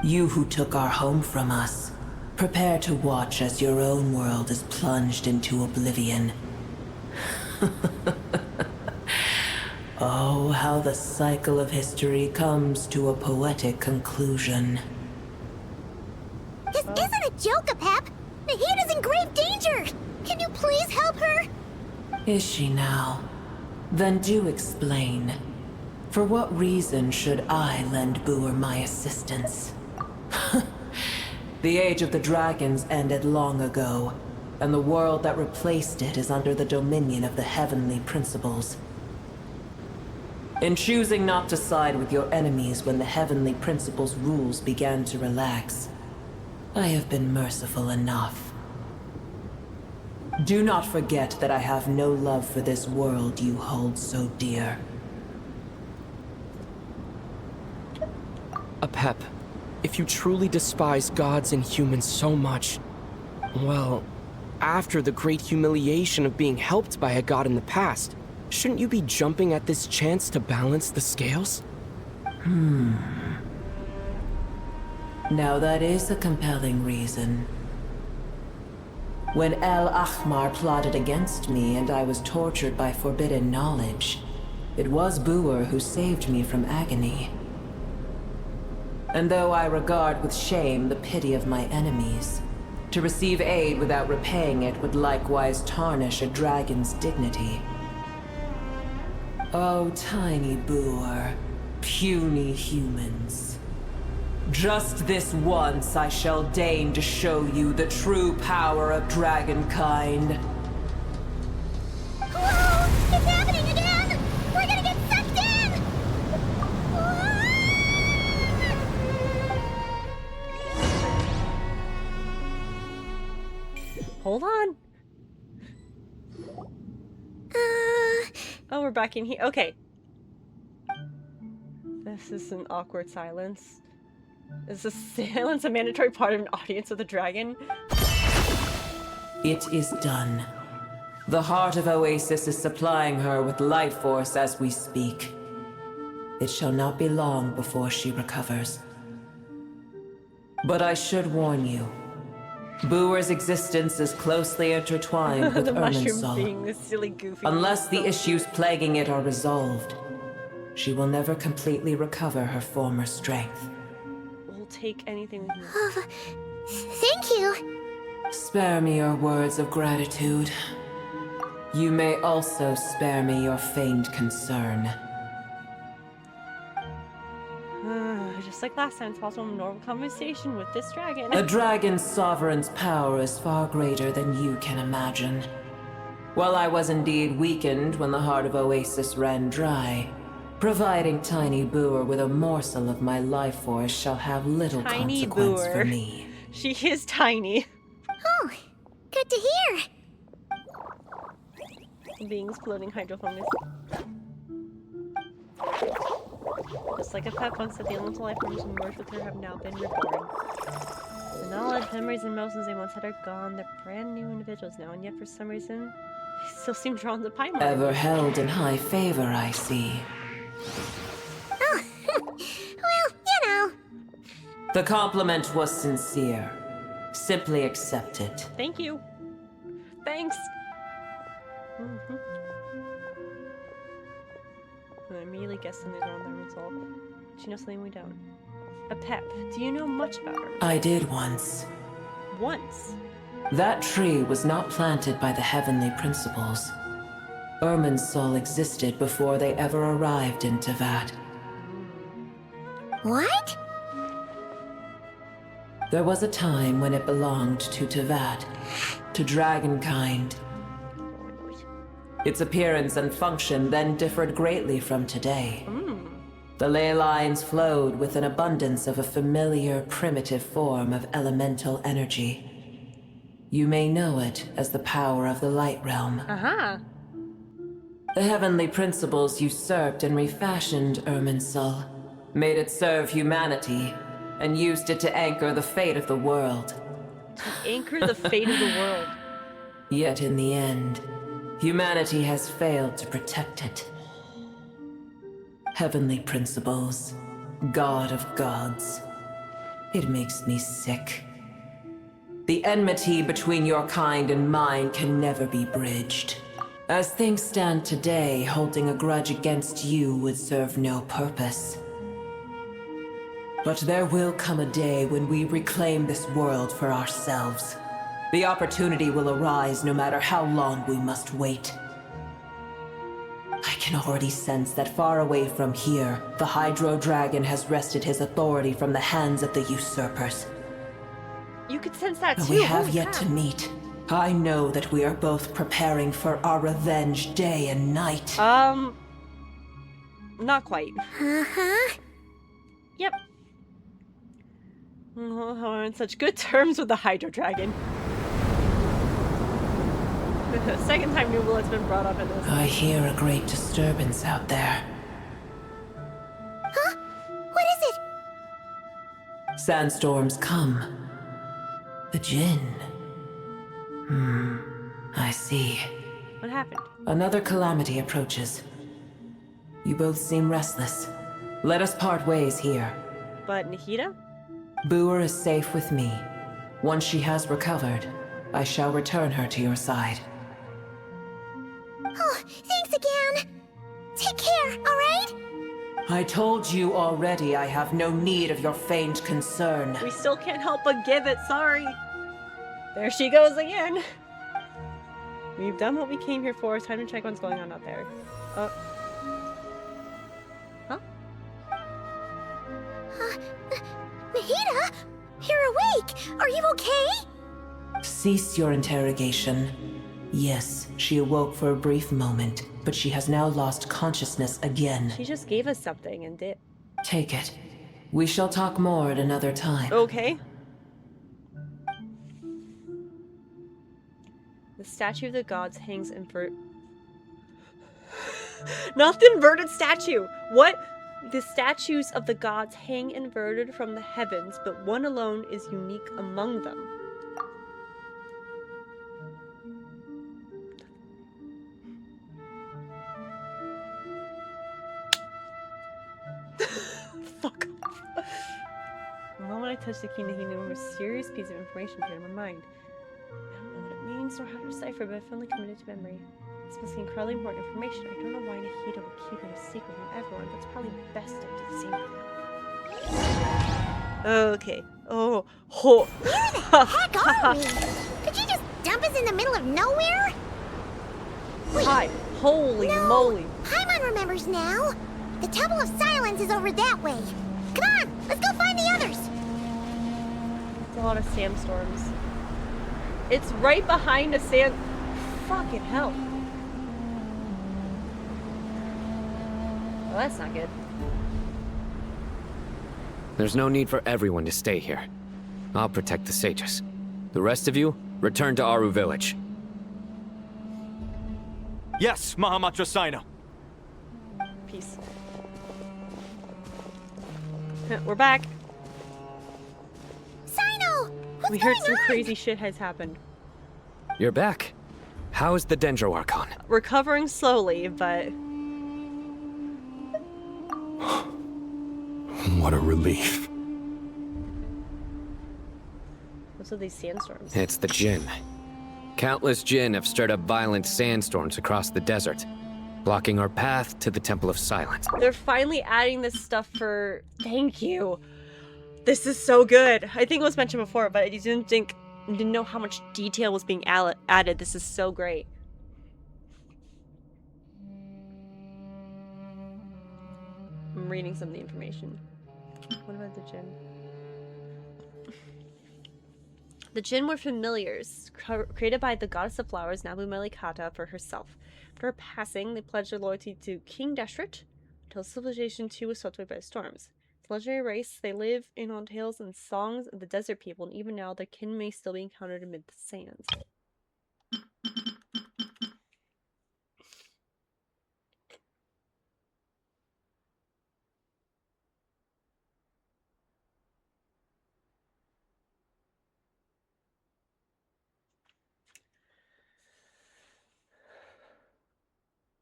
Speaker 6: You who took our home from us, prepare to watch as your own world is plunged into oblivion. Oh, how the cycle of history comes to a poetic conclusion.
Speaker 13: This isn't a joke, Pep. Nahida's in grave danger. Can you please help her?
Speaker 6: Is she now? Then do explain. For what reason should I lend Boer my assistance? The age of the dragons ended long ago, and the world that replaced it is under the dominion of the heavenly principles. In choosing not to side with your enemies when the heavenly principles' rules began to relax, I have been merciful enough. Do not forget that I have no love for this world you hold so dear.
Speaker 17: Apep, if you truly despise gods and humans so much, well, after the great humiliation of being helped by a god in the past, shouldn't you be jumping at this chance to balance the scales?
Speaker 6: Now that is a compelling reason. When El Ahmar plotted against me and I was tortured by forbidden knowledge, it was Boer who saved me from agony. And though I regard with shame the pity of my enemies, to receive aid without repaying it would likewise tarnish a dragon's dignity. Oh, tiny Boer, puny humans. Just this once I shall deign to show you the true power of dragonkind.
Speaker 13: Whoa! It's happening again!
Speaker 1: Hold on. Oh, we're back in here. Okay. This is an awkward silence. Is the silence a mandatory part of an audience with a dragon?
Speaker 6: It is done. The heart of Oasis is supplying her with life force as we speak. It shall not be long before she recovers. But I should warn you. Booer's existence is closely intertwined with
Speaker 1: The mushroom
Speaker 6: Irminsul.
Speaker 1: being this silly goofy.
Speaker 6: Unless the issues plaguing it are resolved, she will never completely recover her former strength.
Speaker 1: We'll take anything we can.
Speaker 13: Thank you.
Speaker 6: Spare me your words of gratitude. You may also spare me your feigned concern.
Speaker 1: Just like last time, it's possible a normal conversation with this dragon.
Speaker 6: A dragon's sovereign's power is far greater than you can imagine. While I was indeed weakened when the heart of Oasis ran dry, providing Tiny Booer with a morsel of my life force shall have little
Speaker 1: Tiny
Speaker 6: consequence
Speaker 1: Booer.
Speaker 6: for me.
Speaker 1: She is tiny.
Speaker 13: Oh, good to hear.
Speaker 1: Being exploding hydrophone is... Just like a pet once said, the elemental life forms who merged with her have now been reborn. The knowledge, memories, and emotions they once had are gone. They're brand new individuals now, and yet for some reason, they still seem drawn to Paimon.
Speaker 6: Ever held in high favor, I see.
Speaker 13: Oh, well, you know.
Speaker 6: The compliment was sincere. Simply accept it.
Speaker 1: Thank you. Thanks. I immediately guessed something's wrong with Irminsul. Do you know something we don't? A pep. Do you know much about her?
Speaker 6: I did once.
Speaker 1: Once?
Speaker 6: That tree was not planted by the heavenly principles. Irminsul existed before they ever arrived in Tevat.
Speaker 13: What?
Speaker 6: There was a time when it belonged to Tevat, to dragonkind. Its appearance and function then differed greatly from today. The ley lines flowed with an abundance of a familiar, primitive form of elemental energy. You may know it as the power of the Light Realm. The heavenly principles usurped and refashioned Irminsul, made it serve humanity, and used it to anchor the fate of the world.
Speaker 1: To anchor the fate of the world.
Speaker 6: Yet in the end, humanity has failed to protect it. Heavenly principles, God of gods. It makes me sick. The enmity between your kind and mine can never be bridged. As things stand today, holding a grudge against you would serve no purpose. But there will come a day when we reclaim this world for ourselves. The opportunity will arise no matter how long we must wait. I can already sense that far away from here, the Hydro Dragon has wrested his authority from the hands of the usurpers.
Speaker 1: You could sense that
Speaker 6: But
Speaker 1: too.
Speaker 6: we have
Speaker 1: Holy
Speaker 6: yet
Speaker 1: crap.
Speaker 6: to meet. I know that we are both preparing for our revenge day and night.
Speaker 1: Not quite.
Speaker 13: Uh-huh.
Speaker 1: Yep. Oh, we're on such good terms with the Hydro Dragon. The second time New Blood's been brought up in this.
Speaker 6: I hear a great disturbance out there.
Speaker 13: Huh? What is it?
Speaker 6: Sandstorms come. The Jinn. I see.
Speaker 1: What happened?
Speaker 6: Another calamity approaches. You both seem restless. Let us part ways here.
Speaker 1: But Nahida?
Speaker 6: Booer is safe with me. Once she has recovered, I shall return her to your side.
Speaker 13: Oh, thanks again. Take care, alright?
Speaker 6: I told you already I have no need of your feigned concern.
Speaker 1: We still can't help but give it, sorry. There she goes again. We've done what we came here for. It's time to check what's going on out there. Huh?
Speaker 13: Nahida? You're awake! Are you okay?
Speaker 6: Cease your interrogation. Yes, she awoke for a brief moment, but she has now lost consciousness again.
Speaker 1: She just gave us something and did.
Speaker 6: Take it. We shall talk more at another time.
Speaker 1: Okay. The statue of the gods hangs not the inverted statue! What? The statues of the gods hang inverted from the heavens, but one alone is unique among them. Fuck off. The moment I touched the key, he knew a mysterious piece of information appeared in my mind. I don't know what it means or how to decipher, but I firmly committed to memory. It's must be incredibly important information. I don't know why Nahida would keep it a secret from everyone, but it's probably best I did the same. Okay. Oh. Ho.
Speaker 13: Where the heck are we? Could you just dump us in the middle of nowhere? Wait,
Speaker 1: Hi. Holy moly.
Speaker 13: Paimon remembers now. The Temple of Silence is over that way. Come on, let's go find the others.
Speaker 1: It's a lot of sandstorms. It's right behind a sand... Fucking hell. Well, that's not good.
Speaker 14: There's no need for everyone to stay here. I'll protect the sages. The rest of you, return to Aru village.
Speaker 11: Yes, Mahamatra Sino.
Speaker 1: Peace. We're back.
Speaker 13: Sino!
Speaker 1: We heard some crazy shit has happened.
Speaker 14: You're back. How is the Dendro Archon?
Speaker 1: Recovering slowly, but...
Speaker 2: What a relief.
Speaker 1: What's with these sandstorms?
Speaker 14: It's the Jinn. Countless Jinn have stirred up violent sandstorms across the desert, blocking our path to the Temple of Silence.
Speaker 1: They're finally adding this stuff for... Thank you. This is so good. I think it was mentioned before, but I didn't know how much detail was being added. This is so great. I'm reading some of the information. What about the Jinn? The Jinn were familiars, created by the goddess of flowers, Nabu Melikata, for herself. After her passing, they pledged their loyalty to King Deshret until civilization too was swept away by storms. It's a legendary race. They live in on tales and songs of the desert people, and even now their kin may still be encountered amid the sands.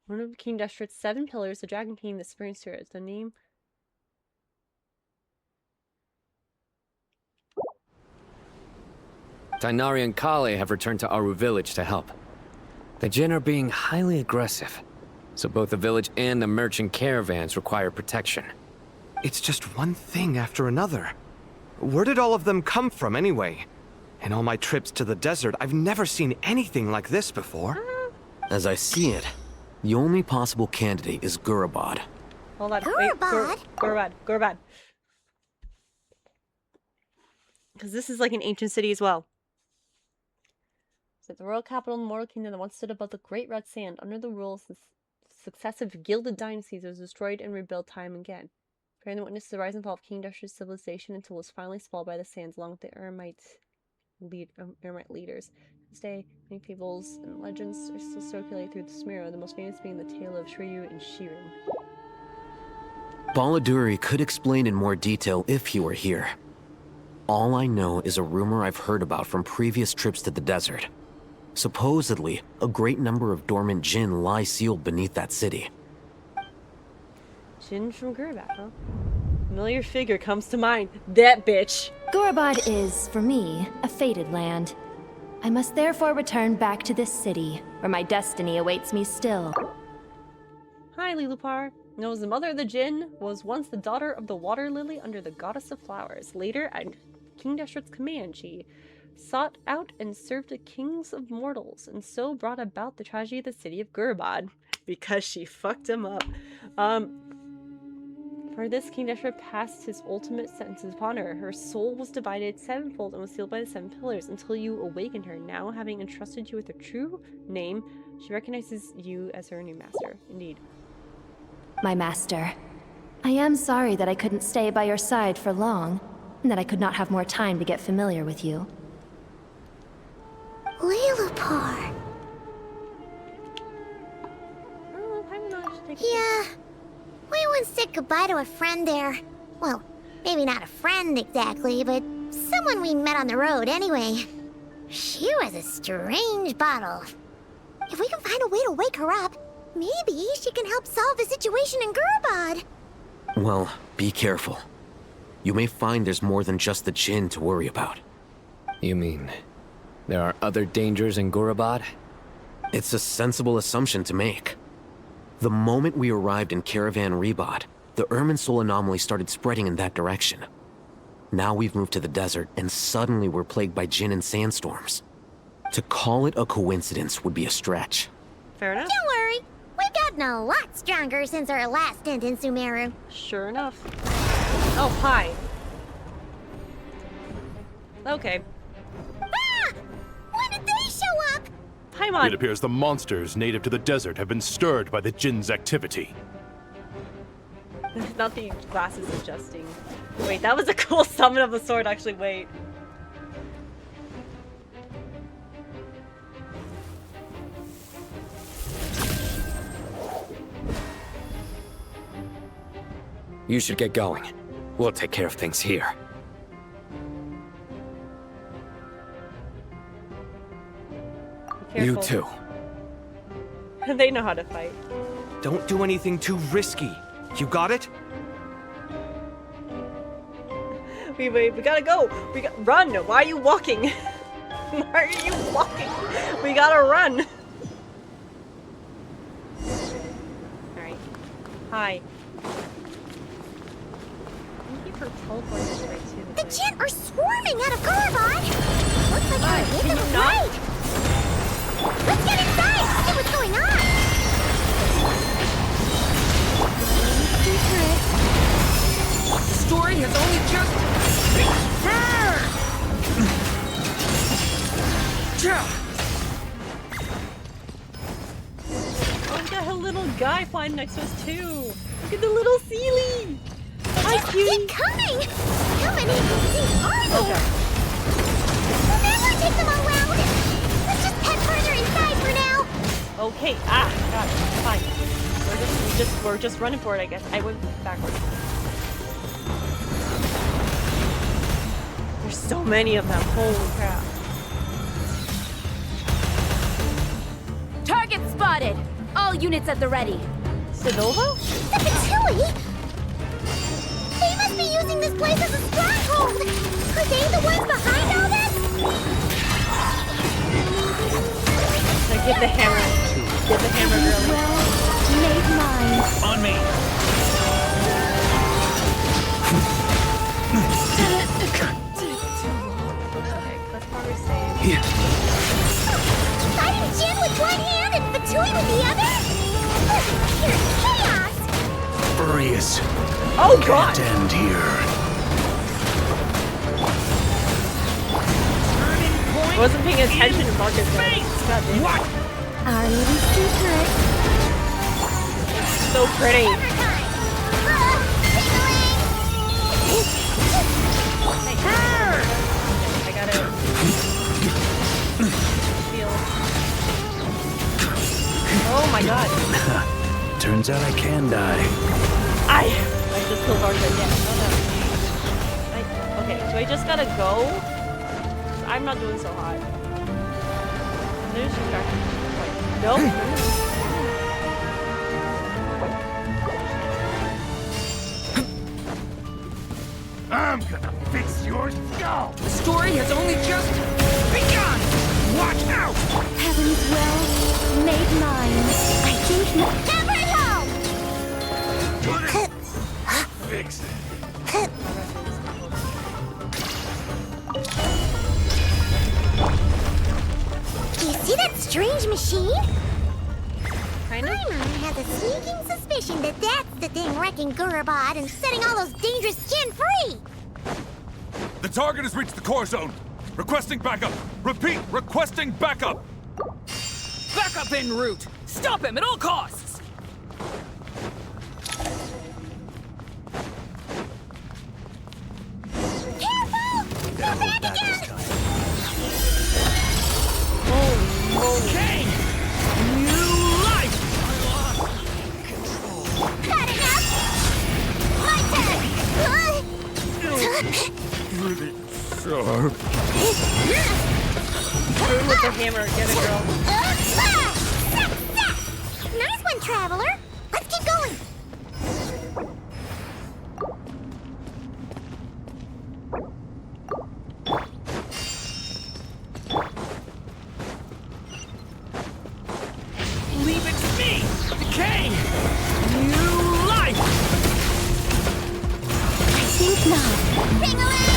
Speaker 1: One of King Deshret's 7 pillars, the Dragon King, the Spring Spirit, the name...
Speaker 14: Tainari and Kale have returned to Aru village to help. The Jinn are being highly aggressive, so both the village and the merchant caravans require protection.
Speaker 5: It's just one thing after another. Where did all of them come from anyway? In all my trips to the desert, I've never seen anything like this before.
Speaker 4: As I see it, the only possible candidate is Gurabad.
Speaker 1: Hold on.
Speaker 13: Gurabad?
Speaker 1: Gurabad. Because this is like an ancient city as well. So the royal capital in the Mortal Kingdom that once stood above the Great Red Sand under the rule of successive gilded dynasties was destroyed and rebuilt time and again. Bearing the witness to the rise and fall of King Deshret's civilization until it was finally swallowed by the sands along with the Eremite leaders. To this day, many fables and legends are still circulated through the Sumeru, the most famous being the tale of Shiryu and Shirin.
Speaker 4: Baladuri could explain in more detail if he were here. All I know is a rumor I've heard about from previous trips to the desert. Supposedly, a great number of dormant Jinn lie sealed beneath that city.
Speaker 1: Jinn from Gurabad, huh? Familiar figure comes to mind. That bitch!
Speaker 8: Gurabad is, for me, a fated land. I must therefore return back to this city, where my destiny awaits me still.
Speaker 1: Hi, Lilupar. Knows the mother of the Jinn was once the daughter of the water lily under the goddess of flowers. Later, at King Deshret's command, she sought out and served the kings of mortals, and so brought about the tragedy of the city of Gurabad, because she fucked him up. For this, King Deshret passed his ultimate sentences upon her. Her soul was divided sevenfold and was sealed by the 7 pillars until you awakened her. Now, having entrusted you with her true name, she recognizes you as her new master. Indeed.
Speaker 8: My master, I am sorry that I couldn't stay by your side for long, and that I could not have more time to get familiar with you.
Speaker 13: Lilupar. goodbye to a friend there. Well, maybe not a friend exactly, but someone we met on the road anyway. She was a strange bottle. If we can find a way to wake her up, maybe she can help solve the situation in Gurabad.
Speaker 4: Well, be careful. You may find there's more than just the Jinn to worry about.
Speaker 14: You mean, there are other dangers in Gurabad?
Speaker 4: It's a sensible assumption to make. The moment we arrived in Caravan Rebod, the Irminsul anomaly started spreading in that direction. Now we've moved to the desert, and suddenly we're plagued by Jinn and sandstorms. To call it a coincidence would be a stretch.
Speaker 1: Fair enough.
Speaker 13: Don't worry, we've gotten a lot stronger since our last stint in Sumeru.
Speaker 1: Sure enough. Oh, hi. Okay.
Speaker 13: Ah! When did they show up?
Speaker 1: Paimon.
Speaker 2: It appears the monsters native to the desert have been stirred by the Jinn's activity.
Speaker 1: Not the glasses adjusting. Wait, that was a cool summon of the sword, actually. Wait.
Speaker 14: You should get going. We'll take care of things here. You too.
Speaker 1: They know how to fight.
Speaker 5: Don't do anything too risky. You got it?
Speaker 1: Wait, we gotta go. Run. Why are you walking? Why are you walking? We gotta run. Alright. Hi. Thank you for teleporting this way too.
Speaker 13: The Jinn are swarming out of Gurabad! Looks like we're in the right! Let's get inside! See what's going on!
Speaker 17: The story has only just begun!
Speaker 1: Oh, we got a little guy flying next to us too. Look at the little Sealy. Hi, cutie.
Speaker 13: Keep coming! How many of these things are there?
Speaker 1: Okay.
Speaker 13: We'll never take them all out! Let's just head further inside for now!
Speaker 1: Okay. Ah, God, fine. We're just running for it, I guess. I went backwards. There's so many of them. Holy crap.
Speaker 8: Target spotted! All units at the ready.
Speaker 1: Sonova?
Speaker 13: The Patui? They must be using this place as a stronghold! Are they the ones behind all this?
Speaker 1: Now get the hammer. Get the hammer, girl.
Speaker 13: Well, made mine.
Speaker 15: On me!
Speaker 1: Okay, let's probably save.
Speaker 13: Fighting Jin with one hand and Patui with the other? Pure chaos!
Speaker 15: Furious.
Speaker 1: Oh, God!
Speaker 15: Can't end here.
Speaker 1: I wasn't paying attention to Marcus. What?
Speaker 13: Our little secret.
Speaker 1: So pretty. I got it. Feel. Oh my God.
Speaker 15: Turns out I can die.
Speaker 1: I just killed Archon. Yeah. Okay, so I just gotta go. I'm not doing so hot. There's distraction. Nope.
Speaker 15: I'm gonna fix your skull! The story has only just begun! Watch out!
Speaker 13: Heaven's will, made mine. I think never
Speaker 15: Fix it.
Speaker 13: Do you see that strange machine?
Speaker 1: Kind of.
Speaker 13: Primer has a sneaking suspicion that that's the thing wrecking Gurabad and setting all those dangerous Jinn free!
Speaker 16: The target has reached the core zone. Requesting backup. Repeat, requesting backup.
Speaker 17: Backup en route! Stop him at all costs!
Speaker 13: Careful! Go back again!
Speaker 17: Okay! New life!
Speaker 13: Got enough?
Speaker 16: Pretty sharp.
Speaker 1: With the hammer, get it, girl.
Speaker 13: Nice one, Traveler. Let's keep going.
Speaker 12: Leave it to me! Decay! New life!
Speaker 13: I think not. Ring-a-ling!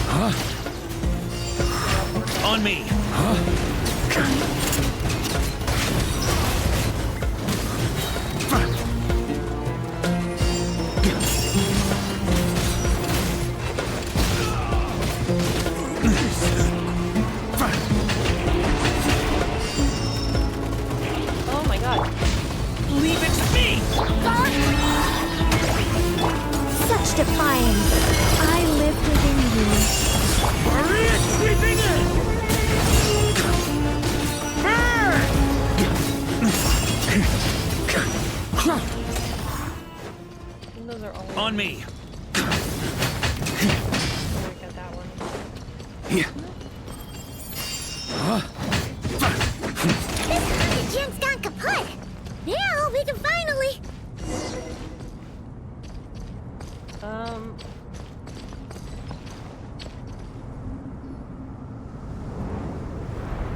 Speaker 12: Huh? On me!
Speaker 1: Oh my god.
Speaker 12: Leave it to me!
Speaker 13: Such defiance. I live within you.
Speaker 12: Maria sweeping in!
Speaker 1: Those are all.
Speaker 12: On me!
Speaker 1: Get that one.
Speaker 13: This gen's gone kaput. Now we can finally.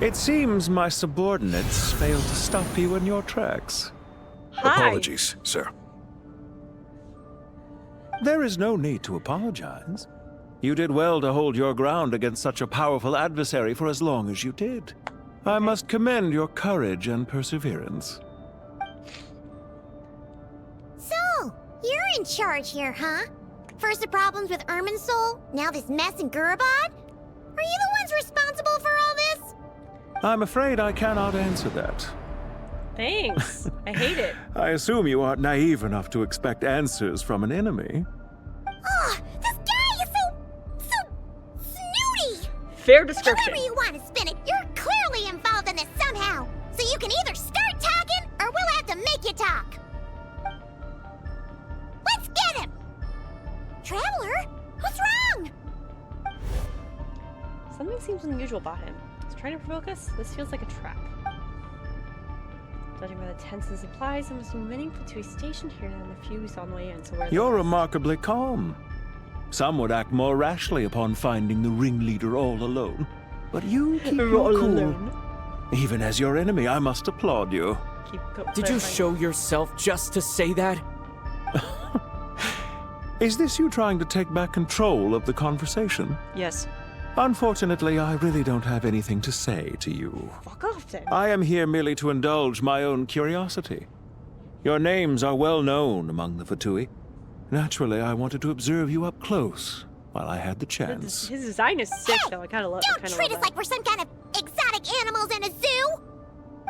Speaker 20: It seems my subordinates failed to stop you in your tracks.
Speaker 1: Hi.
Speaker 20: Apologies, sir. There is no need to apologize. You did well to hold your ground against such a powerful adversary for as long as you did. I must commend your courage and perseverance.
Speaker 13: So, you're in charge here, huh? First the problems with Irminsul, now this mess in Gurabad? Are you the ones responsible for all this?
Speaker 20: I'm afraid I cannot answer that.
Speaker 1: Thanks. I hate it.
Speaker 20: I assume you aren't naive enough to expect answers from an enemy.
Speaker 13: Oh, this guy is so snooty!
Speaker 1: Fair description.
Speaker 13: However you want to spin it, you're clearly involved in this somehow. So you can either start talking, or we'll have to make you talk. Let's get him! Traveler, what's wrong?
Speaker 1: Something seems unusual about him. He's trying to provoke us? This feels like a trap. Judging by the tents and supplies, there must be many Fatui stationed here than the few we saw on the way in, so where
Speaker 20: You're remarkably calm. Some would act more rashly upon finding the ringleader all alone. But you keep your
Speaker 1: all
Speaker 20: cool.
Speaker 1: alone.
Speaker 20: Even as your enemy, I must applaud you.
Speaker 17: Did you show yourself just to say that?
Speaker 20: Is this you trying to take back control of the conversation?
Speaker 1: Yes.
Speaker 20: Unfortunately, I really don't have anything to say to you.
Speaker 1: Fuck off then.
Speaker 20: I am here merely to indulge my own curiosity. Your names are well known among the Fatui. Naturally, I wanted to observe you up close while I had the chance.
Speaker 1: His design is sick, though. I kind of love it.
Speaker 13: Don't treat us like we're some kind of exotic animals in a zoo!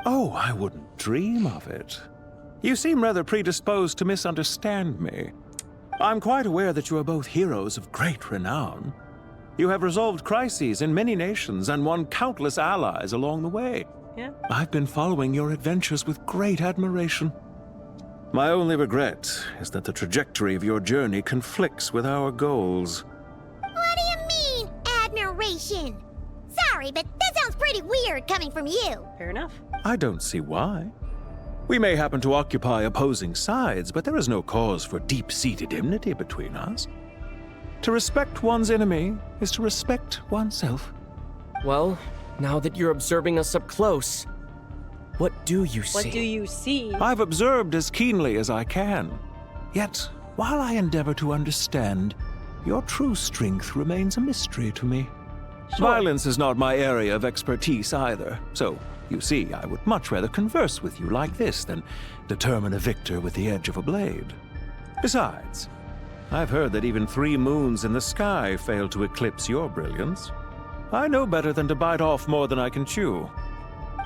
Speaker 20: Oh, I wouldn't dream of it. You seem rather predisposed to misunderstand me. I'm quite aware that you are both heroes of great renown. You have resolved crises in many nations and won countless allies along the way.
Speaker 1: Yeah.
Speaker 20: I've been following your adventures with great admiration. My only regret is that the trajectory of your journey conflicts with our goals.
Speaker 13: What do you mean, admiration? Sorry, but that sounds pretty weird coming from you.
Speaker 1: Fair enough.
Speaker 20: I don't see why. We may happen to occupy opposing sides, but there is no cause for deep-seated enmity between us. To respect one's enemy is to respect oneself.
Speaker 17: Well, now that you're observing us up close, what do you see?
Speaker 1: What do you see?
Speaker 20: I've observed as keenly as I can. Yet, while I endeavor to understand, your true strength remains a mystery to me.
Speaker 1: Sure.
Speaker 20: Violence is not my area of expertise either, so, you see, I would much rather converse with you like this than determine a victor with the edge of a blade. Besides, I've heard that even 3 moons in the sky fail to eclipse your brilliance. I know better than to bite off more than I can chew.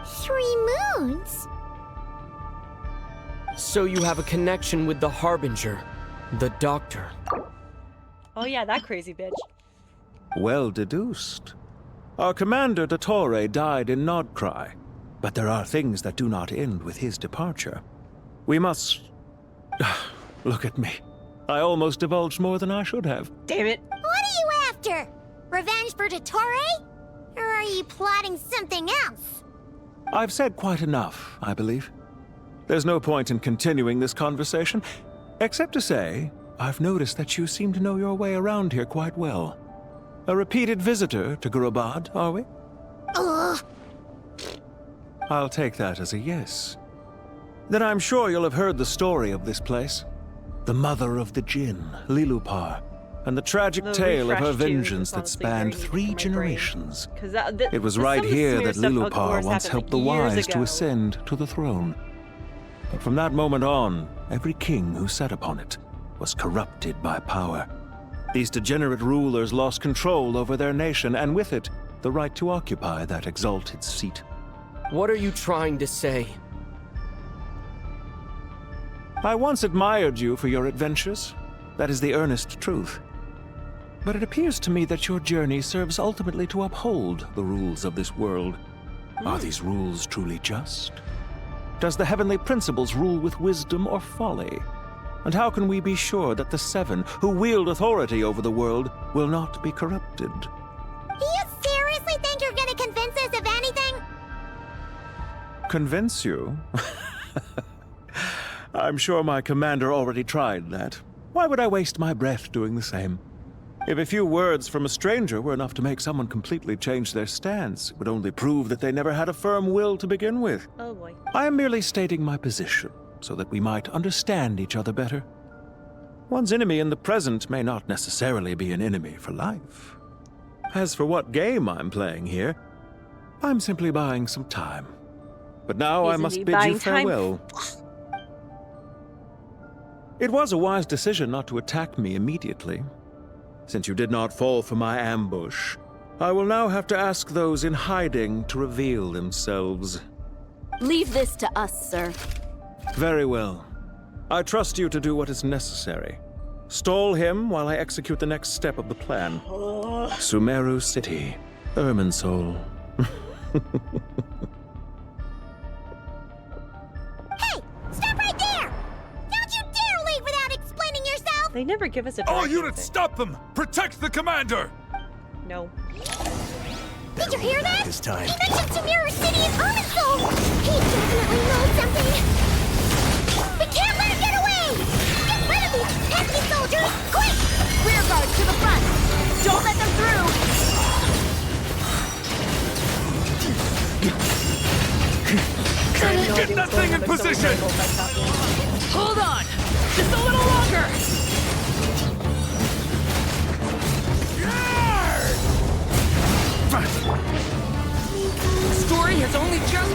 Speaker 13: 3 moons?
Speaker 17: So you have a connection with the Harbinger, the Doctor.
Speaker 1: Oh yeah, that crazy bitch.
Speaker 20: Well deduced. Our commander, Dottore, died in Krai, but there are things that do not end with his departure. We must Look at me. I almost divulged more than I should have.
Speaker 1: Damn it.
Speaker 13: What are you after? Revenge for Dottore? Or are you plotting something else?
Speaker 20: I've said quite enough, I believe. There's no point in continuing this conversation, except to say, I've noticed that you seem to know your way around here quite well. A repeated visitor to Gurabad, are we?
Speaker 13: Ugh.
Speaker 20: I'll take that as a yes. Then I'm sure you'll have heard the story of this place. The mother of the Jinn, Lilupar, and the tragic tale of her vengeance that spanned 3 generations. It was right here that Lilupar once helped the wise to ascend to the throne. But from that moment on, every king who sat upon it was corrupted by power. These degenerate rulers lost control over their nation, and with it, the right to occupy that exalted seat.
Speaker 17: What are you trying to say?
Speaker 20: I once admired you for your adventures. That is the earnest truth. But it appears to me that your journey serves ultimately to uphold the rules of this world. Are these rules truly just? Does the heavenly principles rule with wisdom or folly? And how can we be sure that the 7 who wield authority over the world will not be corrupted?
Speaker 13: Do you seriously think you're gonna convince us of anything?
Speaker 20: Convince you? I'm sure my commander already tried that. Why would I waste my breath doing the same? If a few words from a stranger were enough to make someone completely change their stance, it would only prove that they never had a firm will to begin with.
Speaker 1: Oh boy.
Speaker 20: I am merely stating my position, so that we might understand each other better. One's enemy in the present may not necessarily be an enemy for life. As for what game I'm playing here, I'm simply buying some time. But now I must bid you farewell. It was a wise decision not to attack me immediately. Since you did not fall for my ambush, I will now have to ask those in hiding to reveal themselves.
Speaker 9: Leave this to us, sir.
Speaker 20: Very well. I trust you to do what is necessary. Stall him while I execute the next step of the plan. Sumeru City, Irminsul.
Speaker 13: Hey! Stop right there! Don't you dare leave without explaining yourself!
Speaker 1: They never give us a
Speaker 16: All
Speaker 1: back
Speaker 16: units,
Speaker 1: answer.
Speaker 16: stop them! Protect the commander!
Speaker 1: No.
Speaker 13: Did you hear that?
Speaker 20: This time.
Speaker 13: He mentioned Sumeru City and Irminsul! He definitely knows something! We can't let him get away! Get rid of these pesky soldiers! Quick!
Speaker 9: Rear guard to the front! Don't let them through!
Speaker 16: Get that thing in position!
Speaker 12: Hold on! Just a little longer! The story has only just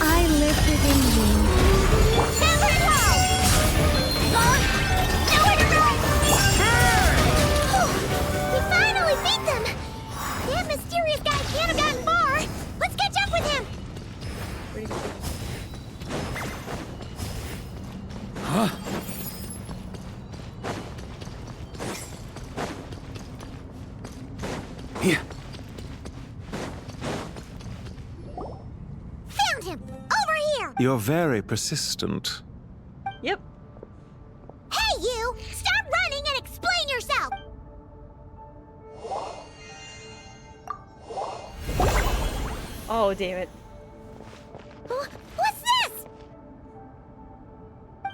Speaker 3: I live within you.
Speaker 13: Nowhere to go! Nowhere to go! We finally beat them! That mysterious guy can't have gotten far! Let's catch up with him!
Speaker 20: Here.
Speaker 13: Found him! Over here!
Speaker 20: You're very persistent.
Speaker 1: Yep.
Speaker 13: Hey, you! Stop running and explain yourself!
Speaker 1: Oh, damn it.
Speaker 13: What's this?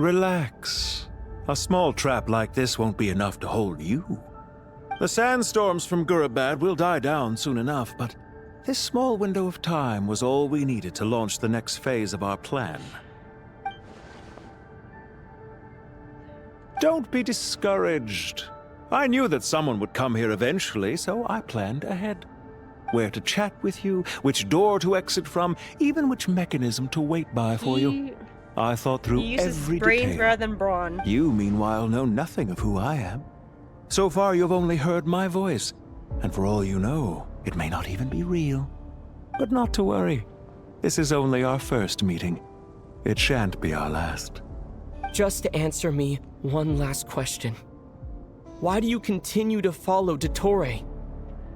Speaker 20: Relax. A small trap like this won't be enough to hold you. The sandstorms from Gurabad will die down soon enough, but this small window of time was all we needed to launch the next phase of our plan. Don't be discouraged. I knew that someone would come here eventually, so I planned ahead. Where to chat with you, which door to exit from, even which mechanism to wait by for you. I thought through
Speaker 1: He uses
Speaker 20: every
Speaker 1: brains
Speaker 20: detail.
Speaker 1: rather than brawn.
Speaker 20: You, meanwhile, know nothing of who I am. So far, you've only heard my voice, and for all you know, it may not even be real. But not to worry. This is only our first meeting. It shan't be our last.
Speaker 17: Just answer me one last question. Why do you continue to follow Dottore?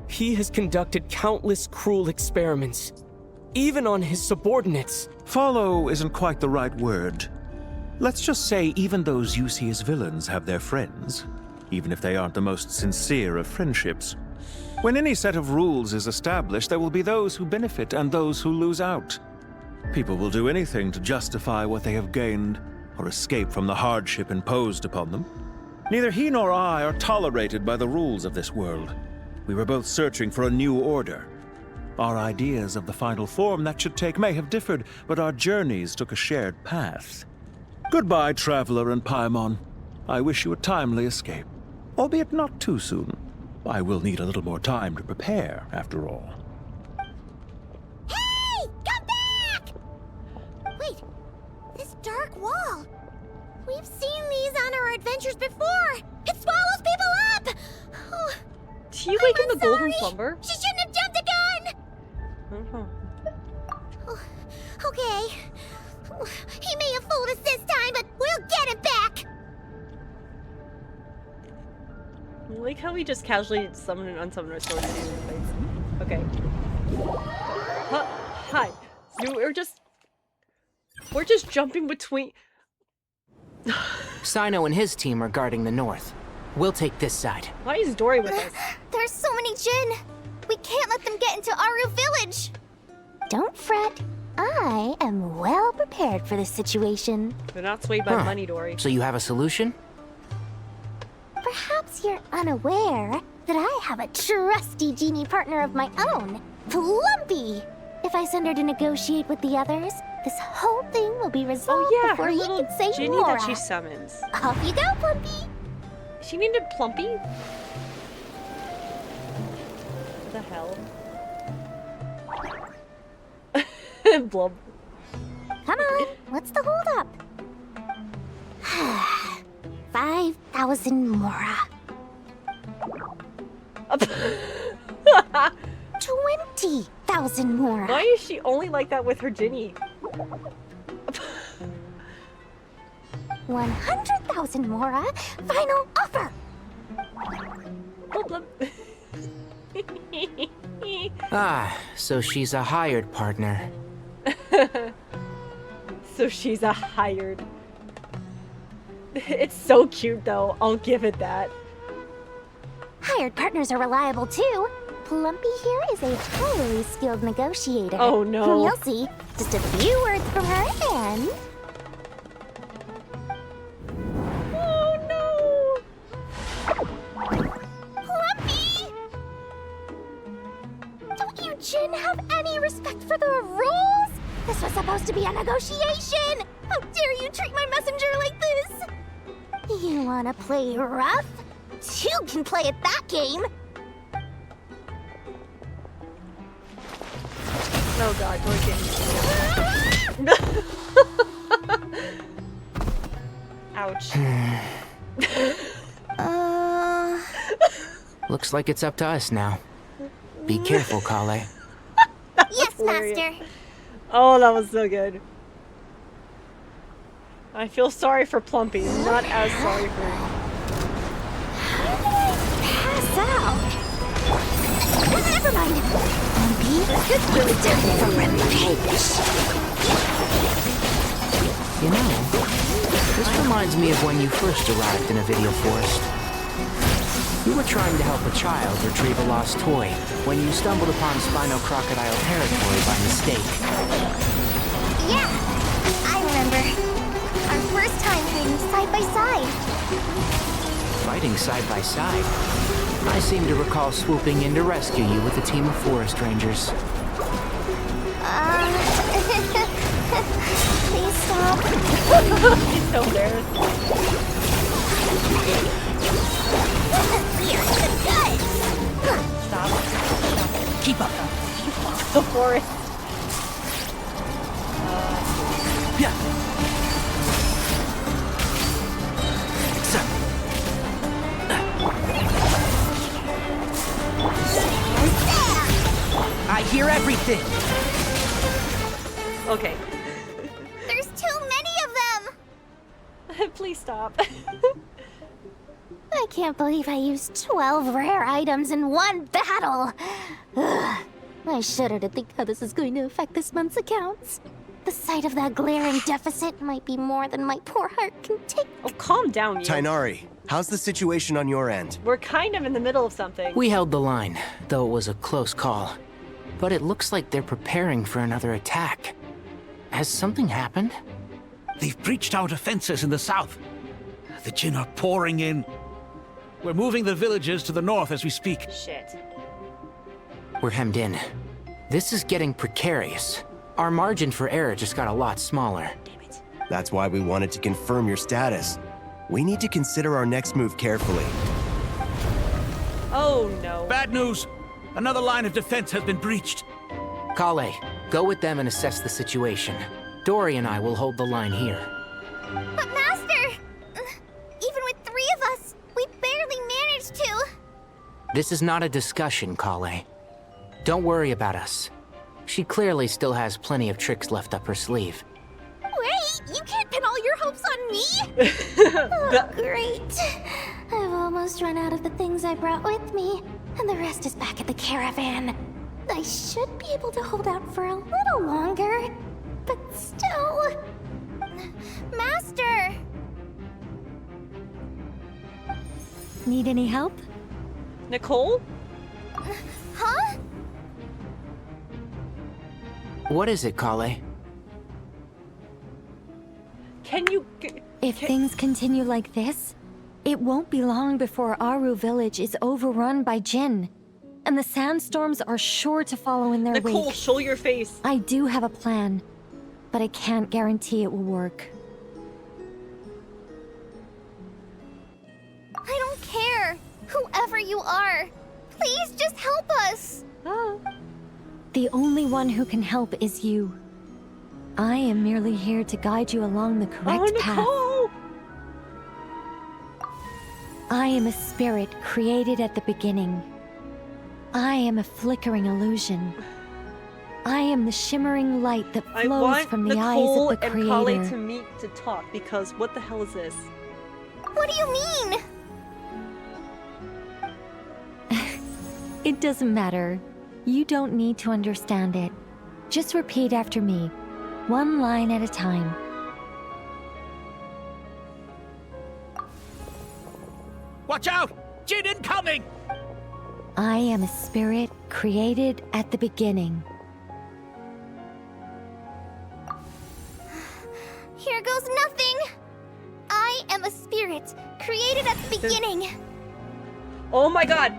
Speaker 17: He has conducted countless cruel experiments. even on his subordinates.
Speaker 20: Follow isn't quite the right word. Let's just say even those you see as villains have their friends, even if they aren't the most sincere of friendships. When any set of rules is established, there will be those who benefit and those who lose out. People will do anything to justify what they have gained or escape from the hardship imposed upon them. Neither he nor I are tolerated by the rules of this world. We were both searching for a new order. Our ideas of the final form that should take may have differed, but our journeys took a shared path. Goodbye, Traveler and Paimon. I wish you a timely escape, albeit not too soon. I will need a little more time to prepare, after all.
Speaker 13: Hey! Come back! Wait, this dark wall. We've seen these on our adventures before. It swallows people up! Oh,
Speaker 1: Do you wake in the golden
Speaker 13: sorry.
Speaker 1: slumber?
Speaker 13: She shouldn't have jumped the gun! Oh, okay. He may have fooled us this time, but we'll get him back!
Speaker 1: I like how we just casually summon and unsummon our swords in the face. Okay. Hi. So we're just jumping between.
Speaker 10: Sino and his team are guarding the north. We'll take this side.
Speaker 1: Why is Dory with us?
Speaker 3: There's so many Jin. We can't let them get into Aru Village. Don't fret. I am well prepared for this situation.
Speaker 1: They're not swayed by money, Dory.
Speaker 10: So you have a solution?
Speaker 3: Perhaps you're unaware that I have a trusty genie partner of my own, Plumpy. If I send her to negotiate with the others, this whole thing will be resolved before
Speaker 1: her
Speaker 3: he
Speaker 1: little
Speaker 3: can say
Speaker 1: Ginny
Speaker 3: more.
Speaker 1: that she summons.
Speaker 3: Off you go, Plumpy.
Speaker 1: She named it Plumpy? What the hell? Blub.
Speaker 3: Come on, what's the holdup? 5,000 mora. 20,000 mora.
Speaker 1: Why is she only like that with her Ginny?
Speaker 3: 100,000 mora. Final offer.
Speaker 1: Blub,
Speaker 10: Ah, so she's a hired partner.
Speaker 1: So she's a hired. It's so cute though, I'll give it that.
Speaker 3: Hired partners are reliable too. Plumpy here is a highly skilled negotiator.
Speaker 1: Oh, no.
Speaker 3: You'll see. Just a few words from her and...
Speaker 1: Oh no!
Speaker 3: Plumpy! Don't you Jin have any respect for the rules? This was supposed to be a negotiation! How dare you treat my messenger like this? You wanna play rough? You can play at that game!
Speaker 1: Oh god,
Speaker 3: Ouch.
Speaker 10: Looks like it's up to us now. Be careful, Kale.
Speaker 3: Yes, Master.
Speaker 1: Oh, that was so good. I feel sorry for Plumpy, not as sorry for her.
Speaker 3: Pass out. Never mind. Plumpy, it's really different from Red Page.
Speaker 10: You know, this reminds me of when you first arrived in a video forest. You were trying to help a child retrieve a lost toy when you stumbled upon Spino Crocodile territory by mistake.
Speaker 3: Yeah, I remember. Our first time fighting side by side.
Speaker 10: Fighting side by side? I seem to recall swooping in to rescue you with a team of forest rangers.
Speaker 3: Please stop.
Speaker 1: He's so embarrassed.
Speaker 3: We're in the guts.
Speaker 1: Stop.
Speaker 10: Keep up.
Speaker 1: The forest.
Speaker 10: Yeah. I hear everything.
Speaker 1: Okay.
Speaker 3: There's too many of them.
Speaker 1: Please stop.
Speaker 3: I can't believe I used 12 rare items in one battle. Ugh.
Speaker 13: I shudder to think how this is going to affect this month's accounts. The sight of that glaring deficit might be more than my poor heart can take.
Speaker 1: Oh, calm down, you.
Speaker 7: Tainari, how's the situation on your end?
Speaker 1: We're kind of in the middle of something.
Speaker 10: We held the line, though it was a close call. But it looks like they're preparing for another attack. Has something happened?
Speaker 15: They've breached our defenses in the south. The Jinn are pouring in. We're moving the villagers to the north as we speak.
Speaker 1: Shit.
Speaker 10: We're hemmed in. This is getting precarious. Our margin for error just got a lot smaller.
Speaker 1: Damn it.
Speaker 7: That's why we wanted to confirm your status. We need to consider our next move carefully.
Speaker 1: Oh no.
Speaker 15: Bad news! Another line of defense has been breached.
Speaker 10: Kale, go with them and assess the situation. Dory and I will hold the line here.
Speaker 13: But Master! Even with 3 of us, we barely managed to.
Speaker 10: This is not a discussion, Kale. Don't worry about us. She clearly still has plenty of tricks left up her sleeve.
Speaker 13: Wait, you can't pin all your hopes on me? Oh, great. I've almost run out of the things I brought with me, and the rest is back at the caravan. I should be able to hold out for a little longer, but still... Master!
Speaker 8: Need any help?
Speaker 1: Nicole?
Speaker 13: Huh?
Speaker 10: What is it, Kale?
Speaker 1: Can you...
Speaker 8: If things continue like this, it won't be long before Aru village is overrun by Jinn. And the sandstorms are sure to follow in their
Speaker 1: Nicole,
Speaker 8: wake.
Speaker 1: show your face.
Speaker 8: I do have a plan, but I can't guarantee it will work.
Speaker 13: I don't care. Whoever you are, please just help us.
Speaker 1: Oh.
Speaker 8: The only one who can help is you. I am merely here to guide you along the correct path. I am a spirit created at the beginning. I am a flickering illusion. I am the shimmering light that flows from the eyes
Speaker 1: Nicole
Speaker 8: of the
Speaker 1: and Kale
Speaker 8: Creator.
Speaker 1: to meet to talk, because what the hell is this?
Speaker 13: What do you mean?
Speaker 8: It doesn't matter. You don't need to understand it. Just repeat after me, one line at a time.
Speaker 15: Watch out! Jinn incoming!
Speaker 8: I am a spirit created at the beginning.
Speaker 13: Here goes nothing. I am a spirit created at the beginning.
Speaker 1: Oh my god!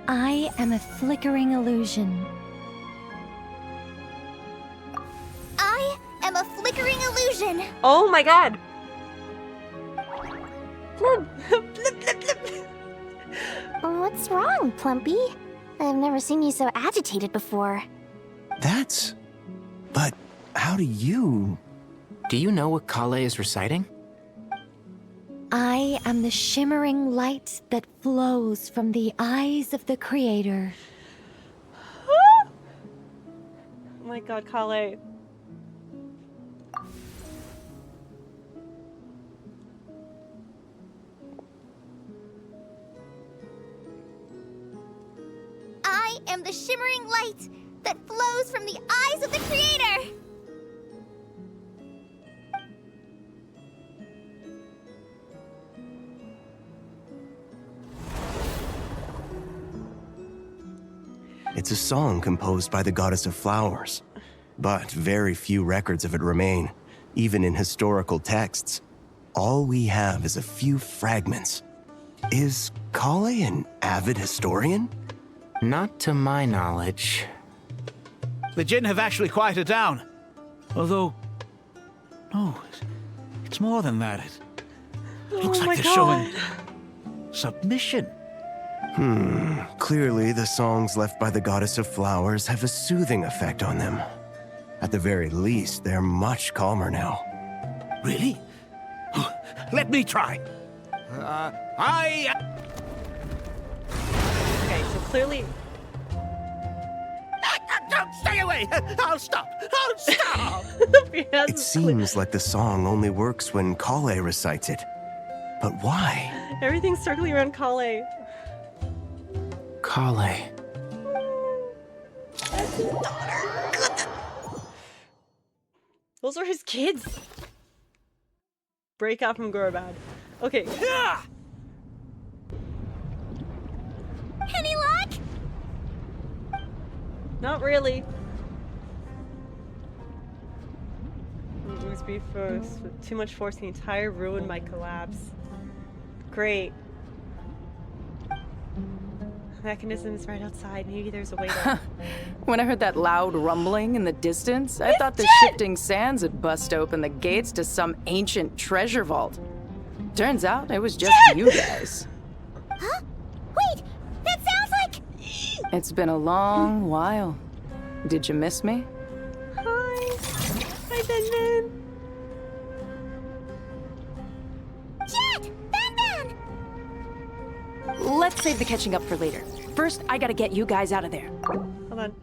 Speaker 8: I am a flickering illusion.
Speaker 13: I am a flickering illusion.
Speaker 1: Oh my god!
Speaker 13: What's wrong, Plumpy? I've never seen you so agitated before.
Speaker 7: That's... But how do you...
Speaker 10: Do you know what Kale is reciting?
Speaker 8: I am the shimmering light that flows from the eyes of the Creator.
Speaker 1: Oh my god, Kale.
Speaker 13: I am the shimmering light that flows from the eyes of the Creator.
Speaker 7: It's a song composed by the goddess of flowers. But very few records of it remain, even in historical texts. All we have is a few fragments. Is Kale an avid historian?
Speaker 10: Not to my knowledge.
Speaker 15: The Jinn have actually quieted down. Although... No, it's more than that. It looks like they're showing... submission.
Speaker 7: Clearly the songs left by the goddess of flowers have a soothing effect on them. At the very least, they're much calmer now.
Speaker 15: Really? Let me try.
Speaker 1: Okay, so clearly...
Speaker 15: Don't stay away! I'll stop! I'll stop!
Speaker 7: It seems like the song only works when Kale recites it. But why?
Speaker 1: Everything's circling around Kale.
Speaker 10: Kale.
Speaker 1: That's his daughter. Those are his kids. Break out from Gurabad. Okay.
Speaker 13: Any luck?
Speaker 1: Not really. Lose me first. With too much force, the entire ruin might collapse. Great. Mechanism's right outside. Maybe there's a way to.
Speaker 18: When I heard that loud rumbling in the distance, I thought the shifting sands had bust open the gates to some ancient treasure vault. Turns out it was just you guys.
Speaker 13: Huh? Wait, that sounds like...
Speaker 18: It's been a long while. Did you miss me?
Speaker 1: Hi. Hi, Ben.
Speaker 13: Jet! Ben!
Speaker 18: Let's save the catching up for later. First, I gotta get you guys out of there.
Speaker 1: Hold on.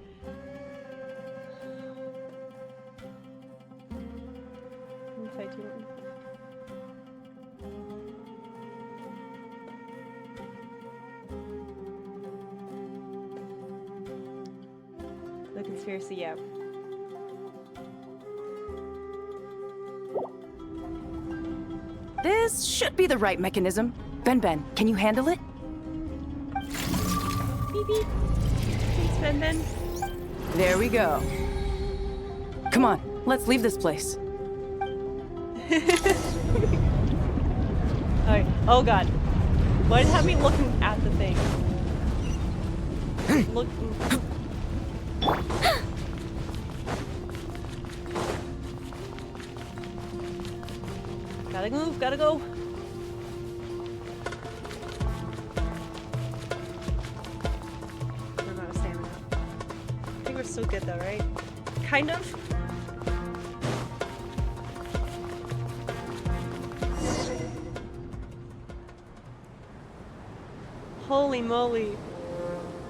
Speaker 1: The conspiracy, yeah.
Speaker 18: This should be the right mechanism. Ben, can you handle it?
Speaker 1: Beep beep. Thanks, Ben.
Speaker 18: There we go. Come on, let's leave this place.
Speaker 1: Alright. Oh god. Why does it have me looking at the thing? Looking. Gotta move, gotta go. I'm out of stamina. I think we're still good though, right? Kind of. Holy moly.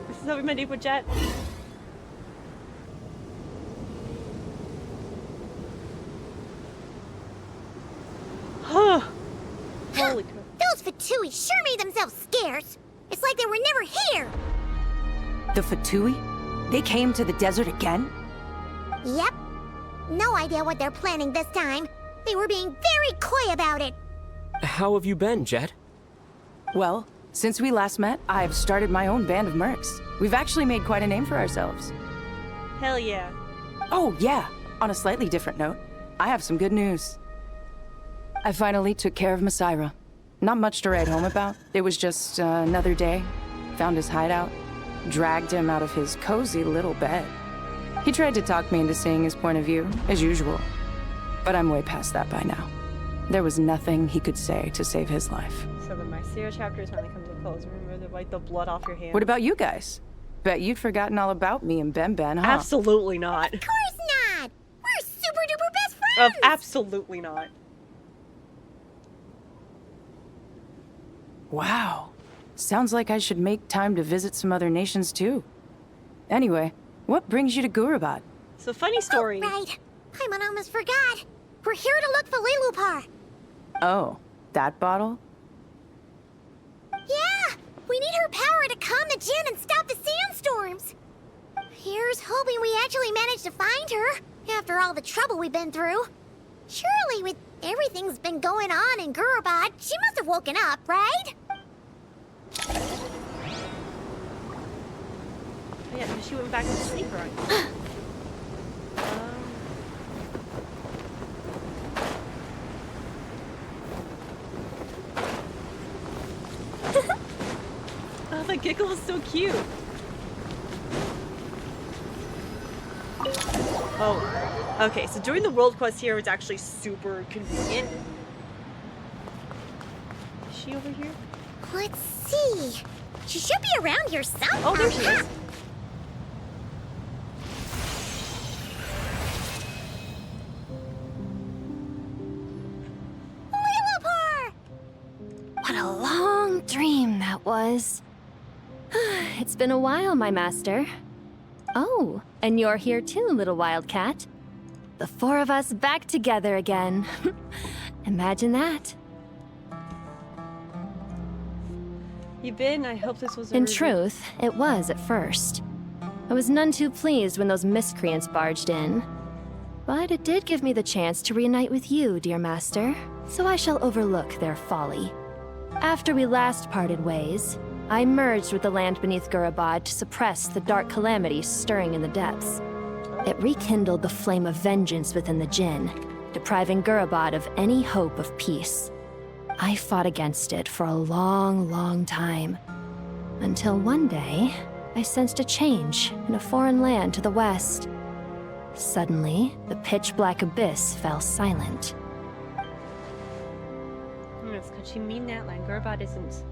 Speaker 1: This is how we met up with Jet. Holy crap.
Speaker 13: Those Fatui sure made themselves scarce. It's like they were never here.
Speaker 18: The Fatui? They came to the desert again?
Speaker 13: Yep. No idea what they're planning this time. They were being very coy about it.
Speaker 17: How have you been, Jet?
Speaker 18: Well, since we last met, I've started my own band of mercs. We've actually made quite a name for ourselves.
Speaker 1: Hell yeah.
Speaker 18: Oh, yeah. On a slightly different note, I have some good news. I finally took care of Masaira. Not much to write home about. It was just another day. Found his hideout. Dragged him out of his cozy little bed. He tried to talk me into seeing his point of view, as usual. But I'm way past that by now. There was nothing he could say to save his life.
Speaker 1: So the Mycera chapter is finally come to a close. Remember to wipe the blood off your hands.
Speaker 18: What about you guys? Bet you'd forgotten all about me and Ben, huh?
Speaker 1: Absolutely not.
Speaker 13: Of course not! We're super duper best friends!
Speaker 1: Absolutely not.
Speaker 18: Wow. Sounds like I should make time to visit some other nations too. Anyway, what brings you to Gurabad?
Speaker 1: So funny story.
Speaker 13: Oh, right. I almost forgot. We're here to look for Lelupar.
Speaker 18: Oh, that bottle?
Speaker 13: Yeah! We need her power to calm the Jinn and stop the sandstorms. Here's hoping we actually manage to find her, after all the trouble we've been through. Surely, with everything's been going on in Gurabad, she must have woken up, right?
Speaker 1: Yeah, she went back to sleep, right? Oh, the giggle is so cute. Oh, okay. So doing the world quest here is actually super convenient. Is she over here?
Speaker 13: Let's see. She should be around here somewhere.
Speaker 1: Oh, there she is.
Speaker 8: What a long dream that was. It's been a while, my master. Oh, and you're here too, little wildcat. The four of us back together again. Imagine that.
Speaker 1: You been? I hope this was a
Speaker 8: In
Speaker 1: review.
Speaker 8: truth, it was at first. I was none too pleased when those miscreants barged in. But it did give me the chance to reunite with you, dear master, so I shall overlook their folly. After we last parted ways, I merged with the land beneath Gurabad to suppress the dark calamity stirring in the depths. It rekindled the flame of vengeance within the Jinn, depriving Gurabad of any hope of peace. I fought against it for a long, long time, until one day, I sensed a change in a foreign land to the west. Suddenly, the pitch-black abyss fell silent.
Speaker 1: Could she mean that? Like, Gurabad isn't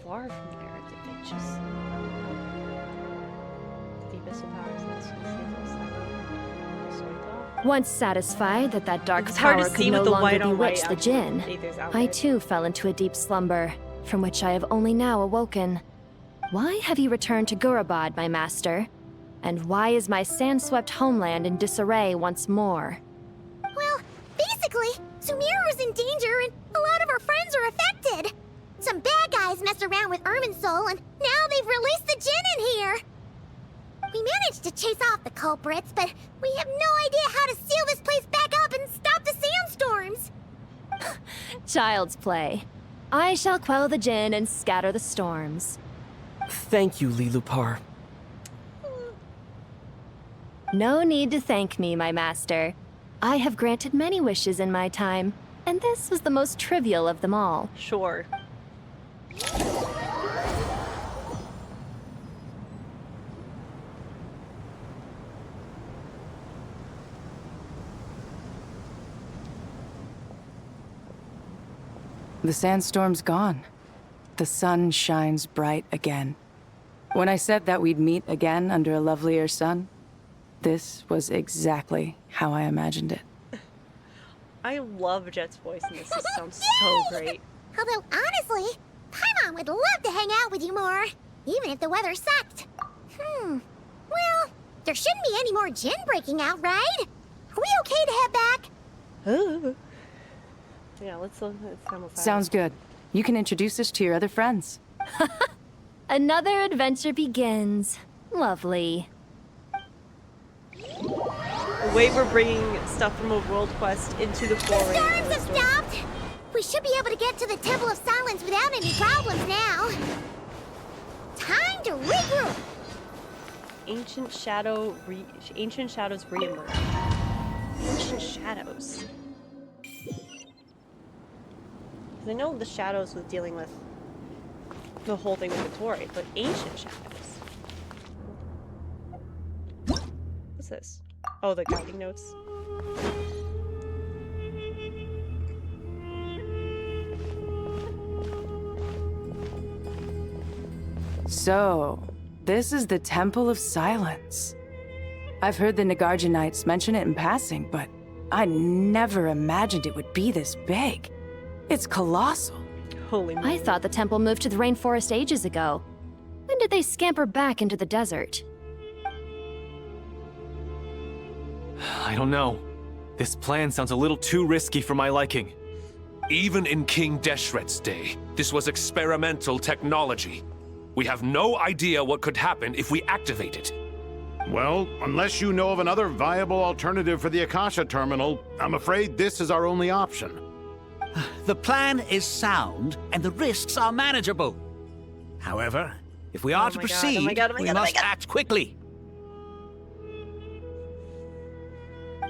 Speaker 1: far from there. It's just... The abyssal powers and
Speaker 8: Once satisfied that that dark
Speaker 1: It's hard to
Speaker 8: power
Speaker 1: see
Speaker 8: could no
Speaker 1: with the
Speaker 8: longer
Speaker 1: white on white,
Speaker 8: bewitch the
Speaker 1: actually.
Speaker 8: Jinn,
Speaker 1: Aether's out
Speaker 8: I
Speaker 1: there.
Speaker 8: too fell into a deep slumber, from which I have only now awoken. Why have you returned to Gurabad, my master? And why is my sand-swept homeland in disarray once more?
Speaker 13: Well, basically, Sumeru's in danger and a lot of our friends are affected. Some bad guys messed around with Irminsul and now they've released the Jinn in here. We managed to chase off the culprits, but we have no idea how to seal this place back up and stop the sandstorms.
Speaker 8: Child's play. I shall quell the Jinn and scatter the storms.
Speaker 17: Thank you, Lilupar.
Speaker 8: No need to thank me, my master. I have granted many wishes in my time, and this was the most trivial of them all.
Speaker 1: Sure.
Speaker 18: The sandstorm's gone. The sun shines bright again. When I said that we'd meet again under a lovelier sun, this was exactly how I imagined it.
Speaker 1: I love Jet's voice in this. This sounds so great.
Speaker 13: Although, honestly, Paimon would love to hang out with you more, even if the weather sucked. Well, there shouldn't be any more Jinn breaking out, right? Are we okay to head back?
Speaker 1: Yeah, let's almost
Speaker 18: Sounds good. You can introduce us to your other friends.
Speaker 8: Another adventure begins. Lovely.
Speaker 1: The way we're bringing stuff from a world quest into the foray.
Speaker 13: Storms have stopped! We should be able to get to the Temple of Silence without any problems now. Time to regroup!
Speaker 1: Ancient shadows reemerge. Ancient shadows. 'Cause I know the shadows was dealing with the whole thing with Victoria, but ancient shadows. What's this? Oh, the guiding notes.
Speaker 18: So, this is the Temple of Silence. I've heard the Nagarjanites mention it in passing, but I never imagined it would be this big. It's colossal.
Speaker 1: Holy
Speaker 8: I thought the temple moved to the rainforest ages ago. When did they scamper back into the desert?
Speaker 11: I don't know. This plan sounds a little too risky for my liking.
Speaker 21: Even in King Deshret's day, this was experimental technology. We have no idea what could happen if we activate it.
Speaker 22: Well, unless you know of another viable alternative for the Akasha terminal, I'm afraid this is our only option.
Speaker 15: The plan is sound, and the risks are manageable. However, if we are to proceed, we must act quickly.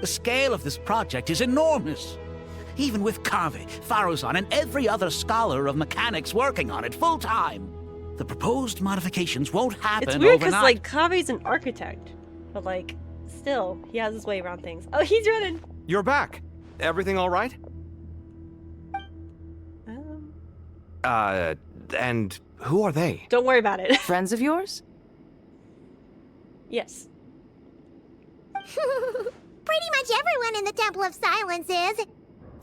Speaker 15: The scale of this project is enormous. Even with Kave, Faruzan, and every other scholar of mechanics working on it full-time, the proposed modifications won't happen
Speaker 1: It's weird because,
Speaker 15: overnight.
Speaker 1: like, Kave's an architect, but, like, still, he has his way around things. Oh, he's running!
Speaker 5: You're back. Everything all right? And who are they?
Speaker 1: Don't worry about it.
Speaker 18: Friends of yours?
Speaker 1: Yes.
Speaker 13: Pretty much everyone in the Temple of Silence is.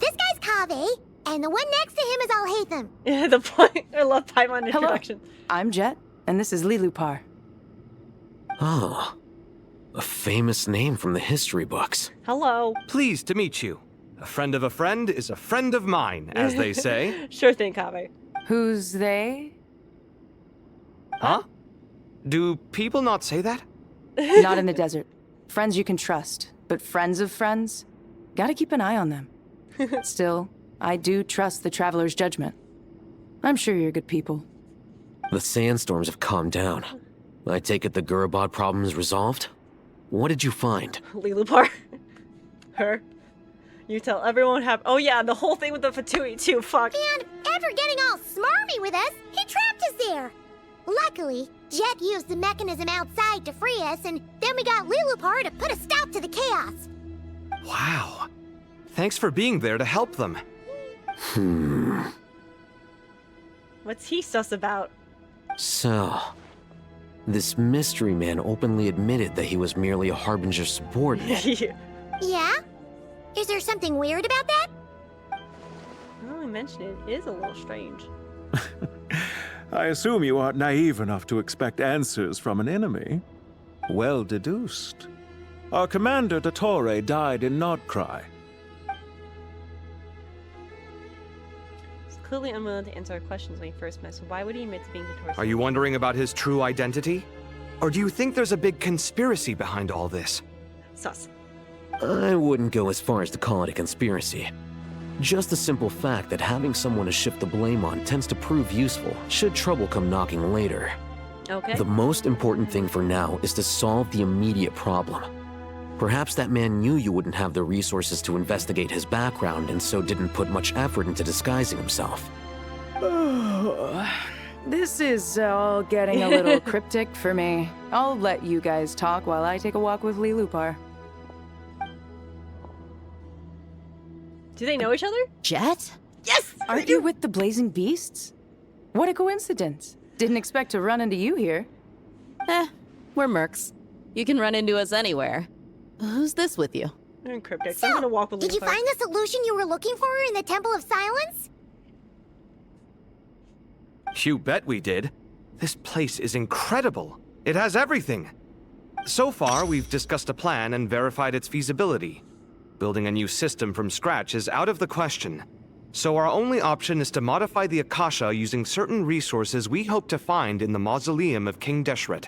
Speaker 13: This guy's Kave, and the one next to him is Alhaitham.
Speaker 1: Yeah, the point. I love Paimon introduction.
Speaker 18: Hello, I'm Jet, and this is Lilupar.
Speaker 4: Oh, a famous name from the history books.
Speaker 1: Hello.
Speaker 5: Pleased to meet you. A friend of a friend is a friend of mine, as they say.
Speaker 1: Sure thing, Kave.
Speaker 18: Who's they?
Speaker 5: Huh? Do people not say that?
Speaker 18: Not in the desert. Friends you can trust, but friends of friends? Gotta keep an eye on them. Still, I do trust the Traveler's judgment. I'm sure you're good people.
Speaker 4: The sandstorms have calmed down. I take it the Gurabod problem is resolved? What did you find?
Speaker 1: Lilupar. Her. You tell everyone what happened. Oh yeah, the whole thing with the Fatui too, fuck.
Speaker 13: And after getting all smarmy with us, he trapped us there. Luckily, Jet used the mechanism outside to free us, and then we got Lilupar to put a stop to the chaos.
Speaker 5: Wow. Thanks for being there to help them.
Speaker 1: What's he sus about?
Speaker 4: So, this mystery man openly admitted that he was merely a Harbinger subordinate.
Speaker 13: Yeah? Is there something weird about that?
Speaker 1: Now I mention it, it is a little strange.
Speaker 20: I assume you aren't naive enough to expect answers from an enemy. Well deduced. Our commander, Dottore, died in Krai.
Speaker 1: He's clearly unwilling to answer our questions when he first met, so why would he admit to being Dottore's?
Speaker 5: Are you wondering about his true identity? Or do you think there's a big conspiracy behind all this?
Speaker 1: Sus.
Speaker 4: I wouldn't go as far as to call it a conspiracy. Just the simple fact that having someone to shift the blame on tends to prove useful, should trouble come knocking later.
Speaker 1: Okay.
Speaker 4: The most important thing for now is to solve the immediate problem. Perhaps that man knew you wouldn't have the resources to investigate his background and so didn't put much effort into disguising himself.
Speaker 18: This is all getting a little cryptic for me. I'll let you guys talk while I take a walk with Lilupar.
Speaker 1: Do they know each other?
Speaker 9: Jet?
Speaker 1: Yes!
Speaker 18: Aren't you with the Blazing Beasts? What a coincidence. Didn't expect to run into you here.
Speaker 9: We're mercs. You can run into us anywhere. Who's this with you?
Speaker 1: They're in cryptic.
Speaker 13: So,
Speaker 1: I'm gonna walk with
Speaker 13: did you
Speaker 1: Lilupar.
Speaker 13: find the solution you were looking for in the Temple of Silence?
Speaker 5: You bet we did. This place is incredible. It has everything. So far, we've discussed a plan and verified its feasibility. Building a new system from scratch is out of the question. So our only option is to modify the Akasha using certain resources we hope to find in the mausoleum of King Deshret.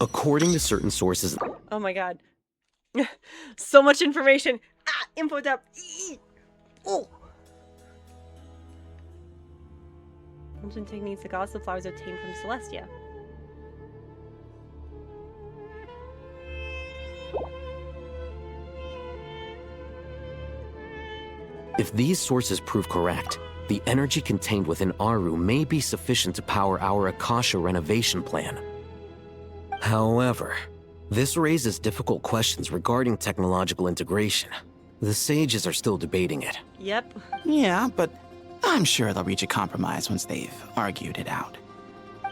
Speaker 4: According to certain sources...
Speaker 1: Oh my god. So much information. Ah, info dump. Oh. Ancient techniques the goddess of flowers obtained from Celestia.
Speaker 4: If these sources prove correct, the energy contained within Aru may be sufficient to power our Akasha renovation plan. However, this raises difficult questions regarding technological integration. The sages are still debating it.
Speaker 1: Yep.
Speaker 6: Yeah, but I'm sure they'll reach a compromise once they've argued it out.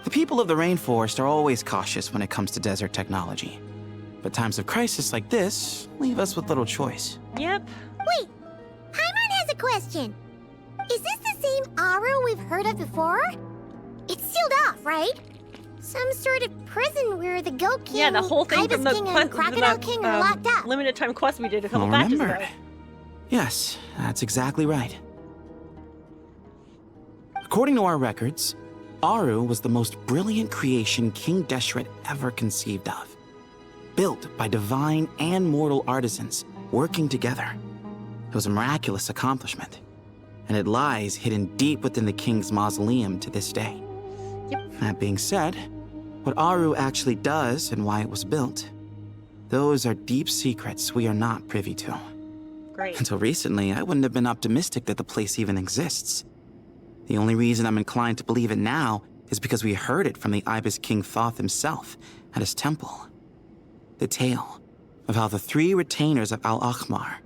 Speaker 6: The people of the rainforest are always cautious when it comes to desert technology. But times of crisis like this leave us with little choice.
Speaker 1: Yep.
Speaker 13: Wait, Paimon has a question. Is this the same Aru we've heard of before? It's sealed off, right? Some sort of prison where the Goat King,
Speaker 1: Yeah, the whole thing
Speaker 13: Ibis
Speaker 1: from the
Speaker 13: King, and Crocodile King are locked up.
Speaker 1: limited time quest we did a couple
Speaker 6: Well
Speaker 1: batches ago.
Speaker 6: remembered. Yes, that's exactly right. According to our records, Aru was the most brilliant creation King Deshret ever conceived of. Built by divine and mortal artisans working together. It was a miraculous accomplishment, and it lies hidden deep within the king's mausoleum to this day.
Speaker 1: Yep.
Speaker 6: That being said, what Aru actually does and why it was built, those are deep secrets we are not privy to.
Speaker 1: Great.
Speaker 6: Until recently, I wouldn't have been optimistic that the place even exists. The only reason I'm inclined to believe it now is because we heard it from the Ibis King Thoth himself at his temple. The tale of how the 3 retainers of Al-Akhmar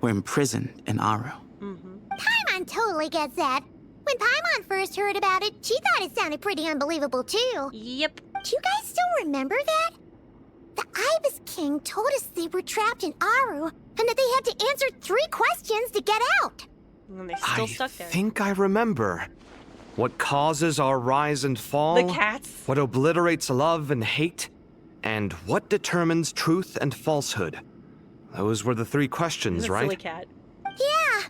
Speaker 6: were imprisoned in Aru.
Speaker 13: Paimon totally gets that. When Paimon first heard about it, she thought it sounded pretty unbelievable too.
Speaker 1: Yep.
Speaker 13: Do you guys still remember that? The Ibis King told us they were trapped in Aru and that they had to answer 3 questions to get out.
Speaker 1: And they're still stuck there.
Speaker 5: I think I remember. What causes our rise and fall?
Speaker 1: The cats.
Speaker 5: What obliterates love and hate? And what determines truth and falsehood? Those were the 3 questions,
Speaker 1: This
Speaker 5: right?
Speaker 1: silly cat.
Speaker 13: Yeah.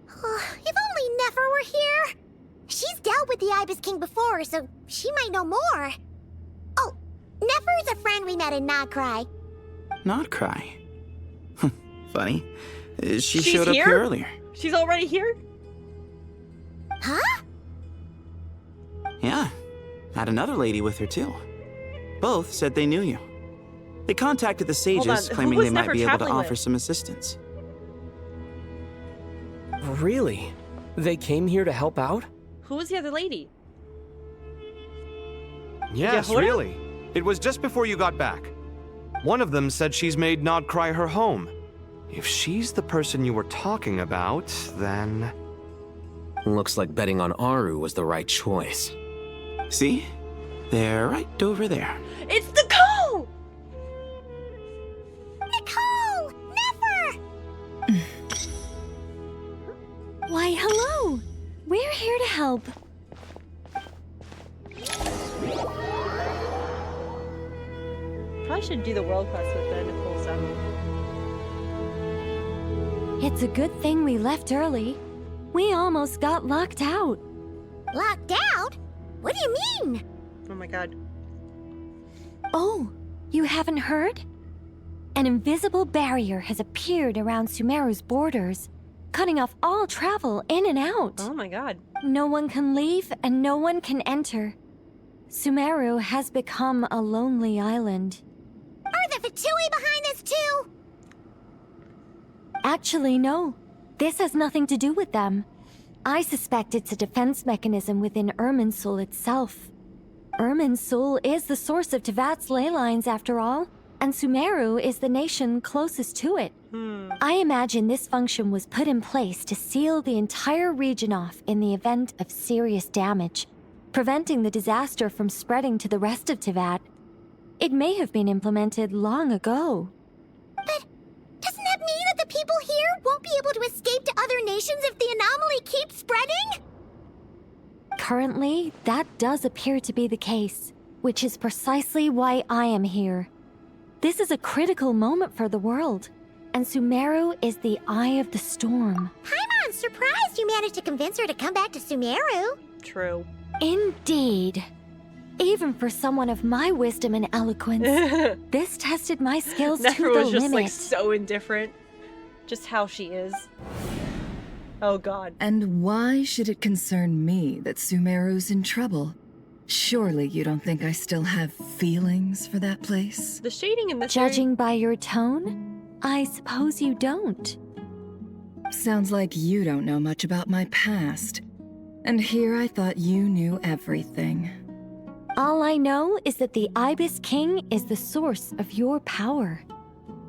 Speaker 13: If only Nefer were here. She's dealt with the Ibis King before, so she might know more. Oh, Nefer's a friend we met in Krai.
Speaker 6: Not Krai. Funny. She
Speaker 1: She's
Speaker 6: showed up
Speaker 1: here?
Speaker 6: here earlier.
Speaker 1: She's already here?
Speaker 13: Huh?
Speaker 6: Yeah. Had another lady with her, too. Both said they knew you. They contacted the
Speaker 1: Hold on,
Speaker 6: sages,
Speaker 1: who
Speaker 6: claiming
Speaker 1: was
Speaker 6: they might
Speaker 1: Nefer
Speaker 6: be able to
Speaker 1: traveling
Speaker 6: offer
Speaker 1: with?
Speaker 6: some assistance.
Speaker 17: Really? They came here to help out?
Speaker 1: Who was the other lady?
Speaker 5: Yes,
Speaker 1: Yehuda?
Speaker 5: really. It was just before you got back. One of them said she's made Nod Cry her home. If she's the person you were talking about, then...
Speaker 4: Looks like betting on Aru was the right choice.
Speaker 6: See? They're right over there.
Speaker 1: It's Nicole!
Speaker 13: Nicole! Nefer!
Speaker 8: Why, hello! We're here to help.
Speaker 1: Probably should do the world quest with Nicole Simon.
Speaker 8: It's a good thing we left early. We almost got locked out.
Speaker 13: Locked out? What do you mean?
Speaker 1: Oh my god.
Speaker 8: Oh, you haven't heard? An invisible barrier has appeared around Sumeru's borders, cutting off all travel in and out.
Speaker 1: Oh my god.
Speaker 8: No one can leave and no one can enter. Sumeru has become a lonely island.
Speaker 13: Are the Fatui behind this too?
Speaker 8: Actually, no. This has nothing to do with them. I suspect it's a defense mechanism within Irminsul itself. Irminsul is the source of Tevat's ley lines, after all, and Sumeru is the nation closest to it. I imagine this function was put in place to seal the entire region off in the event of serious damage, preventing the disaster from spreading to the rest of Tevat. It may have been implemented long ago.
Speaker 13: But doesn't that mean that the people here won't be able to escape to other nations if the anomaly keeps spreading?
Speaker 8: Currently, that does appear to be the case, which is precisely why I am here. This is a critical moment for the world, and Sumeru is the eye of the storm.
Speaker 13: Paimon's surprised you managed to convince her to come back to Sumeru.
Speaker 1: True.
Speaker 8: Indeed. Even for someone of my wisdom and eloquence, this tested my skills
Speaker 1: Nefer
Speaker 8: to the
Speaker 1: was just
Speaker 8: limit.
Speaker 1: like so indifferent. Just how she is. Oh god.
Speaker 2: And why should it concern me that Sumeru's in trouble? Surely you don't think I still have feelings for that place?
Speaker 1: The shading in this
Speaker 8: Judging by your tone, I suppose you don't.
Speaker 2: Sounds like you don't know much about my past. And here I thought you knew everything.
Speaker 8: All I know is that the Ibis King is the source of your power.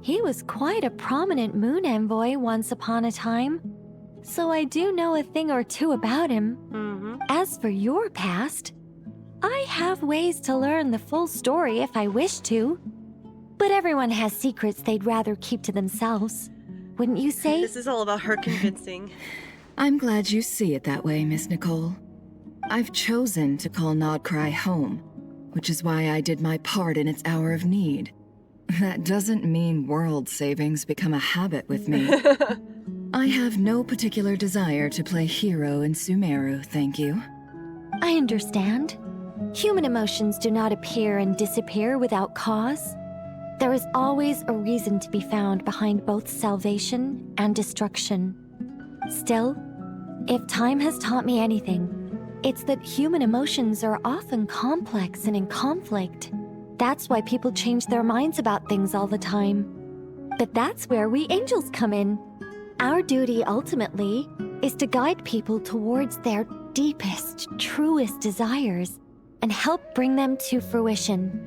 Speaker 8: He was quite a prominent moon envoy once upon a time, so I do know a thing or two about him. As for your past, I have ways to learn the full story if I wish to. But everyone has secrets they'd rather keep to themselves. Wouldn't you say?
Speaker 1: This is all about her convincing.
Speaker 2: I'm glad you see it that way, Miss Nicole. I've chosen to call Nod Cry home, which is why I did my part in its hour of need. That doesn't mean world savings become a habit with me. I have no particular desire to play hero in Sumeru, thank you.
Speaker 8: I understand. Human emotions do not appear and disappear without cause. There is always a reason to be found behind both salvation and destruction. Still, if time has taught me anything, it's that human emotions are often complex and in conflict. That's why people change their minds about things all the time. But that's where we angels come in. Our duty, ultimately, is to guide people towards their deepest, truest desires and help bring them to fruition.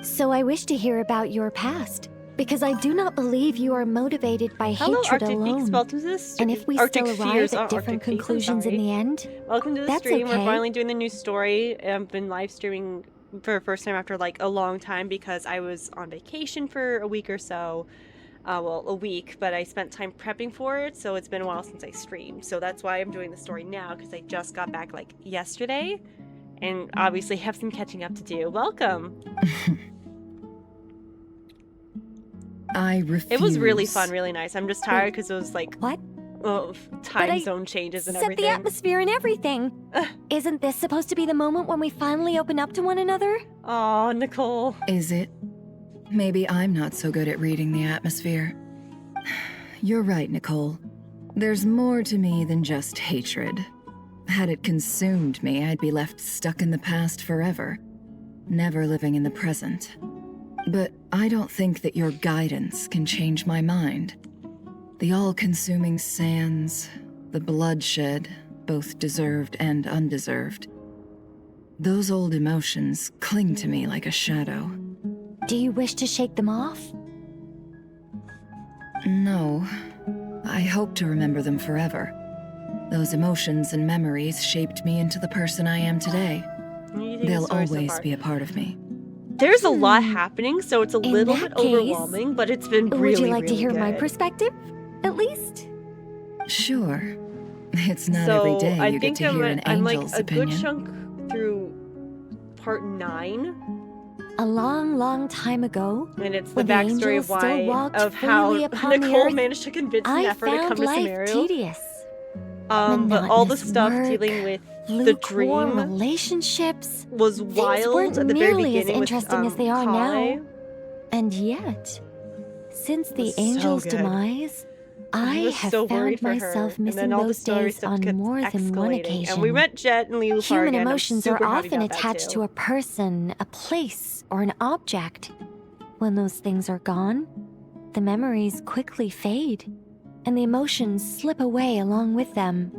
Speaker 8: So I wish to hear about your past, because I do not believe you are motivated by
Speaker 1: Hello,
Speaker 8: hatred
Speaker 1: Arctic
Speaker 8: alone.
Speaker 1: Feeks. Welcome to this
Speaker 8: And if we
Speaker 1: Arctic
Speaker 8: still
Speaker 1: Fears,
Speaker 8: arrive
Speaker 1: not
Speaker 8: at different
Speaker 1: Arctic Feeks, I'm
Speaker 8: conclusions in
Speaker 1: sorry.
Speaker 8: the end,
Speaker 1: Welcome to the
Speaker 8: that's
Speaker 1: stream.
Speaker 8: okay.
Speaker 1: We're finally doing the new story. I've been live streaming for the first time after like a long time because I was on vacation for a week or so. Well, a week, but I spent time prepping for it, so it's been a while since I streamed. So that's why I'm doing the story now, because I just got back like yesterday, and obviously have some catching up to do. Welcome!
Speaker 2: I refuse.
Speaker 1: It was really fun, really nice. I'm just tired because it was like
Speaker 14: what?
Speaker 1: Oh, time zone changes and
Speaker 14: set
Speaker 1: everything.
Speaker 14: the atmosphere and everything. Isn't this supposed to be the moment when we finally open up to one another?
Speaker 1: Oh, Nicole.
Speaker 2: Is it? Maybe I'm not so good at reading the atmosphere. You're right, Nicole. There's more to me than just hatred. Had it consumed me, I'd be left stuck in the past forever, never living in the present. But I don't think that your guidance can change my mind. The all-consuming sands, the bloodshed, both deserved and undeserved. Those old emotions cling to me like a shadow.
Speaker 14: Do you wish to shake them off?
Speaker 2: No. I hope to remember them forever. Those emotions and memories shaped me into the person I am today. They'll always be a part of me.
Speaker 1: There's a lot happening, so it's a little bit overwhelming, but it's been really,
Speaker 14: would you like to
Speaker 1: really
Speaker 14: hear
Speaker 1: good.
Speaker 14: my perspective, at least?
Speaker 2: Sure. It's not every day you get to hear an angel's opinion.
Speaker 1: I'm like a good chunk through part 9.
Speaker 14: A long, long time ago,
Speaker 1: and it's the
Speaker 14: when
Speaker 1: backstory of why, of how Nicole managed to convince Nefer to come to Sumeru.
Speaker 14: Tedious.
Speaker 1: But all the stuff dealing with the dream
Speaker 14: relationships
Speaker 1: was wild at the very beginning.
Speaker 14: As interesting as they are
Speaker 1: Krai.
Speaker 14: now. And yet, since the angel's demise, I have found myself missing those days on more than one occasion.
Speaker 1: And we met Jet and Liu Far
Speaker 14: Human
Speaker 1: again.
Speaker 14: emotions are often attached to a person, a place, or an object. When those things are gone, the memories quickly fade, and the emotions slip away along with them.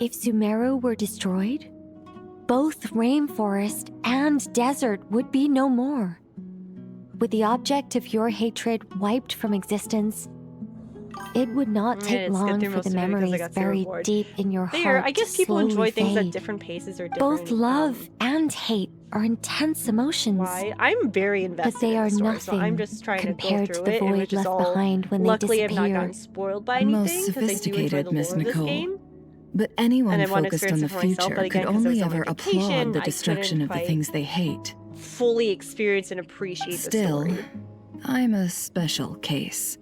Speaker 14: If Sumeru were destroyed, both rainforest and desert would be no more. With the object of your hatred wiped from existence, it would not take long for the memories buried deep in your heart
Speaker 1: I guess
Speaker 14: to
Speaker 1: people enjoy
Speaker 14: slowly
Speaker 1: things
Speaker 14: fade.
Speaker 1: at different paces or different.
Speaker 14: Both love and hate are intense emotions.
Speaker 1: Why? I'm very invested
Speaker 14: but they are
Speaker 1: in the story,
Speaker 14: nothing
Speaker 1: so I'm just trying
Speaker 14: compared
Speaker 1: to go
Speaker 14: to
Speaker 1: through
Speaker 14: the
Speaker 1: it, and
Speaker 14: void
Speaker 1: which is
Speaker 14: left
Speaker 1: all.
Speaker 14: behind when
Speaker 1: Luckily,
Speaker 14: they
Speaker 1: I've
Speaker 14: disappear.
Speaker 1: not gotten spoiled by anything.
Speaker 2: Most
Speaker 1: 'cause I do enjoy
Speaker 2: sophisticated,
Speaker 1: the
Speaker 2: Miss
Speaker 1: lore of this
Speaker 2: Nicole.
Speaker 1: game.
Speaker 2: But anyone
Speaker 1: And I want to
Speaker 2: focused on the
Speaker 1: experience it for myself,
Speaker 2: future
Speaker 1: but again,
Speaker 2: could
Speaker 1: 'cause I
Speaker 2: only
Speaker 1: was on
Speaker 2: ever
Speaker 1: vacation,
Speaker 2: applaud the
Speaker 1: I
Speaker 2: destruction of
Speaker 1: couldn't
Speaker 2: the things they hate.
Speaker 1: fully experience and appreciate
Speaker 2: Still,
Speaker 1: the story.
Speaker 2: I'm a special case.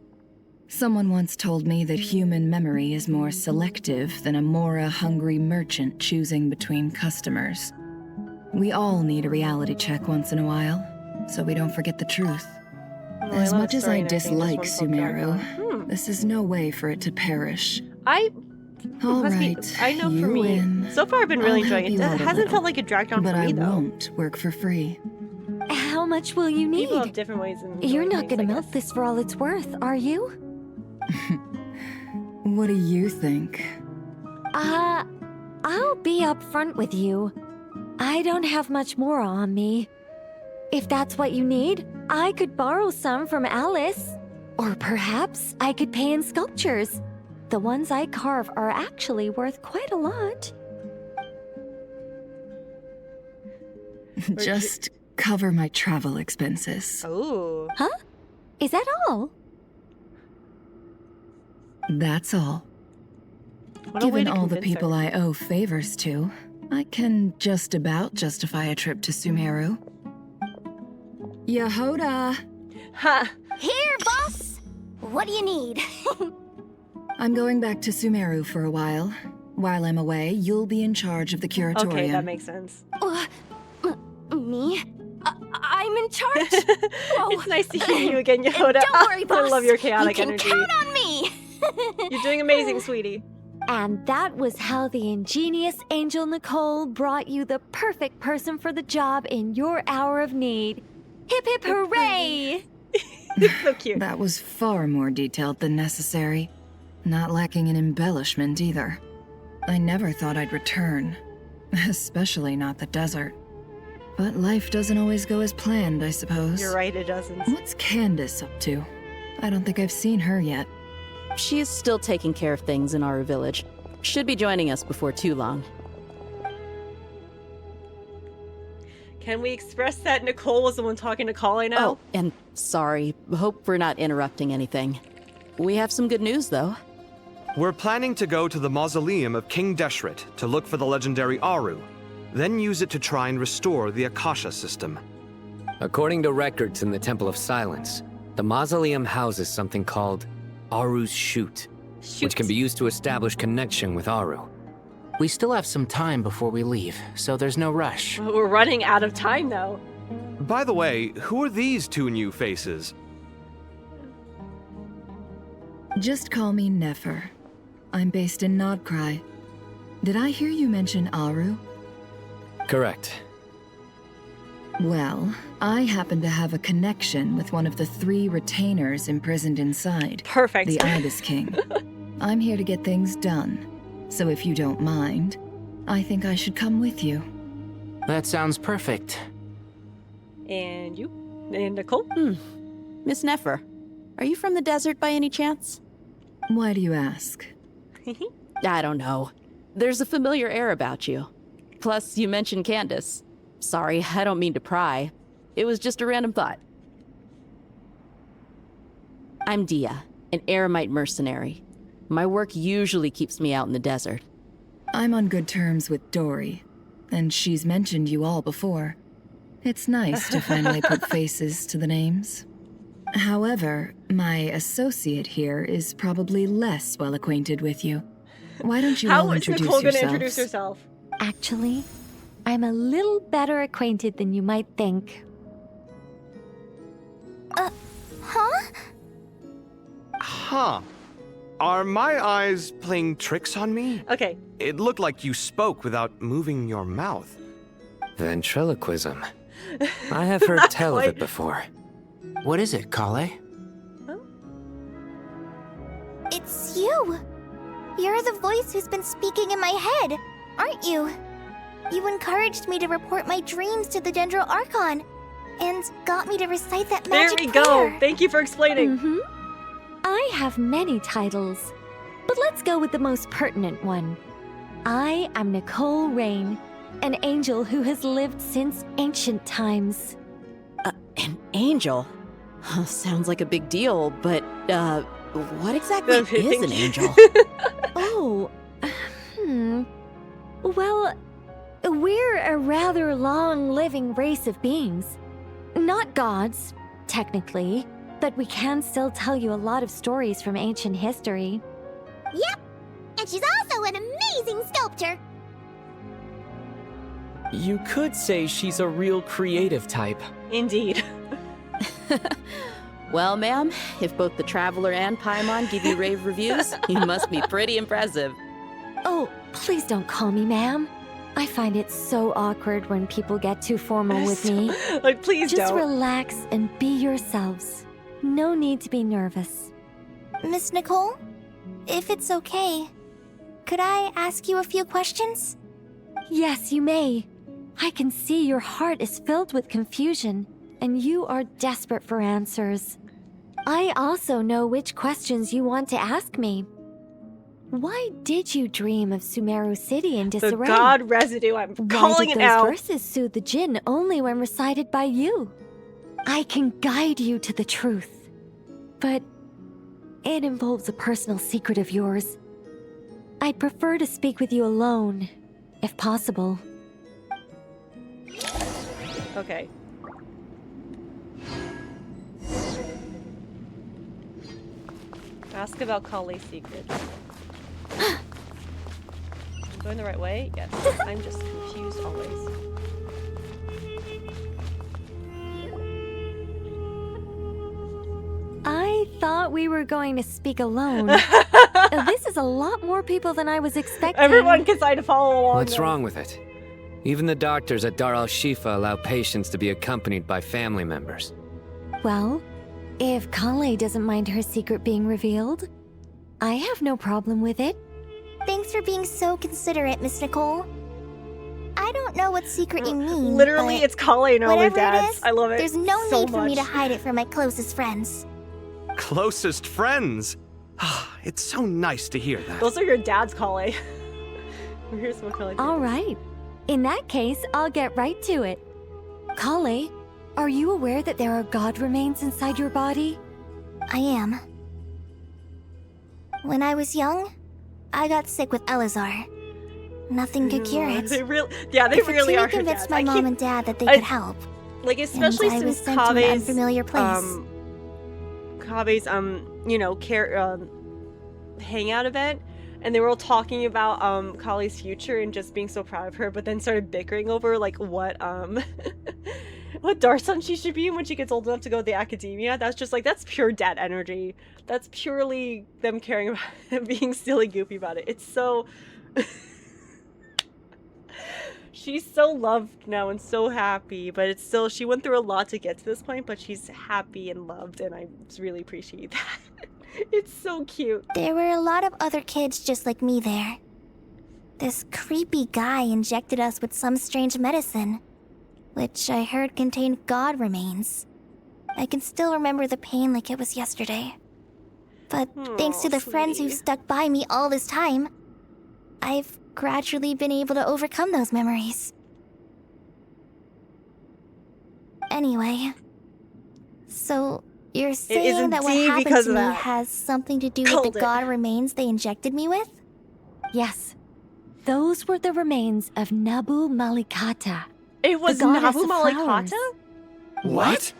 Speaker 2: Someone once told me that human memory is more selective than a Mora-hungry merchant choosing between customers. We all need a reality check once in a while, so we don't forget the truth.
Speaker 1: Well,
Speaker 2: As
Speaker 1: love
Speaker 2: much
Speaker 1: the
Speaker 2: as
Speaker 1: story
Speaker 2: I
Speaker 1: and everything,
Speaker 2: dislike
Speaker 1: just one felt dragged
Speaker 2: Sumeru, this is no way for it to perish. All
Speaker 1: Must be-
Speaker 2: right,
Speaker 1: I know for
Speaker 2: you
Speaker 1: me.
Speaker 2: win.
Speaker 1: So far, I've been really
Speaker 2: I'll
Speaker 1: enjoying
Speaker 2: help
Speaker 1: it.
Speaker 2: you
Speaker 1: It
Speaker 2: out a
Speaker 1: hasn't
Speaker 2: little,
Speaker 1: felt like it dragged on
Speaker 2: but
Speaker 1: for me,
Speaker 2: I
Speaker 1: though.
Speaker 2: won't work for free.
Speaker 14: How much will you need?
Speaker 1: People have different ways of
Speaker 14: You're
Speaker 1: enjoying
Speaker 14: not
Speaker 1: things,
Speaker 14: gonna
Speaker 1: I
Speaker 14: milk
Speaker 1: guess.
Speaker 14: this for all it's worth, are you?
Speaker 2: What do you think?
Speaker 14: I'll be upfront with you. I don't have much more on me. If that's what you need, I could borrow some from Alice. Or perhaps I could pay in sculptures. The ones I carve are actually worth quite a lot.
Speaker 2: Just cover my travel expenses.
Speaker 1: Oh.
Speaker 14: Huh? Is that all?
Speaker 2: That's all.
Speaker 1: What a way
Speaker 2: Given
Speaker 1: to
Speaker 2: all the
Speaker 1: convince
Speaker 2: people
Speaker 1: her.
Speaker 2: I owe favors to, I can just about justify a trip to Sumeru. Yehoda!
Speaker 1: Ha!
Speaker 13: Here, boss! What do you need?
Speaker 2: I'm going back to Sumeru for a while. While I'm away, you'll be in charge of the curatorium.
Speaker 1: Okay, that makes sense.
Speaker 14: Me? I'm in charge?
Speaker 1: It's nice to hear you again, Yehoda.
Speaker 14: Don't worry, boss.
Speaker 1: I love your chaotic
Speaker 14: you can
Speaker 1: energy.
Speaker 14: count on me.
Speaker 1: You're doing amazing, sweetie.
Speaker 14: And that was how the ingenious Angel Nicole brought you the perfect person for the job in your hour of need. Hip hip hooray!
Speaker 1: So cute.
Speaker 2: That was far more detailed than necessary. Not lacking in embellishment either. I never thought I'd return. Especially not the desert. But life doesn't always go as planned, I suppose.
Speaker 1: You're right, it doesn't.
Speaker 2: What's Candace up to? I don't think I've seen her yet.
Speaker 9: She is still taking care of things in our village. Should be joining us before too long.
Speaker 1: Can we express that Nicole was the one talking to Krai now?
Speaker 9: Oh, and sorry. Hope we're not interrupting anything. We have some good news, though.
Speaker 5: We're planning to go to the mausoleum of King Deshret to look for the legendary Aru, then use it to try and restore the Akasha system.
Speaker 16: According to records in the Temple of Silence, the mausoleum houses something called Aru's Chute, which can be used to establish connection with Aru.
Speaker 10: We still have some time before we leave, so there's no rush.
Speaker 1: We're running out of time, though.
Speaker 5: By the way, who are these two new faces?
Speaker 2: Just call me Nefer. I'm based in Krai. Did I hear you mention Aru?
Speaker 16: Correct.
Speaker 2: Well, I happen to have a connection with one of the 3 retainers imprisoned inside.
Speaker 1: Perfect.
Speaker 2: The Ibis King. I'm here to get things done. So if you don't mind, I think I should come with you.
Speaker 10: That sounds perfect.
Speaker 1: And you? And Nicole?
Speaker 9: Miss Nefer, are you from the desert by any chance?
Speaker 2: Why do you ask?
Speaker 9: I don't know. There's a familiar air about you. Plus, you mentioned Candace. Sorry, I don't mean to pry. It was just a random thought. I'm Dia, an Eremite mercenary. My work usually keeps me out in the desert.
Speaker 2: I'm on good terms with Dory, and she's mentioned you all before. It's nice to finally put faces to the names. However, my associate here is probably less well acquainted with you. Why don't you all introduce
Speaker 1: How is Nicole
Speaker 2: yourselves?
Speaker 1: gonna introduce herself?
Speaker 14: Actually, I'm a little better acquainted than you might think.
Speaker 3: Huh?
Speaker 5: Huh. Are my eyes playing tricks on me?
Speaker 1: Okay.
Speaker 5: It looked like you spoke without moving your mouth.
Speaker 16: Ventriloquism. I have heard tell of it before.
Speaker 10: What is it, Kale?
Speaker 3: It's you! You're the voice who's been speaking in my head, aren't you? You encouraged me to report my dreams to the Dendro Archon, and got me to recite that magic
Speaker 1: There we
Speaker 3: prayer.
Speaker 1: go. Thank you for explaining.
Speaker 14: I have many titles, but let's go with the most pertinent one. I am Nicole Rain, an angel who has lived since ancient times.
Speaker 9: An angel? Sounds like a big deal, but, what exactly is an angel?
Speaker 14: Oh, Well, we're a rather long-living race of beings. Not gods, technically, but we can still tell you a lot of stories from ancient history.
Speaker 13: Yep. And she's also an amazing sculptor.
Speaker 17: You could say she's a real creative type.
Speaker 1: Indeed.
Speaker 9: Well, ma'am, if both the Traveler and Paimon give you rave reviews, you must be pretty impressive.
Speaker 14: Oh, please don't call me ma'am. I find it so awkward when people get too formal with me.
Speaker 1: Like, please
Speaker 14: Just
Speaker 1: don't.
Speaker 14: relax and be yourselves. No need to be nervous.
Speaker 3: Miss Nicole, if it's okay, could I ask you a few questions?
Speaker 14: Yes, you may. I can see your heart is filled with confusion, and you are desperate for answers. I also know which questions you want to ask me. Why did you dream of Sumeru City in disarray?
Speaker 1: The god residue. I'm calling
Speaker 14: Why
Speaker 1: it
Speaker 14: did
Speaker 1: out.
Speaker 14: those verses soothe the djinn only when recited by you? I can guide you to the truth, but it involves a personal secret of yours. I'd prefer to speak with you alone, if possible.
Speaker 1: Okay. Ask about Kale's secret. Going the right way? Yes. I'm just confused always.
Speaker 14: I thought we were going to speak alone. This is a lot more people than I was expecting.
Speaker 1: Everyone can decide to follow along.
Speaker 16: What's wrong with it? Even the doctors at Dar al-Shifa allow patients to be accompanied by family members.
Speaker 14: Well, if Kale doesn't mind her secret being revealed, I have no problem with it.
Speaker 3: Thanks for being so considerate, Miss Nicole. I don't know what secret you mean.
Speaker 1: Literally,
Speaker 3: but
Speaker 1: it's Kale and all their
Speaker 3: whatever it
Speaker 1: dads.
Speaker 3: is,
Speaker 1: I love it.
Speaker 3: There's no
Speaker 1: so
Speaker 3: need for me to
Speaker 1: much.
Speaker 3: hide it from my closest friends.
Speaker 5: Closest friends? It's so nice to hear that.
Speaker 1: Those are your dad's Kale. Here's what Kale.
Speaker 14: All right. In that case, I'll get right to it. Kale, are you aware that there are god remains inside your body?
Speaker 3: I am. When I was young, I got sick with Elazar. Nothing could cure it.
Speaker 1: They really, yeah, they
Speaker 3: I
Speaker 1: really are her
Speaker 3: convinced
Speaker 1: dads.
Speaker 3: my
Speaker 1: I
Speaker 3: mom
Speaker 1: keep-
Speaker 3: and dad that they
Speaker 1: I-
Speaker 3: could help.
Speaker 1: Like, especially
Speaker 3: and I was
Speaker 1: since
Speaker 3: sent to an unfamiliar place.
Speaker 1: Kabe's you know, hangout event, and they were all talking about Kali's future and just being so proud of her, but then started bickering over like what what Darson she should be when she gets old enough to go to the academia. That's just like, that's pure dad energy. That's purely them caring about it, being silly goofy about it. It's so she's so loved now and so happy, but it's still, she went through a lot to get to this point, but she's happy and loved, and I really appreciate that. It's so cute.
Speaker 3: There were a lot of other kids just like me there. This creepy guy injected us with some strange medicine, which I heard contained god remains. I can still remember the pain like it was yesterday. But thanks to the friends who've stuck by me all this time, I've gradually been able to overcome those memories. Anyway, so you're saying that what happened to me has something to do with the god remains they injected me with?
Speaker 14: Yes. Those were the remains of Nabu Malikata.
Speaker 1: It was Nabu Malikata?
Speaker 4: What?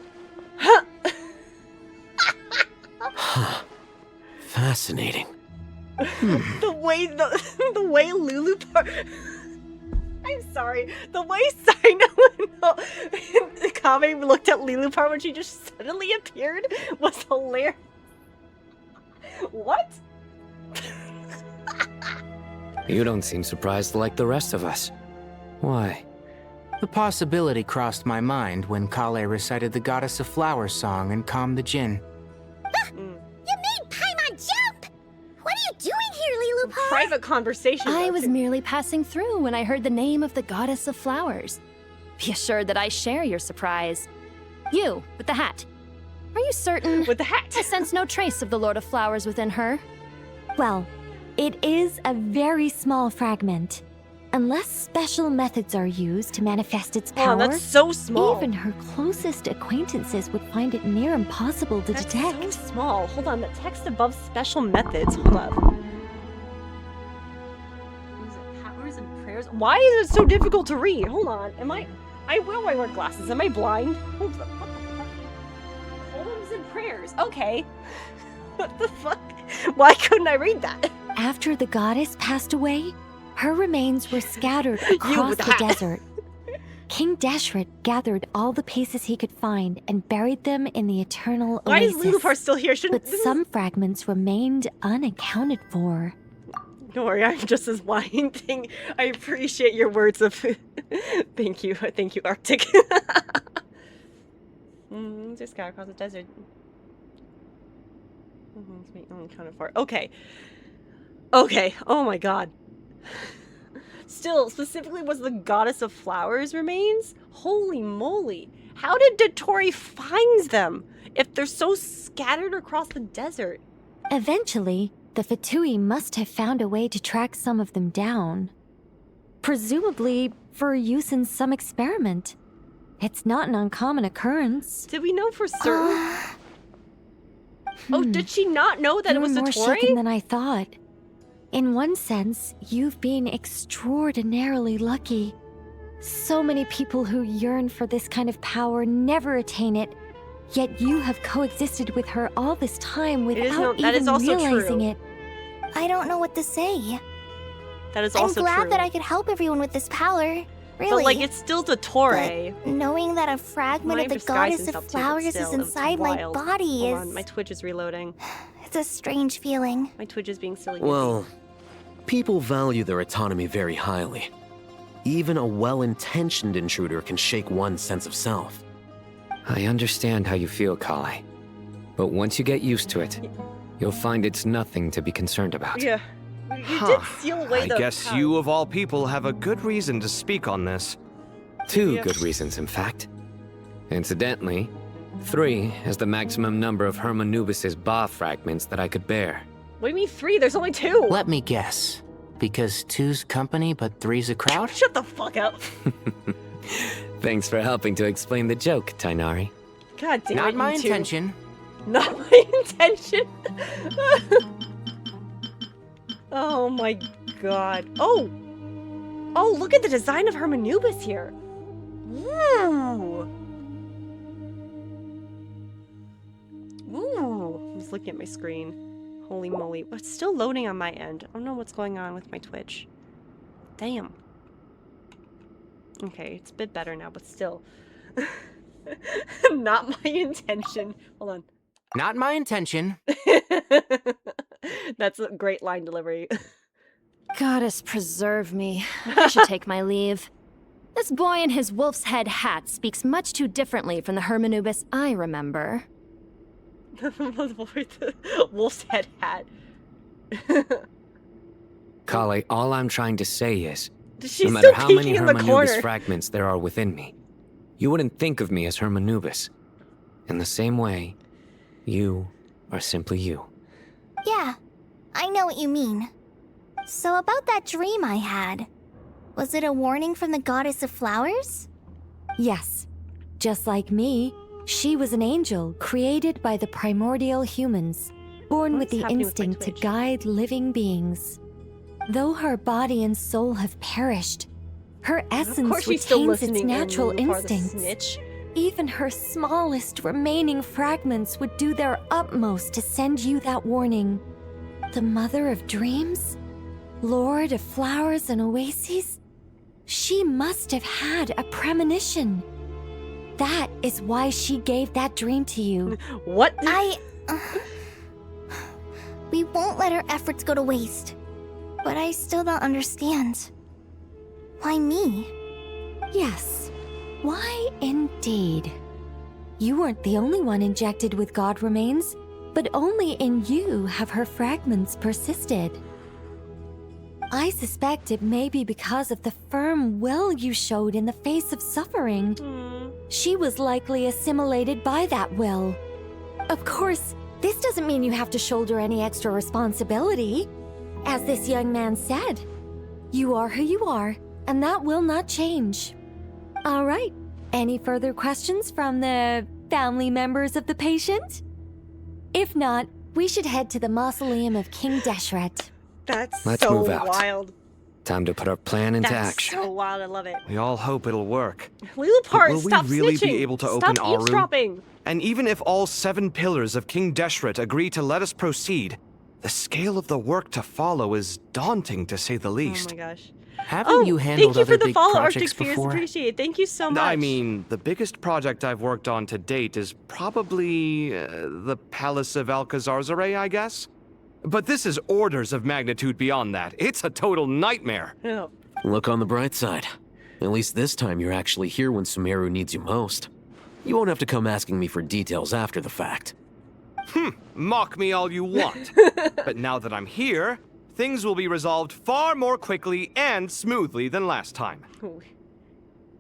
Speaker 4: Fascinating.
Speaker 1: The way the way Lulu I'm sorry. The way Kame looked at Lulu Par when she just suddenly appeared was hilarious. What?
Speaker 16: You don't seem surprised like the rest of us. Why?
Speaker 10: The possibility crossed my mind when Kale recited the Goddess of Flowers song and calmed the Jinn.
Speaker 13: You made Paimon jump! What are you doing here, Lilu Par?
Speaker 1: Private conversation.
Speaker 8: I was merely passing through when I heard the name of the Goddess of Flowers. Be assured that I share your surprise. You, with the hat. Are you certain?
Speaker 1: With the hat?
Speaker 8: I sense no trace of the Lord of Flowers within her.
Speaker 14: Well, it is a very small fragment. Unless special methods are used to manifest its power,
Speaker 1: that's so small.
Speaker 14: Even her closest acquaintances would find it near impossible to detect.
Speaker 1: So small. Hold on, the text above special methods. Hold up. Is it powers and prayers? Why is it so difficult to read? Hold on. I will wear glasses. Am I blind? Hold up. What the fuck? Poems and prayers. Okay. What the fuck? Why couldn't I read that?
Speaker 14: After the goddess passed away, her remains were scattered across the desert. King Deshret gathered all the pieces he could find and buried them in the eternal oasis.
Speaker 1: Why is Lulupar still here?
Speaker 14: But some fragments remained unaccounted for.
Speaker 1: Don't worry, I'm just as blind. I appreciate your words of thank you, Arctic. Just got across the desert. Kind of far. Okay. Oh my god. Still, specifically was the Goddess of Flowers remains? Holy moly. How did Dotori find them if they're so scattered across the desert?
Speaker 14: Eventually, the Fatui must have found a way to track some of them down. Presumably for use in some experiment. It's not an uncommon occurrence.
Speaker 1: Did we know for certain? Oh, did she not know that it was
Speaker 14: more
Speaker 1: Dotori?
Speaker 14: shaken than I thought. In one sense, you've been extraordinarily lucky. So many people who yearn for this kind of power never attain it, yet you have coexisted with her all this time without even realizing it.
Speaker 3: I don't know what to say.
Speaker 1: That is also
Speaker 3: I'm glad
Speaker 1: true.
Speaker 3: that I could help everyone with this power. Really.
Speaker 1: But, like, it's still Dotori.
Speaker 3: But knowing that a fragment of the Goddess of Flowers is inside my body
Speaker 1: Hold
Speaker 3: is...
Speaker 1: on, my Twitch is reloading.
Speaker 3: It's a strange feeling.
Speaker 1: My Twitch is being silly.
Speaker 4: Well, people value their autonomy very highly. Even a well-intentioned intruder can shake one's sense of self.
Speaker 16: I understand how you feel, Kale. But once you get used to it, you'll find it's nothing to be concerned about.
Speaker 1: Yeah. You did seal away the
Speaker 5: I guess
Speaker 1: power.
Speaker 5: you, of all people, have a good reason to speak on this.
Speaker 16: 2 good reasons, in fact. Incidentally, 3 is the maximum number of Hermanubis' Ba fragments that I could bear.
Speaker 1: What do you mean 3? There's only 2.
Speaker 10: Let me guess. Because 2's company, but 3's a crowd?
Speaker 1: Shut the fuck up.
Speaker 16: Thanks for helping to explain the joke, Tainari.
Speaker 1: God damn it,
Speaker 10: Not my
Speaker 1: you two.
Speaker 10: intention.
Speaker 1: Not my intention. Oh my god. Oh! Oh, look at the design of Hermanubis here. Woo! just looking at my screen. Holy moly. It's still loading on my end. I don't know what's going on with my Twitch. Damn. Okay, it's a bit better now, but still. Not my intention. Hold on.
Speaker 10: Not my intention.
Speaker 1: That's a great line delivery.
Speaker 8: Goddess preserve me. I should take my leave. This boy in his wolf's head hat speaks much too differently from the Hermanubis I remember.
Speaker 1: Wolf's head hat.
Speaker 16: Kale, all I'm trying to say is,
Speaker 1: She's
Speaker 16: no matter
Speaker 1: still
Speaker 16: how many
Speaker 1: peeking in the
Speaker 16: Hermanubis
Speaker 1: corner.
Speaker 16: fragments there are within me, you wouldn't think of me as Hermanubis. In the same way, you are simply you.
Speaker 3: Yeah, I know what you mean. So about that dream I had, was it a warning from the goddess of flowers?
Speaker 14: Yes. Just like me, she was an angel created by the primordial humans, born with the instinct to guide living beings. Though her body and soul have perished, her essence retains its natural instincts. Even her smallest remaining fragments would do their utmost to send you that warning. The Mother of Dreams? Lord of Flowers and Oases? She must have had a premonition. That is why she gave that dream to you.
Speaker 1: What?
Speaker 3: We won't let our efforts go to waste. But I still don't understand. Why me?
Speaker 14: Yes. Why indeed? You weren't the only one injected with god remains, but only in you have her fragments persisted. I suspect it may be because of the firm will you showed in the face of suffering. She was likely assimilated by that will. Of course, this doesn't mean you have to shoulder any extra responsibility. As this young man said, you are who you are, and that will not change. All right, any further questions from the family members of the patient? If not, we should head to the mausoleum of King Deshret.
Speaker 1: That's
Speaker 16: Let's
Speaker 1: so
Speaker 16: move out.
Speaker 1: wild.
Speaker 16: Time to put our plan into
Speaker 1: That's
Speaker 16: action.
Speaker 1: so wild. I love it.
Speaker 5: We all hope it'll work.
Speaker 1: Lilipart,
Speaker 5: Will we
Speaker 1: stop
Speaker 5: really
Speaker 1: snitching.
Speaker 5: be able to
Speaker 1: Stop
Speaker 5: open Aru?
Speaker 1: eavesdropping.
Speaker 5: And even if all 7 pillars of King Deshret agree to let us proceed, the scale of the work to follow is daunting, to say the least.
Speaker 1: Oh my gosh.
Speaker 10: Haven't you handled
Speaker 1: thank you
Speaker 10: other
Speaker 1: for the
Speaker 10: big
Speaker 1: follow,
Speaker 10: projects
Speaker 1: Arctic Fears.
Speaker 10: before?
Speaker 1: Appreciate it. Thank you so much.
Speaker 5: I mean, the biggest project I've worked on to date is probably the Palace of Alcazarzaray, I guess? But this is orders of magnitude beyond that. It's a total nightmare.
Speaker 1: Yeah.
Speaker 4: Look on the bright side. At least this time you're actually here when Sumeru needs you most. You won't have to come asking me for details after the fact.
Speaker 5: Mock me all you want. But now that I'm here, things will be resolved far more quickly and smoothly than last time.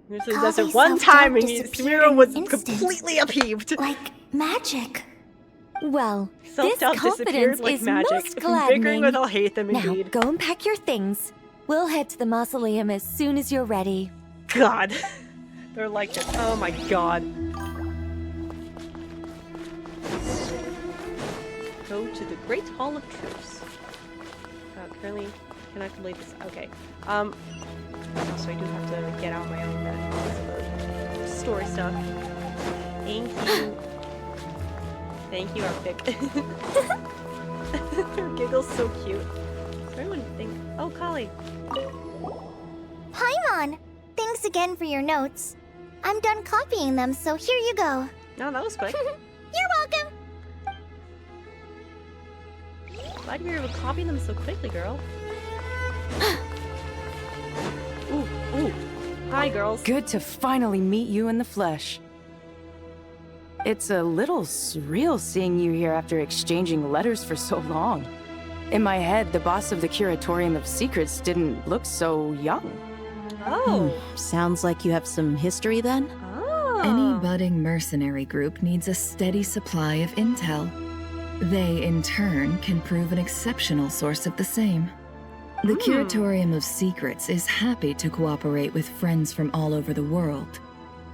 Speaker 1: That's it one time and Sumeru was completely upheaved.
Speaker 3: Like magic.
Speaker 14: Well, this
Speaker 1: Self-doubt disappeared
Speaker 14: confidence
Speaker 1: like
Speaker 14: is
Speaker 1: magic.
Speaker 14: most
Speaker 1: Bickering
Speaker 14: gladdening.
Speaker 1: with I'll hate them
Speaker 14: Now,
Speaker 1: indeed.
Speaker 14: go and pack your things. We'll head to the mausoleum as soon as you're ready.
Speaker 1: God. They're like this. Oh my god. Go to the Great Hall of Truths. Currently cannot complete this. Okay. So I do have to get out my own story stuff. Thank you. Thank you, Arctic. Her giggle's so cute. Does everyone think? Oh, Kali.
Speaker 3: Paimon! Thanks again for your notes. I'm done copying them, so here you go.
Speaker 1: No, that was quick.
Speaker 3: You're welcome!
Speaker 1: Glad you were able to copy them so quickly, girl. Ooh. Hi, girls.
Speaker 18: Good to finally meet you in the flesh. It's a little surreal seeing you here after exchanging letters for so long. In my head, the boss of the Curatorium of Secrets didn't look so young.
Speaker 1: Oh.
Speaker 9: Sounds like you have some history then?
Speaker 2: Any budding mercenary group needs a steady supply of intel. They, in turn, can prove an exceptional source of the same. The Curatorium of Secrets is happy to cooperate with friends from all over the world.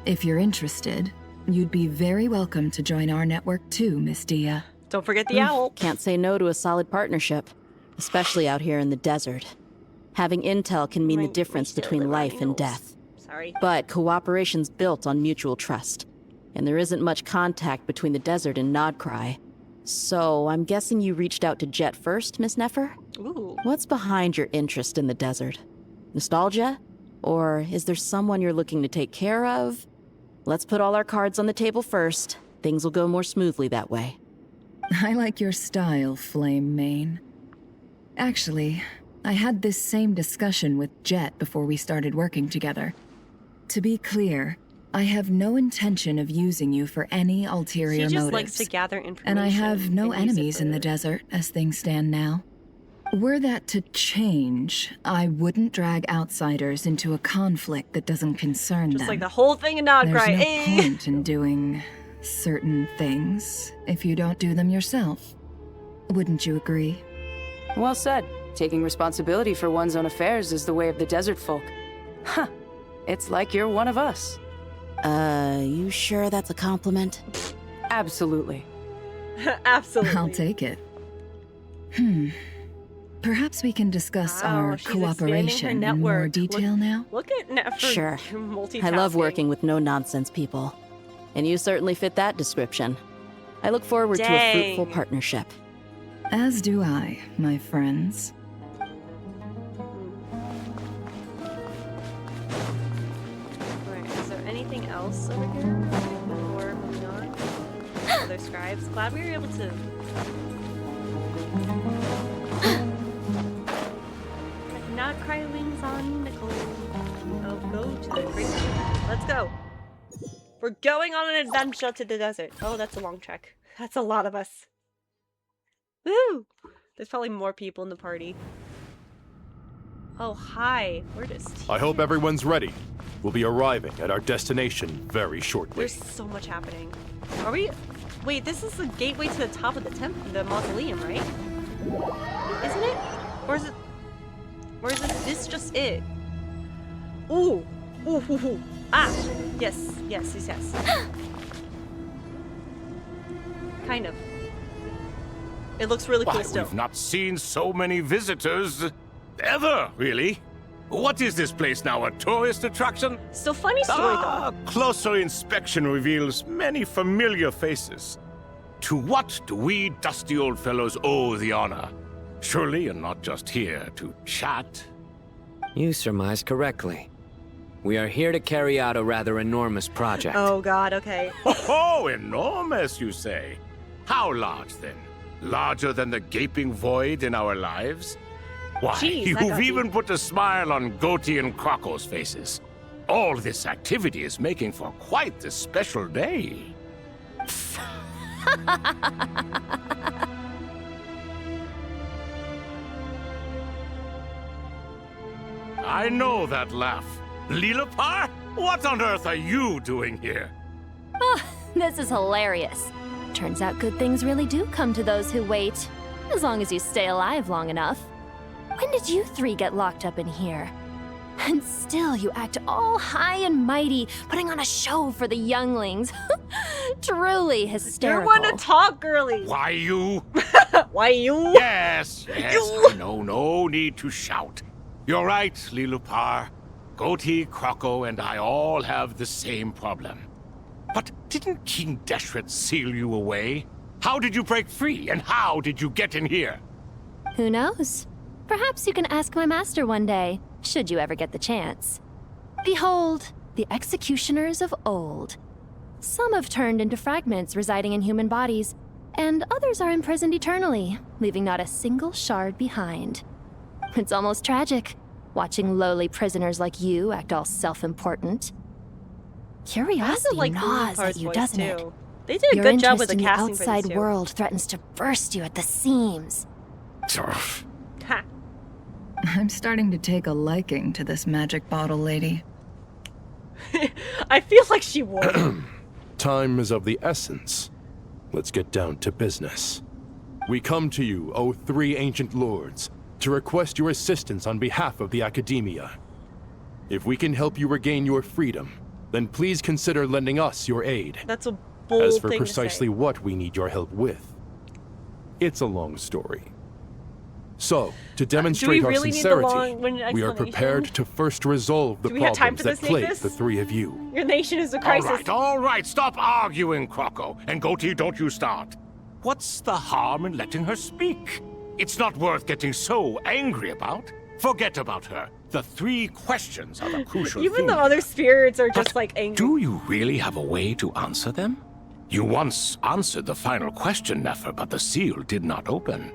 Speaker 2: If you're interested, you'd be very welcome to join our network too, Miss Dia.
Speaker 1: Don't forget the owl.
Speaker 9: Can't say no to a solid partnership, especially out here in the desert. Having intel can mean the difference between life and death.
Speaker 1: Sorry.
Speaker 9: But cooperation's built on mutual trust, and there isn't much contact between the desert and Krai. So, I'm guessing you reached out to Jet first, Miss Nefer?
Speaker 1: Ooh.
Speaker 9: What's behind your interest in the desert? Nostalgia? Or is there someone you're looking to take care of? Let's put all our cards on the table first. Things will go more smoothly that way.
Speaker 2: I like your style, Flame Mane. Actually, I had this same discussion with Jet before we started working together. To be clear, I have no intention of using you for any ulterior
Speaker 1: She just
Speaker 2: motives.
Speaker 1: likes to gather information.
Speaker 2: And I have no
Speaker 1: and use it
Speaker 2: enemies in
Speaker 1: for-
Speaker 2: the desert as things stand now. Were that to change, I wouldn't drag outsiders into a conflict that doesn't concern them.
Speaker 1: Just like the whole thing in Nod
Speaker 2: There's
Speaker 1: Cry.
Speaker 2: no
Speaker 1: Eh.
Speaker 2: point in doing certain things if you don't do them yourself. Wouldn't you agree?
Speaker 18: Well said. Taking responsibility for one's own affairs is the way of the desert folk. Huh. It's like you're one of us.
Speaker 9: You sure that's a compliment?
Speaker 18: Absolutely.
Speaker 1: Absolutely.
Speaker 2: I'll take it. Perhaps we can discuss
Speaker 1: Wow,
Speaker 2: our
Speaker 1: she's expanding her
Speaker 2: cooperation in more
Speaker 1: network.
Speaker 2: detail now?
Speaker 1: Look at Nefer
Speaker 9: Sure.
Speaker 1: multitasking.
Speaker 9: I love working with no-nonsense people. And you certainly fit that description. I look forward to a fruitful
Speaker 1: Dang.
Speaker 9: partnership.
Speaker 2: As do I, my friends.
Speaker 1: Alright, is there anything else over here before moving on? Other scribes? Glad we were able to. Not cry wings on Nicole. Oh, go to the great. Let's go. We're going on an adventure to the desert. Oh, that's a long trek. That's a lot of us. Woo! There's probably more people in the party. Oh, hi. Where does
Speaker 12: I hope everyone's ready. We'll be arriving at our destination very shortly.
Speaker 1: There's so much happening. Are we? Wait, this is the gateway to the top of the the mausoleum, right? Isn't it? Or is it? Or is this just it? Ooh, ooh, ooh, ooh. Ah, yes, yes, yes, yes. Kind of. It looks really cool
Speaker 22: Why,
Speaker 1: still.
Speaker 22: we've not seen so many visitors ever, really. What is this place now, a tourist attraction?
Speaker 1: So funny story though.
Speaker 22: Closer inspection reveals many familiar faces. To what do we dusty old fellows owe the honor? Surely you're not just here to chat.
Speaker 16: You surmise correctly. We are here to carry out a rather enormous project.
Speaker 1: Oh god, okay.
Speaker 22: Oh, enormous, you say? How large, then? Larger than the gaping void in our lives? Why,
Speaker 1: Jeez, that got
Speaker 22: you've even put a smile on Goatee and Croco's faces. All this activity is making for quite the special day. I know that laugh. Lilipar? What on earth are you doing here?
Speaker 8: Oh, this is hilarious. Turns out good things really do come to those who wait, as long as you stay alive long enough. When did you three get locked up in here? And still you act all high and mighty, putting on a show for the younglings. Truly hysterical.
Speaker 1: You're one to talk, girly.
Speaker 22: Why you?
Speaker 1: Why you?
Speaker 22: Yes, I know, no need to shout. You're right, Lilipar. Goatee, Croco, and I all have the same problem. But didn't King Deshret seal you away? How did you break free, and how did you get in here?
Speaker 8: Who knows? Perhaps you can ask my master one day, should you ever get the chance. Behold, the executioners of old. Some have turned into fragments residing in human bodies, and others are imprisoned eternally, leaving not a single shard behind. It's almost tragic, watching lowly prisoners like you act all self-important. Curiosity
Speaker 1: like
Speaker 8: gnaws
Speaker 1: Lupar's
Speaker 8: at you,
Speaker 1: voice,
Speaker 8: doesn't it?
Speaker 1: too. They did a
Speaker 8: Your
Speaker 1: good job with
Speaker 8: interest
Speaker 1: the
Speaker 8: in
Speaker 1: casting for this,
Speaker 8: outside
Speaker 1: too.
Speaker 8: world threatens to burst you at the seams.
Speaker 1: Ha.
Speaker 2: I'm starting to take a liking to this magic bottle lady.
Speaker 1: I feel like she would.
Speaker 12: Time is of the essence. Let's get down to business. We come to you, O three ancient lords, to request your assistance on behalf of the Academia. If we can help you regain your freedom, then please consider lending us your aid.
Speaker 1: That's a bold
Speaker 12: As for
Speaker 1: thing
Speaker 12: precisely
Speaker 1: to say.
Speaker 12: what we need your help with, it's a long story. So, to demonstrate our
Speaker 1: really need the
Speaker 12: sincerity,
Speaker 1: long-winded
Speaker 12: we are
Speaker 1: explanation?
Speaker 12: prepared to first resolve the
Speaker 1: Do we have time
Speaker 12: problems
Speaker 1: for
Speaker 12: that
Speaker 1: this,
Speaker 12: plague
Speaker 1: Nathus?
Speaker 12: the three of you.
Speaker 1: Your nation is a crisis.
Speaker 22: All right, stop arguing, Croco. And Goatee, don't you start. what's the harm in letting her speak? It's not worth getting so angry about. Forget about her. The 3 questions are the crucial
Speaker 1: Even the
Speaker 22: thing.
Speaker 1: other spirits are just like angry.
Speaker 22: Do you really have a way to answer them? You once answered the final question, Nefer, but the seal did not open.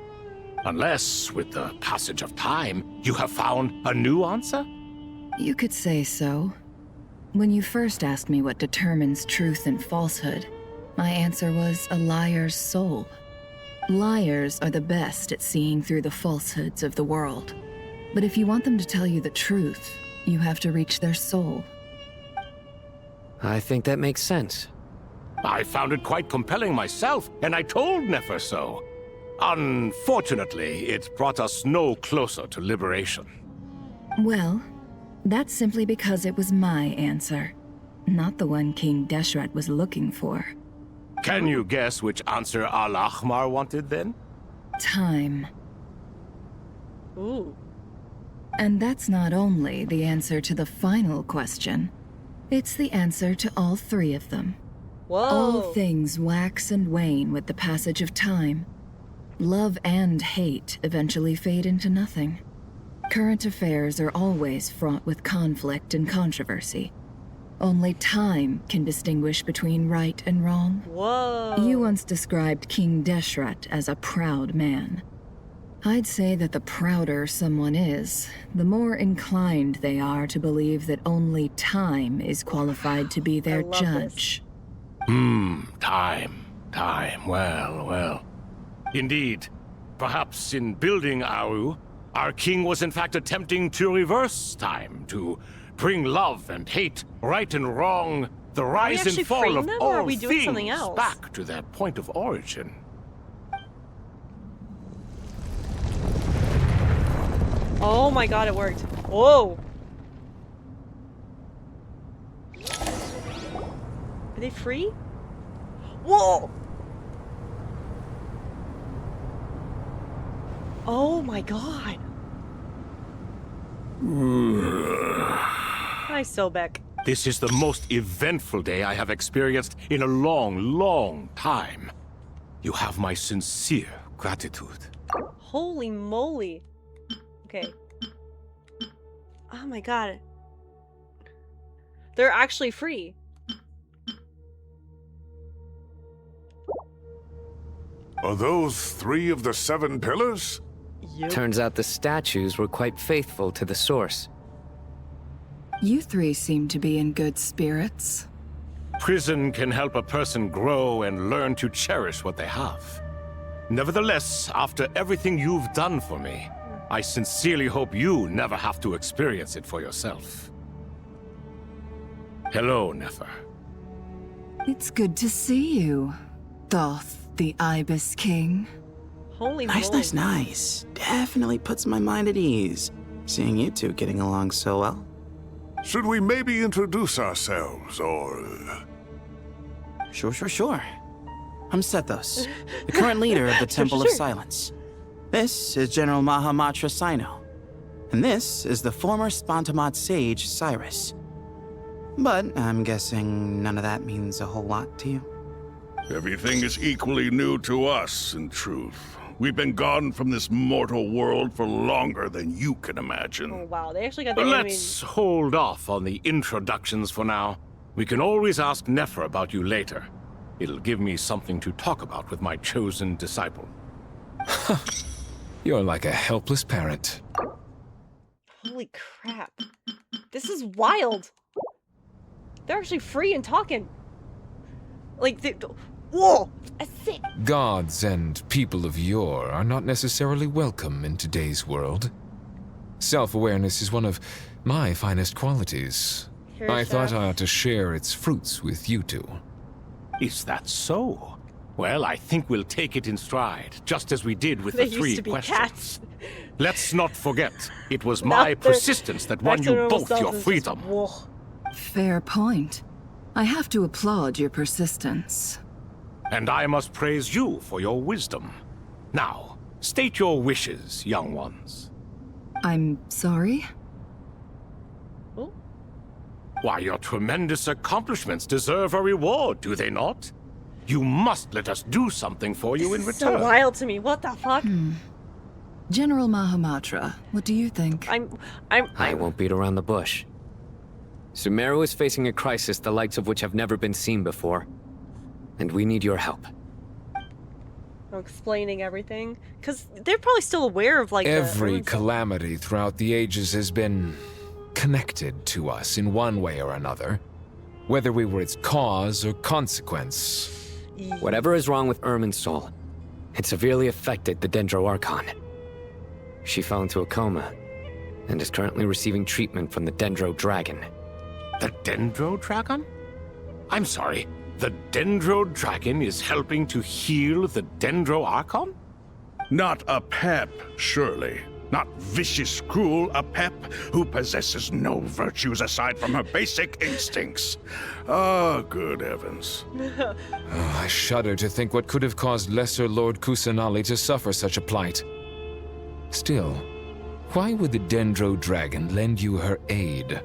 Speaker 22: Unless, with the passage of time, you have found a new answer?
Speaker 2: You could say so. When you first asked me what determines truth and falsehood, my answer was a liar's soul. Liars are the best at seeing through the falsehoods of the world. But if you want them to tell you the truth, you have to reach their soul.
Speaker 4: I think that makes sense.
Speaker 22: I found it quite compelling myself, and I told Nefer so. Unfortunately, it brought us no closer to liberation.
Speaker 2: Well, that's simply because it was my answer, not the one King Deshret was looking for.
Speaker 22: Can you guess which answer Al-Ahmar wanted then?
Speaker 2: Time.
Speaker 1: Ooh.
Speaker 2: And that's not only the answer to the final question, it's the answer to all 3 of them.
Speaker 1: Whoa.
Speaker 2: All things wax and wane with the passage of time. Love and hate eventually fade into nothing. Current affairs are always fraught with conflict and controversy. Only time can distinguish between right and wrong.
Speaker 1: Whoa.
Speaker 2: You once described King Deshret as a proud man. I'd say that the prouder someone is, the more inclined they are to believe that only time is qualified to be their judge.
Speaker 22: Time. Well. Indeed. Perhaps in building Aru, our king was in fact attempting to reverse time, to bring love and hate, right and wrong, the rise and fall of
Speaker 1: or are
Speaker 22: all
Speaker 1: we doing something
Speaker 22: things
Speaker 1: else?
Speaker 22: back to their point of origin.
Speaker 1: Oh my god, it worked. Whoa. Are they free? Whoa! Oh my god. Hi, Sobek.
Speaker 22: This is the most eventful day I have experienced in a long time. You have my sincere gratitude.
Speaker 1: Holy moly. Okay. Oh my god. They're actually free.
Speaker 7: Are those 3 of the 7 pillars?
Speaker 1: Yep.
Speaker 16: Turns out the statues were quite faithful to the source.
Speaker 2: You 3 seem to be in good spirits.
Speaker 22: Prison can help a person grow and learn to cherish what they have. Nevertheless, after everything you've done for me, I sincerely hope you never have to experience it for yourself. Hello, Nefer.
Speaker 2: It's good to see you, Thoth the Ibis King.
Speaker 1: Holy
Speaker 6: Nice. Definitely puts my mind at ease, seeing you 2 getting along so well.
Speaker 7: Should we maybe introduce ourselves, or...
Speaker 6: Sure. I'm Sethos, the current leader of the Temple of Silence. This is General Mahamatra Sino, and this is the former Spantamad sage, Cyrus. But I'm guessing none of that means a whole lot to you.
Speaker 7: Everything is equally new to us, in truth. We've been gone from this mortal world for longer than you can imagine.
Speaker 1: Oh wow, they actually got the
Speaker 22: Let's hold off on the introductions for now. We can always ask Nefer about you later. It'll give me something to talk about with my chosen disciple.
Speaker 19: You're like a helpless parent.
Speaker 1: Holy crap. This is wild. They're actually free and talking. Like, whoa! That's sick.
Speaker 19: Gods and people of yore are not necessarily welcome in today's world. Self-awareness is one of my finest qualities.
Speaker 1: Here,
Speaker 19: I thought
Speaker 1: Sheriff.
Speaker 19: I ought to share its fruits with you 2.
Speaker 22: Is that so? Well, I think we'll take it in stride, just as we did with
Speaker 1: They
Speaker 22: the
Speaker 1: used
Speaker 22: 3
Speaker 1: to be
Speaker 22: questions.
Speaker 1: cats.
Speaker 22: Let's not forget, it was
Speaker 1: Now
Speaker 22: my
Speaker 1: they're
Speaker 22: persistence that
Speaker 1: back
Speaker 22: won
Speaker 1: to
Speaker 22: you
Speaker 1: normal
Speaker 22: both
Speaker 1: selves,
Speaker 22: your
Speaker 1: it's just,
Speaker 22: freedom.
Speaker 1: whoa.
Speaker 2: Fair point. I have to applaud your persistence.
Speaker 22: And I must praise you for your wisdom. Now, state your wishes, young ones.
Speaker 2: I'm sorry?
Speaker 22: Why, your tremendous accomplishments deserve a reward, do they not? You must let us do something for you in
Speaker 1: This is so
Speaker 22: return.
Speaker 1: wild to me. What the fuck?
Speaker 2: General Mahamatra, what do you think?
Speaker 16: I won't beat around the bush. Sumeru is facing a crisis the likes of which have never been seen before. And we need your help.
Speaker 1: Explaining everything. Because they're probably still aware of, like,
Speaker 19: Every calamity throughout the ages has been connected to us in one way or another, whether we were its cause or consequence.
Speaker 16: Whatever is wrong with Irminsul, it severely affected the Dendro Archon. She fell into a coma and is currently receiving treatment from the Dendro Dragon.
Speaker 22: The Dendro Dragon? I'm sorry, the Dendro Dragon is helping to heal the Dendro Archon?
Speaker 7: Not a pep, surely. Not vicious, cruel, a pep who possesses no virtues aside from her basic instincts. Oh, good heavens.
Speaker 19: I shudder to think what could have caused Lesser Lord Kusanali to suffer such a plight. Still, why would the Dendro Dragon lend you her aid?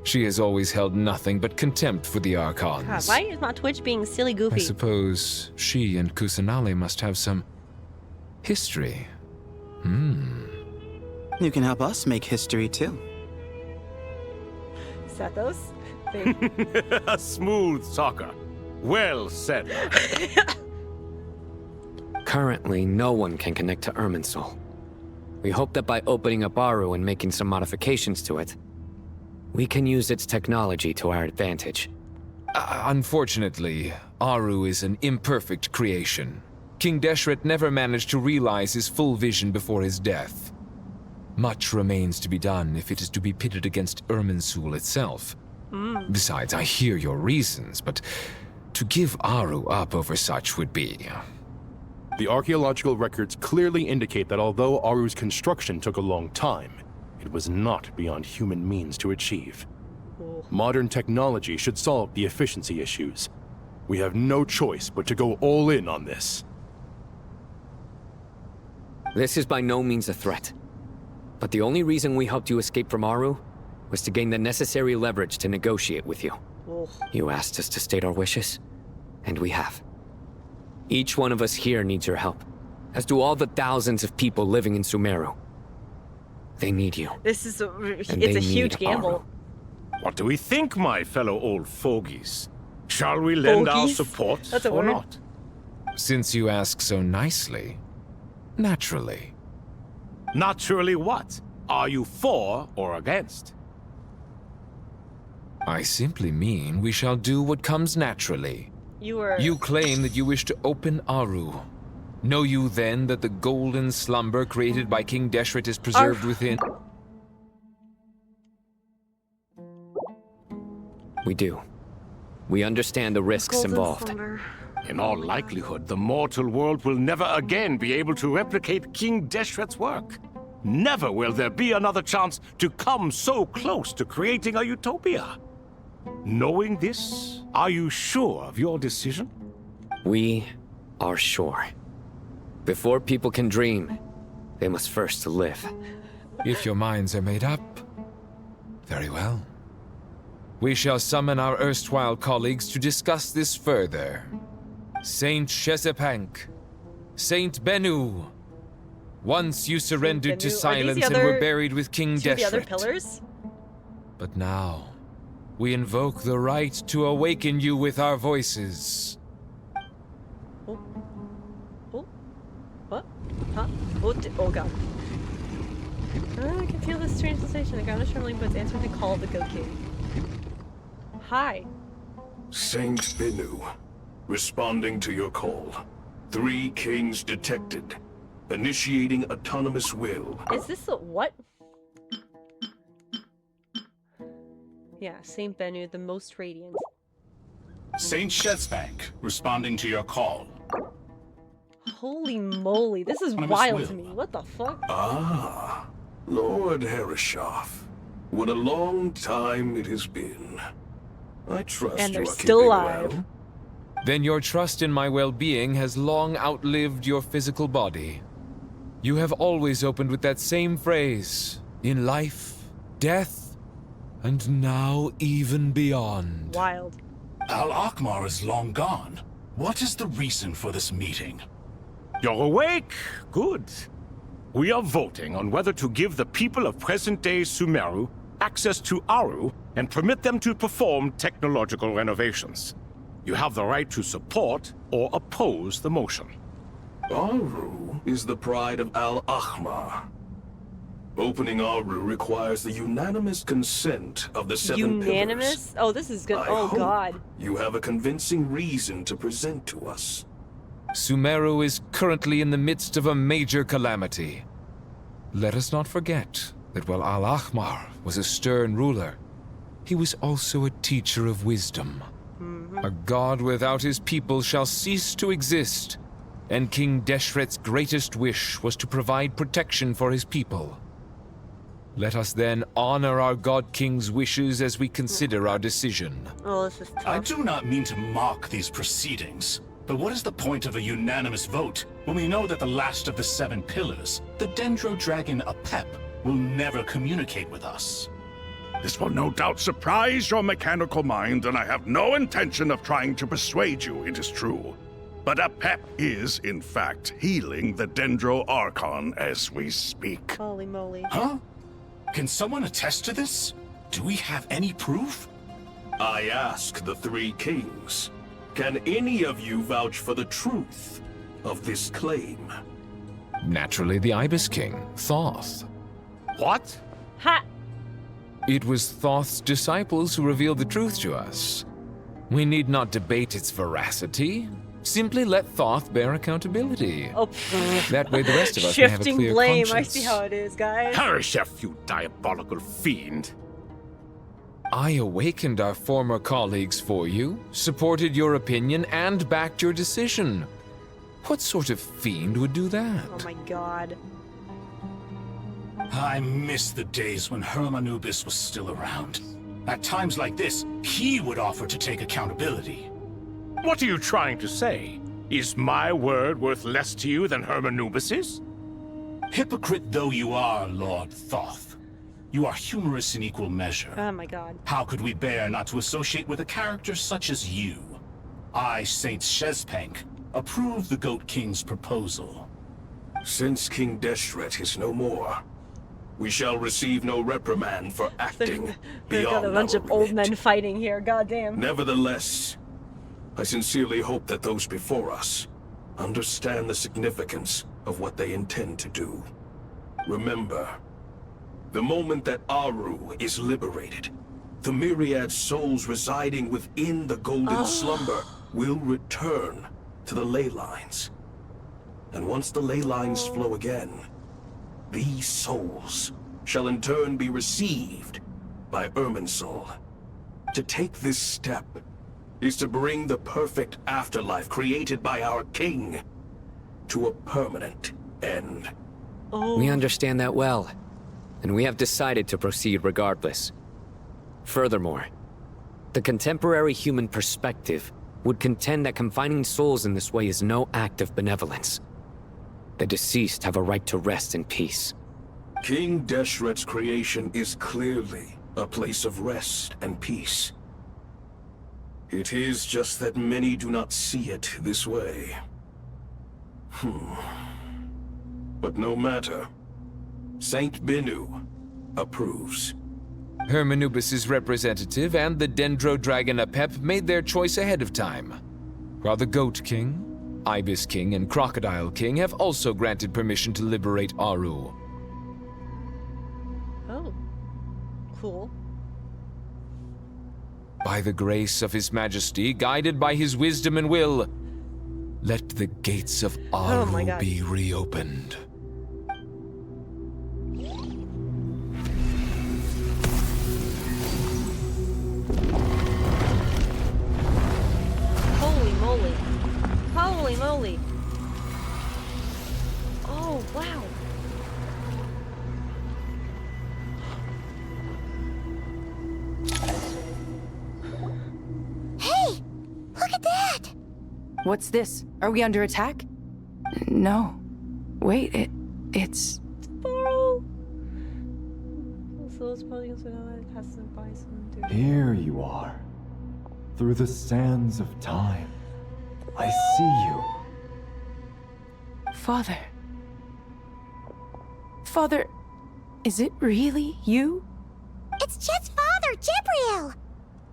Speaker 19: She has always held nothing but contempt for the Archons.
Speaker 1: God, why is my Twitch being silly
Speaker 19: I
Speaker 1: goofy?
Speaker 19: suppose she and Kusanali must have some history.
Speaker 6: You can help us make history too.
Speaker 1: Sethos?
Speaker 22: A smooth talker. Well said.
Speaker 16: Currently, no one can connect to Irminsul. We hope that by opening up Aru and making some modifications to it, we can use its technology to our advantage.
Speaker 19: Unfortunately, Aru is an imperfect creation. King Deshret never managed to realize his full vision before his death. Much remains to be done if it is to be pitted against Irminsul itself. Besides, I hear your reasons, but to give Aru up over such would be...
Speaker 12: The archaeological records clearly indicate that although Aru's construction took a long time, it was not beyond human means to achieve. Modern technology should solve the efficiency issues. We have no choice but to go all in on this.
Speaker 16: This is by no means a threat. But the only reason we helped you escape from Aru was to gain the necessary leverage to negotiate with you. You asked us to state our wishes, and we have. Each one of us here needs your help, as do all the thousands of people living in Sumeru. They need you.
Speaker 1: This is
Speaker 16: And
Speaker 1: it's
Speaker 16: they
Speaker 1: a huge
Speaker 16: need
Speaker 1: gamble.
Speaker 22: What do we think, my fellow old fogies? Shall we lend our
Speaker 1: Fogies?
Speaker 22: support
Speaker 1: That's a
Speaker 22: or
Speaker 1: word.
Speaker 22: not?
Speaker 19: Since you ask so nicely, naturally.
Speaker 22: Naturally what? Are you for or against?
Speaker 19: I simply mean we shall do what comes naturally. You claim that you wish to open Aru. Know you then that the golden slumber created by King Deshret is preserved within...
Speaker 16: We do. We understand the risks involved.
Speaker 22: In all likelihood, the mortal world will never again be able to replicate King Deshret's work. Never will there be another chance to come so close to creating a utopia. Knowing this, are you sure of your decision?
Speaker 16: We are sure. Before people can dream, they must first live.
Speaker 19: If your minds are made up, very well. We shall summon our erstwhile colleagues to discuss this further. Saint Shezepank, Saint Bennu. Once you surrendered to silence and were buried with King
Speaker 1: The other
Speaker 19: Deshret.
Speaker 1: pillars?
Speaker 19: But now, we invoke the right to awaken you with our voices.
Speaker 1: What? Huh? Oh god. I can feel this strange sensation. The ground is trembling, but it's answering the call of the Goat King. Hi.
Speaker 11: Saint Bennu, responding to your call. 3 kings detected. Initiating autonomous will.
Speaker 1: Is this a what? Yeah, Saint Bennu, the most radiant.
Speaker 11: Saint Shezepank, responding to your call.
Speaker 1: Holy moly, this is
Speaker 11: Autonomous
Speaker 1: wild
Speaker 11: will.
Speaker 1: to me. What the fuck?
Speaker 11: Ah, Lord Herreshoff. What a long time it has been. I trust
Speaker 1: And
Speaker 11: you
Speaker 1: they're
Speaker 11: are
Speaker 1: still
Speaker 11: keeping
Speaker 1: alive.
Speaker 11: well.
Speaker 19: Then your trust in my well-being has long outlived your physical body. You have always opened with that same phrase, in life, death, and now even beyond.
Speaker 1: Wild.
Speaker 11: Al Akmar is long gone.
Speaker 15: What is the reason for this meeting?
Speaker 22: You're awake? Good. We are voting on whether to give the people of present-day Sumeru access to Aru and permit them to perform technological renovations. You have the right to support or oppose the motion.
Speaker 11: Aru is the pride of Al-Ahmar. Opening Aru requires the unanimous consent of the Seven Pillars.
Speaker 1: Unanimous? Oh, this is good.
Speaker 11: I
Speaker 1: Oh,
Speaker 11: hope
Speaker 1: God.
Speaker 11: You have a convincing reason to present to us.
Speaker 19: Sumeru is currently in the midst of a major calamity. Let us not forget that while Al-Ahmar was a stern ruler, he was also a teacher of wisdom. A god without his people shall cease to exist, and King Deshret's greatest wish was to provide protection for his people. Let us then honor our God King's wishes as we consider our decision.
Speaker 1: Oh, this is tough.
Speaker 15: I do not mean to mock these proceedings, but what is the point of a unanimous vote when we know that the last of the Seven Pillars, the Dendro Dragon Apep, will never communicate with us?
Speaker 7: This will no doubt surprise your mechanical mind, and I have no intention of trying to persuade you it is true. But Apep is, in fact, healing the Dendro Archon as we speak.
Speaker 1: Holy moly.
Speaker 15: Huh? Can someone attest to this? Do we have any proof?
Speaker 11: I ask the three kings, can any of you vouch for the truth of this claim?
Speaker 19: Naturally, the Ibis King, Thoth.
Speaker 22: What?
Speaker 1: Ha!
Speaker 19: It was Thoth's disciples who revealed the truth to us. We need not debate its veracity. Simply let Thoth bear accountability.
Speaker 1: Oh,
Speaker 19: that way the rest of us may have a
Speaker 1: shifting
Speaker 19: clear
Speaker 1: blame.
Speaker 19: conscience.
Speaker 1: I see how it is, guys.
Speaker 22: Harishef, you diabolical fiend.
Speaker 19: I awakened our former colleagues for you, supported your opinion, and backed your decision. What sort of fiend would do that?
Speaker 1: Oh my god.
Speaker 15: I miss the days when Hermanubis was still around. At times like this, he would offer to take accountability.
Speaker 22: What are you trying to say? Is my word worth less to you than Hermanubis's?
Speaker 15: Hypocrite though you are, Lord Thoth, you are humorous in equal measure.
Speaker 1: Oh my god.
Speaker 15: How could we bear not to associate with a character such as you? I, Saint Shezpank, approve the Goat King's proposal.
Speaker 11: Since King Deshret is no more, we shall receive no reprimand for acting
Speaker 1: We've
Speaker 11: beyond
Speaker 1: got a bunch
Speaker 11: our
Speaker 1: of old
Speaker 11: remit.
Speaker 1: men fighting here. Goddamn.
Speaker 11: Nevertheless, I sincerely hope that those before us understand the significance of what they intend to do. Remember, the moment that Aru is liberated, the myriad souls residing within the Golden Slumber will return to the ley lines. And once the ley lines flow again, these souls shall in turn be received by Irminsul. To take this step is to bring the perfect afterlife created by our king to a permanent end.
Speaker 16: We understand that well, and we have decided to proceed regardless. Furthermore, the contemporary human perspective would contend that confining souls in this way is no act of benevolence. The deceased have a right to rest in peace.
Speaker 11: King Deshret's creation is clearly a place of rest and peace. It is just that many do not see it this way. But no matter. Saint Binu approves.
Speaker 19: Hermanubis' representative and the Dendro Dragon Apep made their choice ahead of time, while the Goat King, Ibis King, and Crocodile King have also granted permission to liberate Aru.
Speaker 1: Oh. Cool.
Speaker 19: By the grace of His Majesty, guided by His wisdom and will, let the gates of Aru be reopened.
Speaker 1: Holy moly. Holy moly. Oh, wow.
Speaker 13: Hey! Look at that!
Speaker 18: What's this? Are we under attack? No. Wait, it's...
Speaker 1: Borrow. So supposing it's another has to buy some.
Speaker 21: Here you are, through the sands of time.
Speaker 20: I see you.
Speaker 18: Father. Father, is it really you?
Speaker 13: It's Jed's father, Jibriel!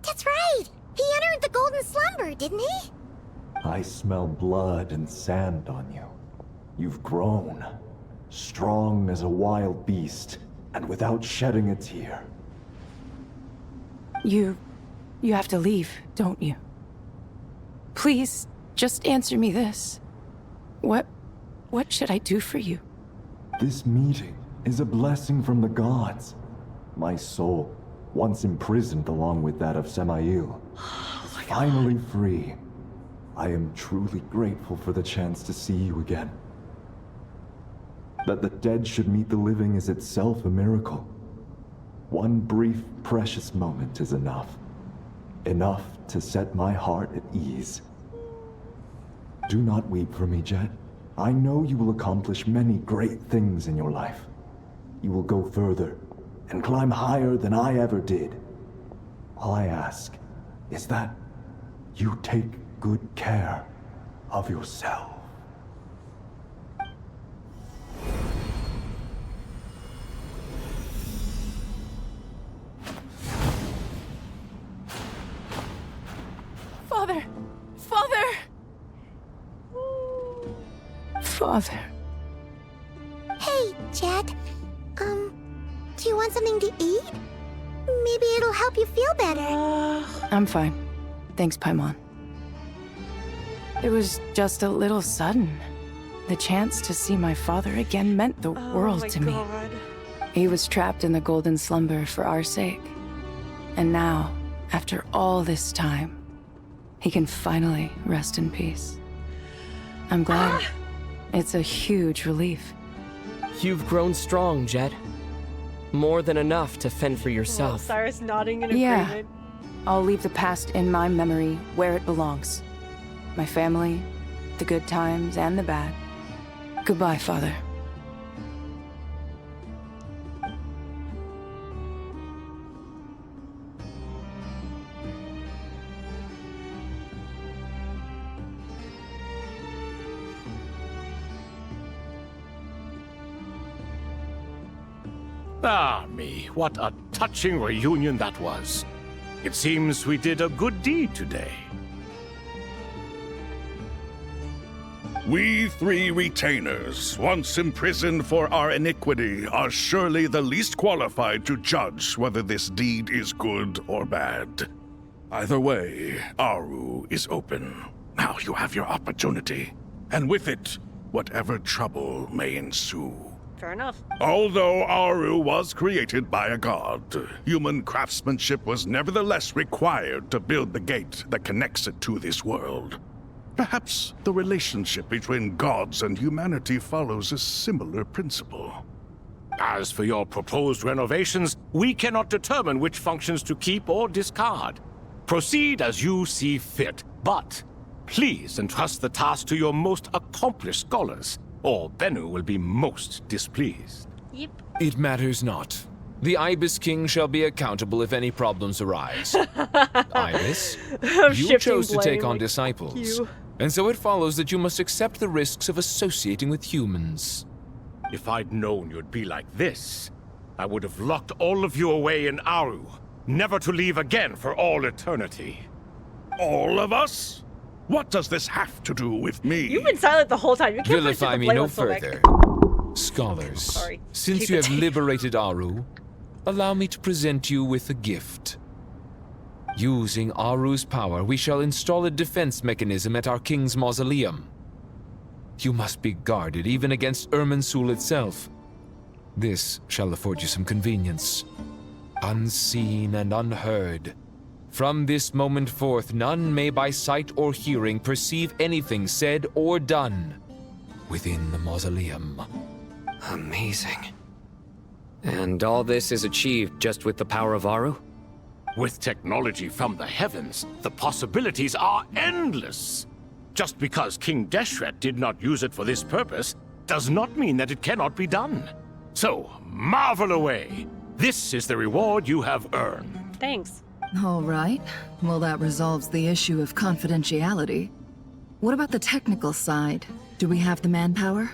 Speaker 13: That's right! He entered the golden slumber, didn't he?
Speaker 20: I smell blood and sand on you. You've grown. Strong as a wild beast, and without shedding a tear.
Speaker 18: You have to leave, don't you? Please, just answer me this. What should I do for you?
Speaker 20: This meeting is a blessing from the gods. My soul, once imprisoned along with that of Semail, is finally free. I am truly grateful for the chance to see you again. That the dead should meet the living is itself a miracle. One brief, precious moment is enough. Enough to set my heart at ease. Do not weep for me, Jed. I know you will accomplish many great things in your life. You will go further and climb higher than I ever did. All I ask is that you take good care of yourself.
Speaker 18: Father! Father! Father.
Speaker 13: Hey, Jed. Do you want something to eat? Maybe it'll help you feel better.
Speaker 18: I'm fine. Thanks, Paimon. It was just a little sudden. The chance to see my father again meant the world to me. He was trapped in the golden slumber for our sake. And now, after all this time, he can finally rest in peace. I'm glad. It's a huge relief.
Speaker 17: You've grown strong, Jed. More than enough to fend for yourself.
Speaker 1: Cyrus nodding in
Speaker 18: Yeah.
Speaker 1: agreement.
Speaker 18: I'll leave the past in my memory where it belongs. My family, the good times and the bad. Goodbye, Father.
Speaker 22: Ah, me, what a touching reunion that was. It seems we did a good deed today.
Speaker 7: We three retainers, once imprisoned for our iniquity, are surely the least qualified to judge whether this deed is good or bad. Either way, Aru is open. Now you have your opportunity, and with it, whatever trouble may ensue.
Speaker 1: Fair enough.
Speaker 7: Although Aru was created by a god, human craftsmanship was nevertheless required to build the gate that connects it to this world. Perhaps the relationship between gods and humanity follows a similar principle.
Speaker 22: As for your proposed renovations, we cannot determine which functions to keep or discard. Proceed as you see fit, but please entrust the task to your most accomplished scholars, or Bennu will be most displeased.
Speaker 1: Yep.
Speaker 19: It matters not. The Ibis King shall be accountable if any problems arise. Ibis, you chose to take on disciples, and so it follows that you must accept the risks of associating with humans.
Speaker 22: If I'd known you'd be like this, I would have locked all of you away in Aru, never to leave again for all eternity.
Speaker 7: All of us? What does this have to do with me?
Speaker 1: You've been silent the whole time. You can't
Speaker 19: Vilify me no further. Scholars,
Speaker 1: Sorry.
Speaker 19: since
Speaker 1: Keep
Speaker 19: you
Speaker 1: it.
Speaker 19: have liberated Aru, allow me to present you with a gift. Using Aru's power, we shall install a defense mechanism at our king's mausoleum. You must be guarded even against Irminsul itself. This shall afford you some convenience. Unseen and unheard. From this moment forth, none may by sight or hearing perceive anything said or done within the mausoleum.
Speaker 16: Amazing. And all this is achieved just with the power of Aru?
Speaker 22: With technology from the heavens, the possibilities are endless. Just because King Deshret did not use it for this purpose does not mean that it cannot be done. So, marvel away. This is the reward you have earned.
Speaker 1: Thanks.
Speaker 2: All right. Well, that resolves the issue of confidentiality. What about the technical side? Do we have the manpower?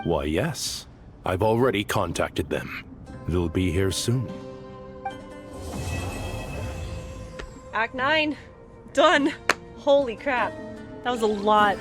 Speaker 12: Why, yes. I've already contacted them. They'll be here soon.
Speaker 1: Act 9. Done. Holy crap. That was a lot.